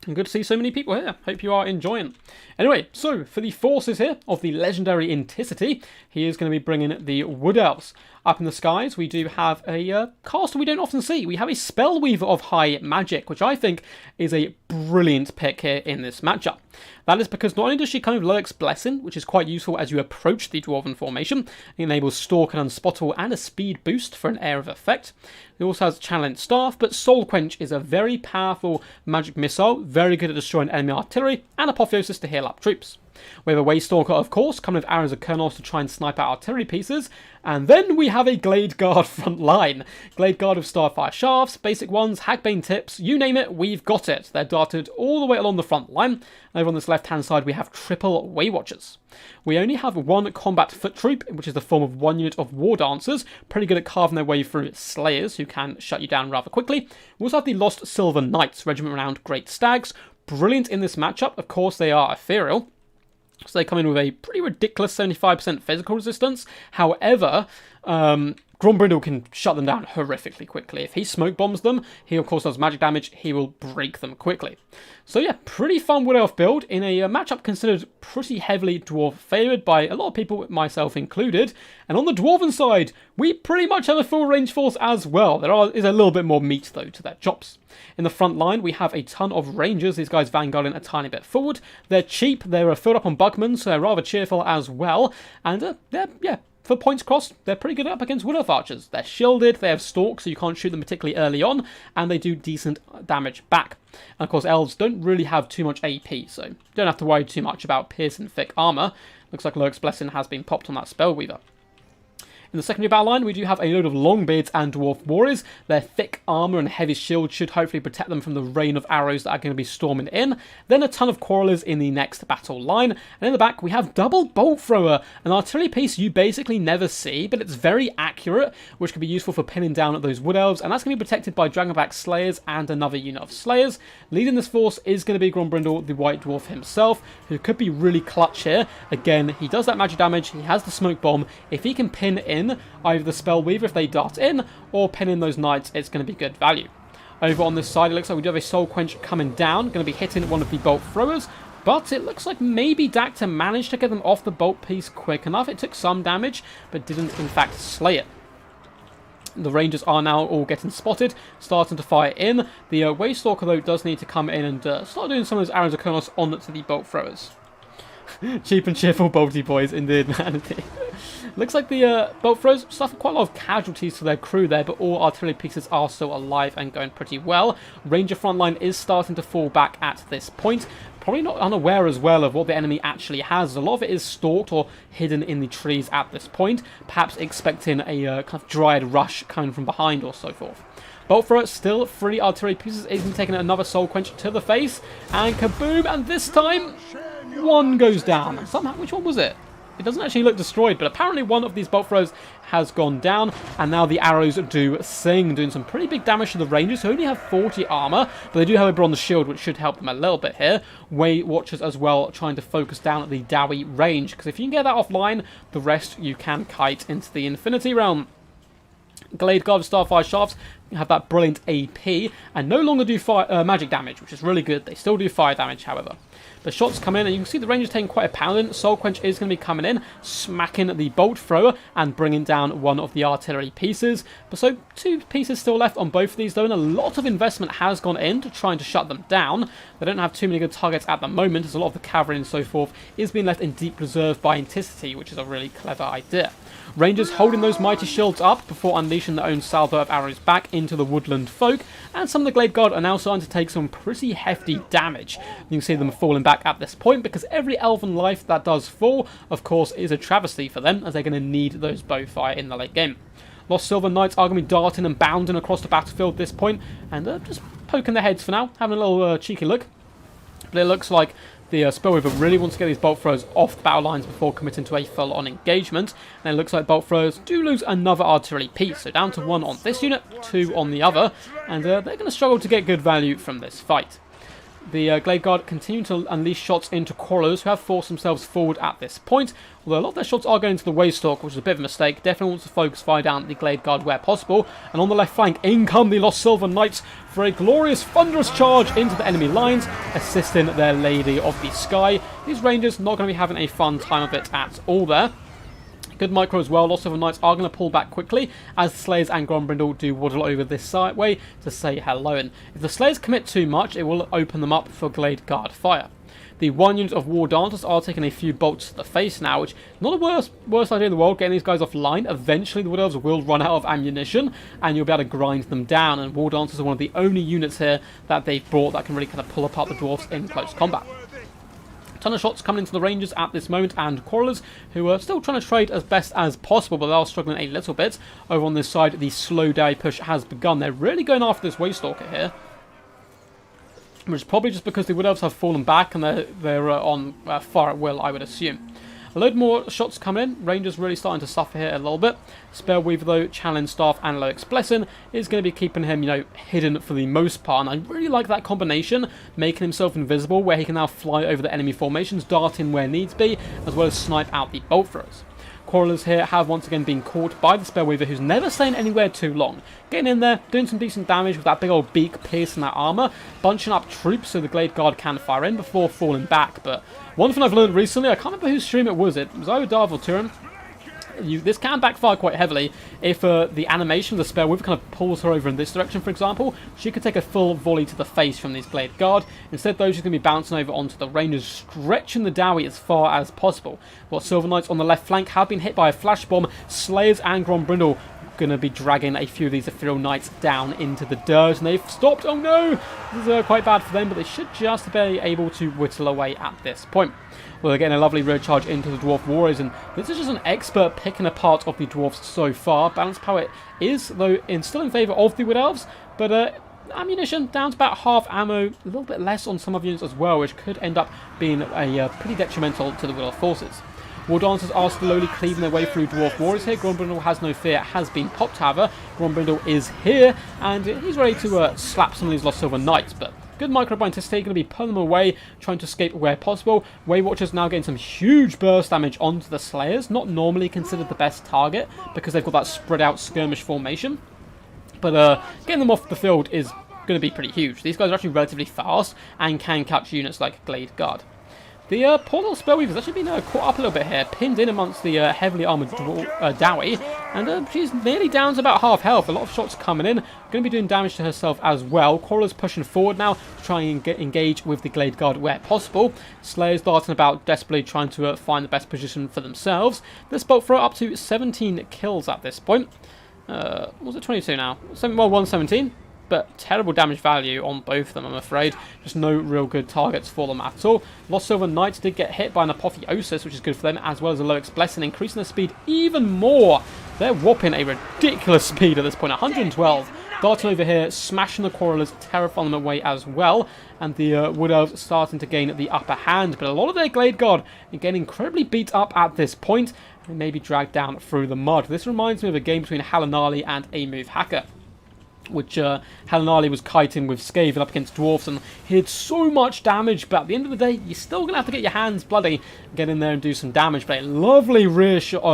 And good to see so many people here. Hope you are enjoying. Anyway, so for the forces here of the legendary Inticity, he is going to be bringing the Wood Elves. Up in the skies, we do have a caster we don't often see. We have a Spellweaver of high magic, which I think is a brilliant pick here in this matchup. That is because not only does she kind of Lurk's Blessing, which is quite useful as you approach the Dwarven formation, it enables Stalk and Unspottable and a speed boost for an air of effect. It also has Challenge Staff, but Soul Quench is a very powerful magic missile, very good at destroying enemy artillery, and Apotheosis to heal up troops. We have a Waystalker, of course, coming with arrows of Kernos to try and snipe out artillery pieces. And then we have a Glade Guard front line. Glade Guard with Starfire Shafts, basic ones, Hagbane tips, you name it, we've got it. They're darted all the way along the front line. Over on this left-hand side, we have triple Waywatchers. We only have one combat foot troop, which is the form of one unit of War Dancers, pretty good at carving their way through Slayers, who can shut you down rather quickly. We also have the Lost Silver Knights, regiment renowned Great Stags. Brilliant in this matchup. Of course, they are ethereal, so they come in with a pretty ridiculous 75% physical resistance. However, Grombrindle can shut them down horrifically quickly. If he smoke bombs them, he of course does magic damage, he will break them quickly. So yeah, pretty fun Wood Elf build in a matchup considered pretty heavily Dwarf favoured by a lot of people, myself included. And on the Dwarven side, we pretty much have a full range force as well. There is a little bit more meat though to their chops. In the front line, we have a ton of Rangers, these guys vanguarding a tiny bit forward. They're cheap, they're filled up on Bugman, so they're rather cheerful as well. And yeah, for points crossed, they're pretty good up against Wood Elf archers. They're shielded, they have stalk, so you can't shoot them particularly early on, and they do decent damage back. And of course, Elves don't really have too much AP, so don't have to worry too much about piercing thick armour. Looks like Lurk's Blessing has been popped on that Spellweaver. In the secondary battle line, we do have a load of Longbeards and Dwarf Warriors. Their thick armour and heavy shield should hopefully protect them from the rain of arrows that are going to be storming in. Then a ton of Quarrelers in the next battle line. And in the back, we have Double Bolt Thrower, an artillery piece you basically never see, but it's very accurate, which can be useful for pinning down those Wood Elves. And that's going to be protected by Dragonback Slayers and another unit of Slayers. Leading this force is going to be Grombrindle, the White Dwarf himself, who could be really clutch here. Again, he does that magic damage, he has the Smoke Bomb. If he can pin in either the Spellweaver if they dart in, or pin in those Knights, it's going to be good value. Over on this side, it looks like we do have a Soul Quench coming down, going to be hitting one of the Bolt Throwers, but it looks like maybe Dacta managed to get them off the Bolt piece quick enough. It took some damage, but didn't in fact slay it. The Rangers are now all getting spotted, starting to fire in. The Waystalker, though, does need to come in and start doing some of those arrows of Kernos onto the Bolt Throwers. Cheap and cheerful bolty boys, indeed, man. Looks like the Bolt Throwers suffered quite a lot of casualties to their crew there, but all artillery pieces are still alive and going pretty well. Ranger frontline is starting to fall back at this point. Probably not unaware as well of what the enemy actually has. A lot of it is stalked or hidden in the trees at this point, perhaps expecting a kind of Dryad rush coming from behind or so forth. Bolt Thrower, still 3 artillery pieces, is taking another Soul Quench to the face, and kaboom, and this time, one goes down. Somehow, which one was it? It doesn't actually look destroyed, but apparently one of these Bolt Throwers has gone down, and now the arrows do sing, doing some pretty big damage to the Rangers, who only have 40 armor, but they do have a bronze shield, which should help them a little bit here. Waywatchers as well, trying to focus down at the Dowie range, because if you can get that offline, the rest you can kite into the Infinity Realm. Glade Guard Starfire Shafts have that brilliant AP, and no longer do magic damage, which is really good. They still do fire damage, however. The shots come in, and you can see the Rangers taking quite a pounding. Soul Quench is going to be coming in, smacking the Bolt Thrower, and bringing down one of the artillery pieces. But so, 2 pieces still left on both of these, though, and a lot of investment has gone into trying to shut them down. They don't have too many good targets at the moment, as a lot of the cavalry and so forth is being left in deep reserve by Inticity, which is a really clever idea. Rangers holding those mighty shields up before unleashing their own salvo of arrows back into the woodland folk, and some of the Glade Guard are now starting to take some pretty hefty damage. You can see them falling back at this point, because every elven life that does fall, of course, is a travesty for them, as they're going to need those bowfire in the late game. Lost Silver Knights are going to be darting and bounding across the battlefield at this point, and just poking their heads for now, having a little cheeky look. But it looks like the Spellweaver really wants to get these bolt throws off the battle lines before committing to a full-on engagement. And it looks like bolt throwers do lose another artillery piece, so down to 1 on this unit, 2 on the other, and they're going to struggle to get good value from this fight. The Glade Guard continue to unleash shots into Quarrelers, who have forced themselves forward at this point. Although a lot of their shots are going to the Waystalk, which is a bit of a mistake. Definitely wants to focus fire down the Glade Guard where possible. And on the left flank, in come the Lost Silver Knights for a glorious, thunderous charge into the enemy lines, assisting their Lady of the Sky. These Rangers not going to be having a fun time of it at all there. Good micro as well. Lost Silver Knights are going to pull back quickly as the Slayers and Grombrindle do waddle over this side way to say hello. And if the Slayers commit too much, it will open them up for Glade Guard fire. The 1 unit of War Dancers are taking a few bolts to the face now, which is not the worst idea in the world, getting these guys offline. Eventually the Wood Elves will run out of ammunition and you'll be able to grind them down, and War Dancers are one of the only units here that they've brought that can really kind of pull apart the Dwarfs in close combat. Ton of shots coming into the Rangers at this moment, and Quarrelers, who are still trying to trade as best as possible, but they are struggling a little bit. Over on this side, the slow day push has begun. They're really going after this Waystalker here, which is probably just because the Wood Elves have fallen back and they're on fire at will, I would assume. A load more shots coming in. Rangers really starting to suffer here a little bit. Spellweaver, though, Challenge Staff and Loix Blessing is going to be keeping him, hidden for the most part. And I really like that combination, making himself invisible, where he can now fly over the enemy formations, dart in where needs be, as well as snipe out the bolt throws. Quarrelers here have once again been caught by the Spellweaver, who's never staying anywhere too long. Getting in there, doing some decent damage with that big old beak piercing that armour, bunching up troops so the Glade Guard can fire in before falling back. But one thing I've learned recently, I can't remember whose stream it was either Darv or Turin. This can backfire quite heavily if the animation of the Spellweaver kind of pulls her over in this direction, for example. She could take a full volley to the face from these Glade Guard. Instead, though, she's going to be bouncing over onto the Rangers, stretching the dowie as far as possible. While Silver Knights on the left flank have been hit by a flash bomb, Slayers and Grombrindle going to be dragging a few of these Ethereal Knights down into the dirt, and they've stopped. Oh no! This is quite bad for them, but they should just be able to whittle away at this point. Well, they're getting a lovely rear charge into the Dwarf Warriors, and this is just an expert picking apart of the Dwarfs so far. Balance power is, though, still in favour of the Wood Elves, but ammunition down to about half ammo, a little bit less on some of the units as well, which could end up being pretty detrimental to the Wood Elf forces. War Dancers are slowly cleaving their way through Dwarf Warriors here. Grombrindle has no fear, has been popped, however. Grombrindle is here, and he's ready to slap some of these Lost Silver Knights, but good microbiome going to be pulling them away, trying to escape where possible. Waywatchers now getting some huge burst damage onto the Slayers, not normally considered the best target because they've got that spread out skirmish formation. But getting them off the field is going to be pretty huge. These guys are actually relatively fast and can catch units like Glade Guard. The poor little Spellweaver's actually been caught up a little bit here, pinned in amongst the heavily armoured Dowie, and she's nearly down to about half health. A lot of shots coming in, going to be doing damage to herself as well. Quarrelers pushing forward now to try and engage with the Glade Guard where possible. Slayers darting about desperately trying to find the best position for themselves. This bolt throw up to 17 kills at this point. Was it 22 now? 117. But terrible damage value on both of them, I'm afraid. Just no real good targets for them at all. Lost Silver Knights did get hit by an Apotheosis, which is good for them, as well as a Loix Blessing, increasing their speed even more. They're whopping a ridiculous speed at this point, 112. Darting over here, smashing the Quarrelers, terrifying them away as well. And the Wood Elves starting to gain the upper hand. But a lot of their Glade Guard are getting incredibly beat up at this point, and maybe dragged down through the mud. This reminds me of a game between Halanali and a Move Hacker, which Halanali was kiting with Skaven up against Dwarfs, and he did so much damage, but at the end of the day, you're still going to have to get your hands bloody, get in there and do some damage. But a lovely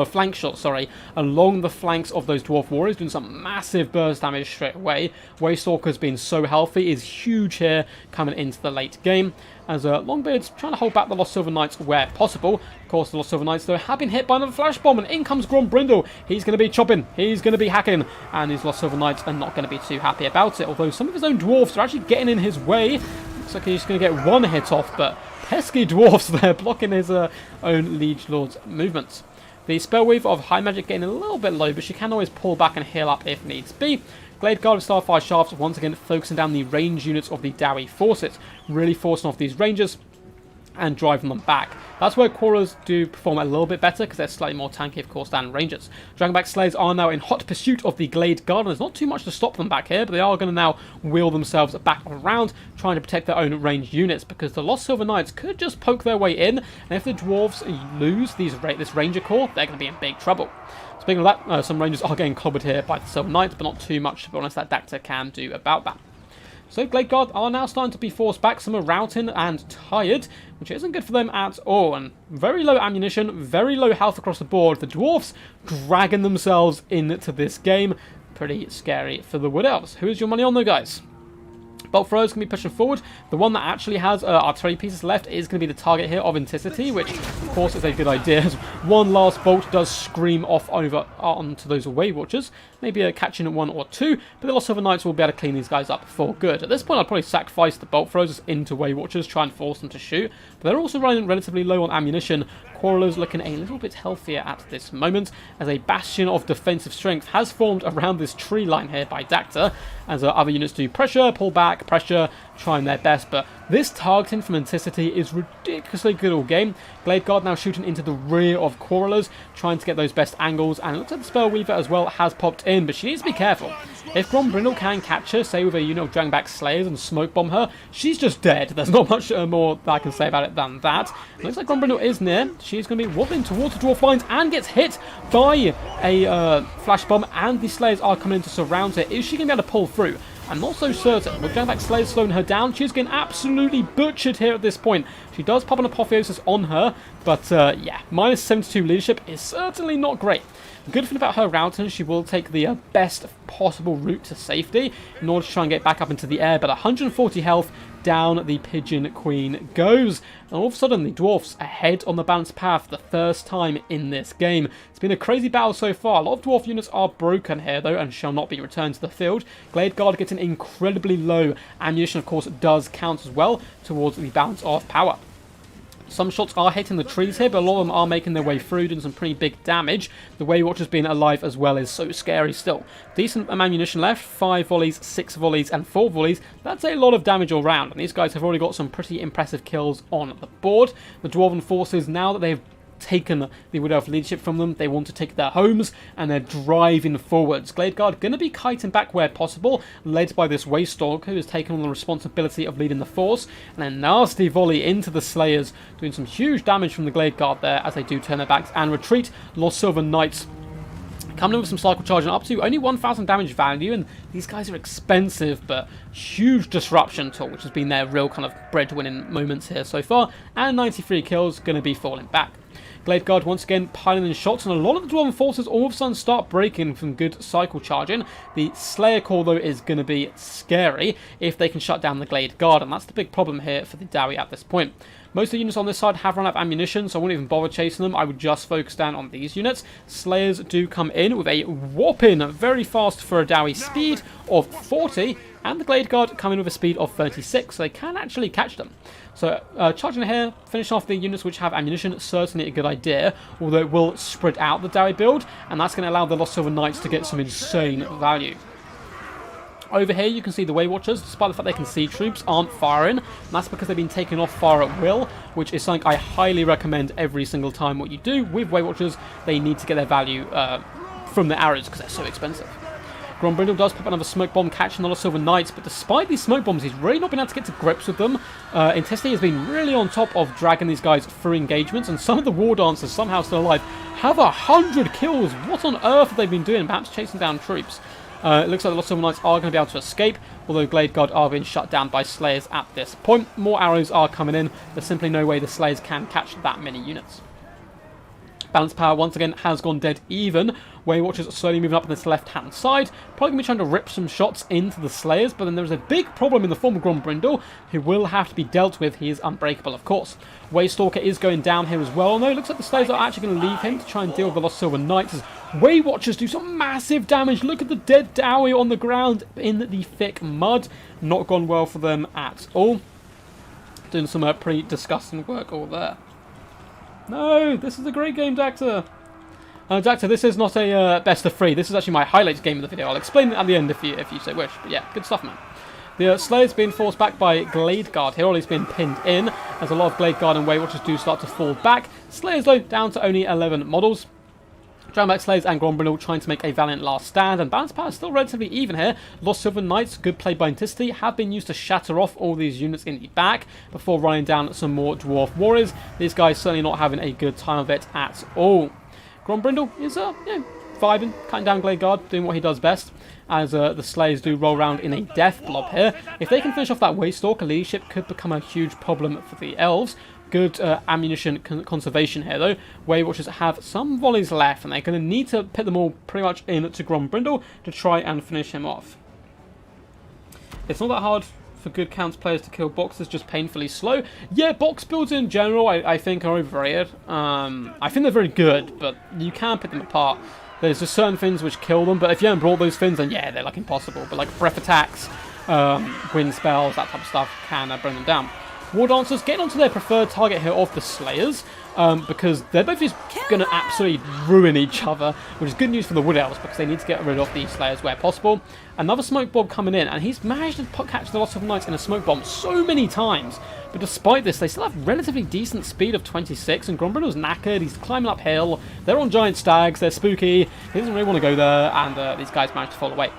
flank shot, along the flanks of those Dwarf Warriors, doing some massive burst damage straight away. Waystalker's been so healthy, is huge here coming into the late game, as Longbeard's trying to hold back the Lost Silver Knights where possible. Of course, the Lost Silver Knights, though, have been hit by another flash bomb, and in comes Grombrindle. He's going to be chopping, he's going to be hacking, and these Lost Silver Knights are not going to be too happy about it, although some of his own Dwarfs are actually getting in his way. Looks like he's going to get one hit off, but pesky Dwarfs there blocking his own Liege Lord's movements. The Spellweaver of High Magic getting a little bit low, but she can always pull back and heal up if needs be. Glade Guard with Starfire Shafts, once again focusing down the range units of the Dowie forces, really forcing off these rangers and driving them back. That's where Quarrelers do perform a little bit better, because they're slightly more tanky, of course, than Rangers. Dragonback Slayers are now in hot pursuit of the Glade Guard, and there's not too much to stop them back here, but they are going to now wheel themselves back around, trying to protect their own ranged units, because the Lost Silver Knights could just poke their way in, and if the Dwarves lose this Ranger Corps, they're going to be in big trouble. Speaking of that, some Rangers are getting clobbered here by the Silver Knights, but not too much, to be honest, that Dacta can do about that. So Glade Guard are now starting to be forced back. Some are routing and tired, which isn't good for them at all. And very low ammunition, very low health across the board. The Dwarfs dragging themselves into this game. Pretty scary for the Wood Elves. Who is your money on though, guys? Bolt throwers can be pushing forward. The one that actually has artillery pieces left is going to be the target here of Inticity, which of course is a good idea. One last bolt does scream off over onto those away watchers. Maybe catching one or two, but the Lost Silver Knights will be able to clean these guys up for good. At this point, I'd probably sacrifice the bolt throwers into way watchers, try and force them to shoot. But they're also running relatively low on ammunition. Quarrelers looking a little bit healthier at this moment, as a bastion of defensive strength has formed around this tree line here by Dacta, as other units do pressure, pull back, pressure, trying their best, but this targeting from Inticity is ridiculously good all game. Glade Guard now shooting into the rear of Quarrelers, trying to get those best angles, and it looks like the Spellweaver as well has popped in, but she needs to be careful. If Grombrindle can catch her, say with a unit of Dragonback Slayers, and smoke bomb her, she's just dead. There's not much more that I can say about it than that. It looks like Grombrindle is near. She's going to be wobbling towards the Dwarf lines and gets hit by a flash bomb, and the Slayers are coming in to surround her. Is she going to be able to pull through? I'm not so certain. With Dragonback Slayers slowing her down, she's getting absolutely butchered here at this point. She does pop an Apotheosis on her, but yeah, minus 72 leadership is certainly not great. The good thing about her routing, she will take the best possible route to safety in order to try and get back up into the air, but 140 health, down the Pigeon Queen goes. And all of a sudden, the Dwarfs ahead on the balanced path for the first time in this game. It's been a crazy battle so far. A lot of Dwarf units are broken here, though, and shall not be returned to the field. Glade Guard getting incredibly low. Ammunition, of course, does count as well towards the balance of power. Some shots are hitting the trees here, but a lot of them are making their way through, doing some pretty big damage. The Way Watchers being alive as well is so scary still. Decent ammunition left, 5 volleys, 6 volleys, and 4 volleys. That's a lot of damage all round, and these guys have already got some pretty impressive kills on the board. The Dwarven forces, now that they've taken the Wood Elf leadership from them, they want to take their homes, and they're driving forwards. Glade Guard going to be kiting back where possible, led by this Waystalker, who has taken on the responsibility of leading the force, and a nasty volley into the Slayers, doing some huge damage from the Glade Guard there as they do turn their backs and retreat. Lost Silver Knights coming in with some cycle charging up to only 1,000 damage value, and these guys are expensive, but huge disruption tool, which has been their real kind of bread-winning moments here so far, and 93 kills going to be falling back. Glade Guard once again piling in shots, and a lot of the Dwarven forces all of a sudden start breaking from good cycle charging. The Slayer Core, though, is going to be scary if they can shut down the Glade Guard, and that's the big problem here for the Dowie at this point. Most of the units on this side have run out of ammunition, so I wouldn't even bother chasing them. I would just focus down on these units. Slayers do come in with a whopping, very fast for a Dowie speed of 40, and the Glade Guard come in with a speed of 36, so they can actually catch them. So charging here, finishing off the units which have ammunition, certainly a good idea, although it will spread out the Dowie build, and that's going to allow the Lost Silver Knights to get some insane value. Over here, you can see the Way Watchers, despite the fact they can see troops, aren't firing. And that's because they've been taken off fire at will, which is something I highly recommend every single time. What you do with Way Watchers, they need to get their value from the arrows because they're so expensive. Grombrindle does pop another smoke bomb, catching the Lost Silver Knights, but despite these smoke bombs, he's really not been able to get to grips with them. Intensity has been really on top of dragging these guys through engagements, and some of the War Dancers, somehow still alive, have 100 kills. What on earth have they been doing? Perhaps chasing down troops. It looks like the Lost Silver Knights are going to be able to escape, although Glade Guard are being shut down by Slayers at this point. More arrows are coming in. There's simply no way the Slayers can catch that many units. Balance power once again has gone dead even. Way Watchers are slowly moving up on this left-hand side. Probably going to be trying to rip some shots into the Slayers, but then there's a big problem in the form of Grombrindle, who will have to be dealt with. He is unbreakable, of course. Waystalker is going down here as well, although it looks like the Slayers are actually going to leave him to try and deal with the Lost Silver Knights, as Way Watchers do some massive damage. Look at the dead Dowie on the ground in the thick mud. Not gone well for them at all. Doing some pretty disgusting work all there. No, this is a great game, Dacta. Dacta, this is not a best of 3. This is actually my highlights game of the video. I'll explain it at the end if you so wish. But yeah, good stuff, man. The Slayer's being forced back by Glade Guard here, or he's been pinned in, as a lot of Glade Guard and Weight Watchers do start to fall back. Slayers, though, down to only 11 models. Drownback Slayers and Grombrindle trying to make a valiant last stand, and balance power is still relatively even here. Lost Silver Knights, good play by Anticity, have been used to shatter off all these units in the back before running down some more Dwarf Warriors. These guys certainly not having a good time of it at all. Grombrindle is vibing, cutting down Glade Guard, doing what he does best, as the Slayers do roll around in a death blob here. If they can finish off that Waystalker, leadership could become a huge problem for the Elves. Good ammunition conservation here, though. Weight Watchers have some volleys left, and they're going to need to put them all pretty much into Grombrindle to try and finish him off. It's not that hard for good counts players to kill boxes, just painfully slow. Yeah, box builds in general, I think, are overrated. I think they're very good, but you can pick them apart. There's just certain things which kill them, but if you haven't brought those things, then yeah, they're like impossible. But like breath attacks, wind spells, that type of stuff can bring them down. War Dancers getting onto their preferred target here of the Slayers, because they're both just going to absolutely ruin each other, which is good news for the Wood Elves, because they need to get rid of the Slayers where possible. Another Smoke Bomb coming in, and he's managed to catch the Lost of Knights in a Smoke Bomb so many times, but despite this, they still have relatively decent speed of 26, and Grombrindle's knackered, he's climbing uphill, they're on giant stags, they're spooky, he doesn't really want to go there, and these guys manage to fall away.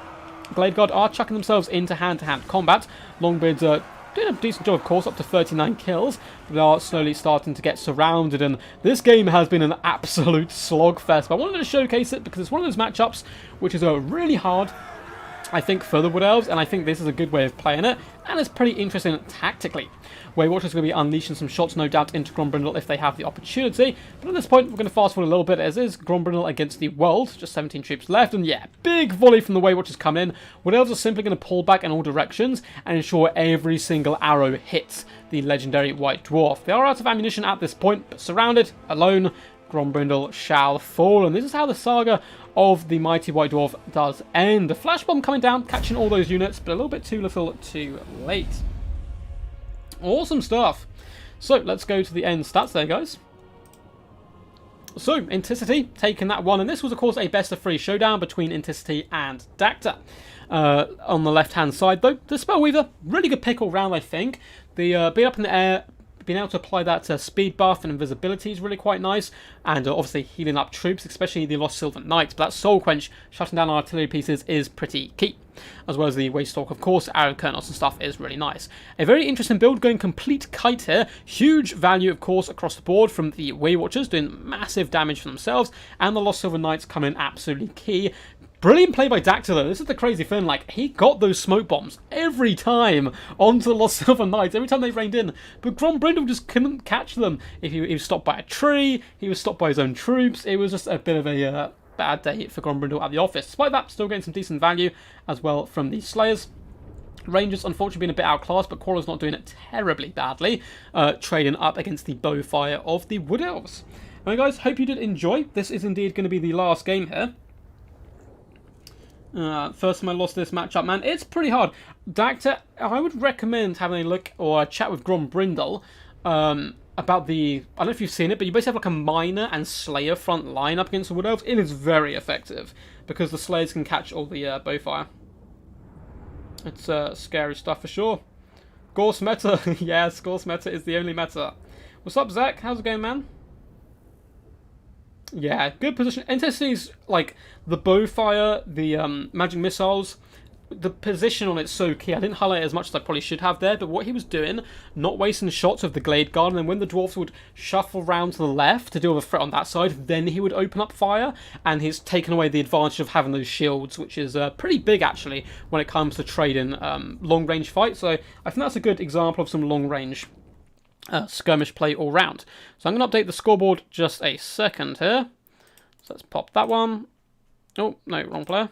Glade Guard are chucking themselves into hand-to-hand combat. Longbeards are doing a decent job, of course, up to 39 kills, but they are slowly starting to get surrounded, and this game has been an absolute slogfest. But I wanted to showcase it because it's one of those matchups which is really hard, I think, for the Wood Elves, and I think this is a good way of playing it, and it's pretty interesting tactically. Weight Watchers are going to be unleashing some shots, no doubt, into Grombrindle if they have the opportunity, but at this point, we're going to fast forward a little bit, as is Grombrindle against the world, just 17 troops left, and yeah, big volley from the Weight Watchers coming in. Wood Elves are simply going to pull back in all directions and ensure every single arrow hits the legendary White Dwarf. They are out of ammunition at this point, but surrounded, alone, Grombrindle shall fall, and this is how the saga of the mighty White Dwarf does end. The Flash Bomb coming down, catching all those units, but a little bit too little too late. Awesome stuff. So, let's go to the end stats there, guys. So, Anticity taking that one, and this was, of course, a best-of-3 showdown between Anticity and Dacta. On the left-hand side, though, the Spellweaver, really good pick all round, I think. The being up in the air, being able to apply that speed buff and invisibility is really quite nice, and obviously healing up troops, especially the Lost Silver Knights, but that Soul Quench, shutting down artillery pieces, is pretty key. As well as the Waystalk, of course, Arrow Kernels and stuff is really nice. A very interesting build going complete kite here. Huge value, of course, across the board from the Weight Watchers, doing massive damage for themselves, and the Lost Silver Knights coming in absolutely key. Brilliant play by Dacta, though. This is the crazy thing. Like, he got those smoke bombs every time onto the Lost Silver Knights, every time they rained in. But Grombrindle just couldn't catch them. If he was stopped by a tree, he was stopped by his own troops. It was just a bit of a bad day for Grombrindle at the office. Despite that, still getting some decent value as well from the Slayers. Rangers, unfortunately, being a bit outclassed, but Quarrel's not doing it terribly badly, trading up against the Bowfire of the Wood Elves. Alright, guys, hope you did enjoy. This is indeed going to be the last game here. First time I lost this matchup, man. It's pretty hard. Dacta, I would recommend having a look or a chat with Grombrindle about the... I don't know if you've seen it, but you basically have like a Miner and Slayer front line up against the Wood Elves. It is very effective because the Slayers can catch all the Bowfire. It's scary stuff for sure. Gorse meta. Yes, Gorse meta is the only meta. What's up, Zach? How's it going, man? Yeah, good position. Entity's like the Bowfire, the magic missiles. The position on it's so key. I didn't highlight it as much as I probably should have there, but what he was doing, not wasting shots of the Glade Guard, and then when the Dwarfs would shuffle round to the left to deal with a threat on that side, then he would open up fire, and he's taken away the advantage of having those shields, which is pretty big, actually, when it comes to trading long-range fights. So I think that's a good example of some long-range skirmish play all round. So I'm going to update the scoreboard just a second here. So let's pop that one. Oh, no, wrong player.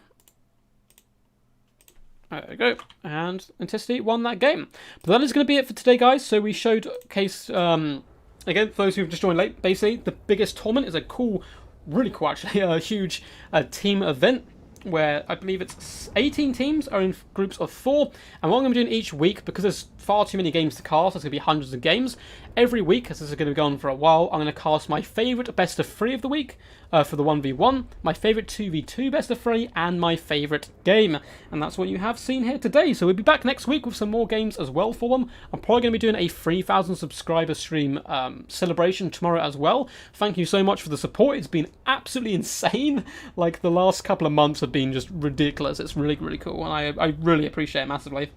There we go. And Anticity won that game. But that is going to be it for today, guys. So we showed case, again, for those who've just joined late, basically, the biggest tournament is a cool, really cool, actually, a huge team event where I believe it's 18 teams are in groups of 4. And what I'm going to be doing each week, because there's far too many games to cast, there's going to be hundreds of games. Every week, as this is going to go on for a while, I'm going to cast my favourite best of 3 of the week for the 1v1, my favourite 2v2 best of 3, and my favourite game. And that's what you have seen here today. So we'll be back next week with some more games as well for them. I'm probably going to be doing a 3,000 subscriber stream celebration tomorrow as well. Thank you so much for the support. It's been absolutely insane. Like, the last couple of months have been just ridiculous. It's really, really cool, and I really appreciate it massively.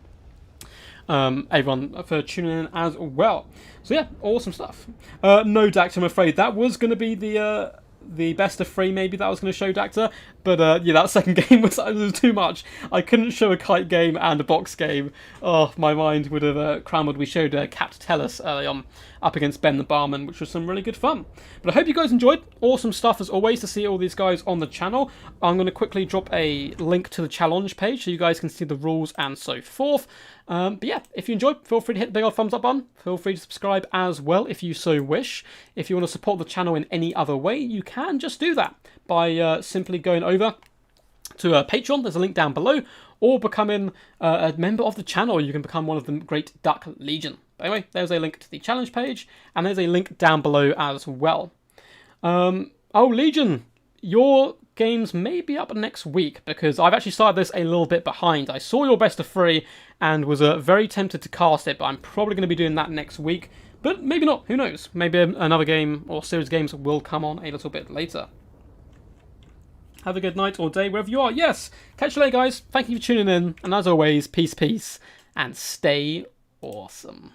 Everyone for tuning in as well. So yeah, awesome stuff. No, Dacta, I'm afraid that was going to be the best of 3 maybe that I was going to show Dacta, but yeah, that second game was too much. I couldn't show a kite game and a box game. Oh, my mind would have crumbled. We showed Capt Telus early on up against Ben the Barman, which was some really good fun. But I hope you guys enjoyed. Awesome stuff as always to see all these guys on the channel. I'm going to quickly drop a link to the challenge page so you guys can see the rules and so forth. But yeah, if you enjoyed, feel free to hit the big old thumbs up button. Feel free to subscribe as well if you so wish. If you want to support the channel in any other way, you can just do that by simply going over to Patreon. There's a link down below, or becoming a member of the channel. You can become one of the Great Duck Legion. But anyway, there's a link to the challenge page, and there's a link down below as well. Oh, Legion, your games may be up next week, because I've actually started this a little bit behind. I saw your best of 3 and was very tempted to cast it, but I'm probably going to be doing that next week. But maybe not, who knows? Maybe another game or series of games will come on a little bit later. Have a good night or day wherever you are. Yes, catch you later, guys. Thank you for tuning in, and as always, peace, peace, and stay awesome.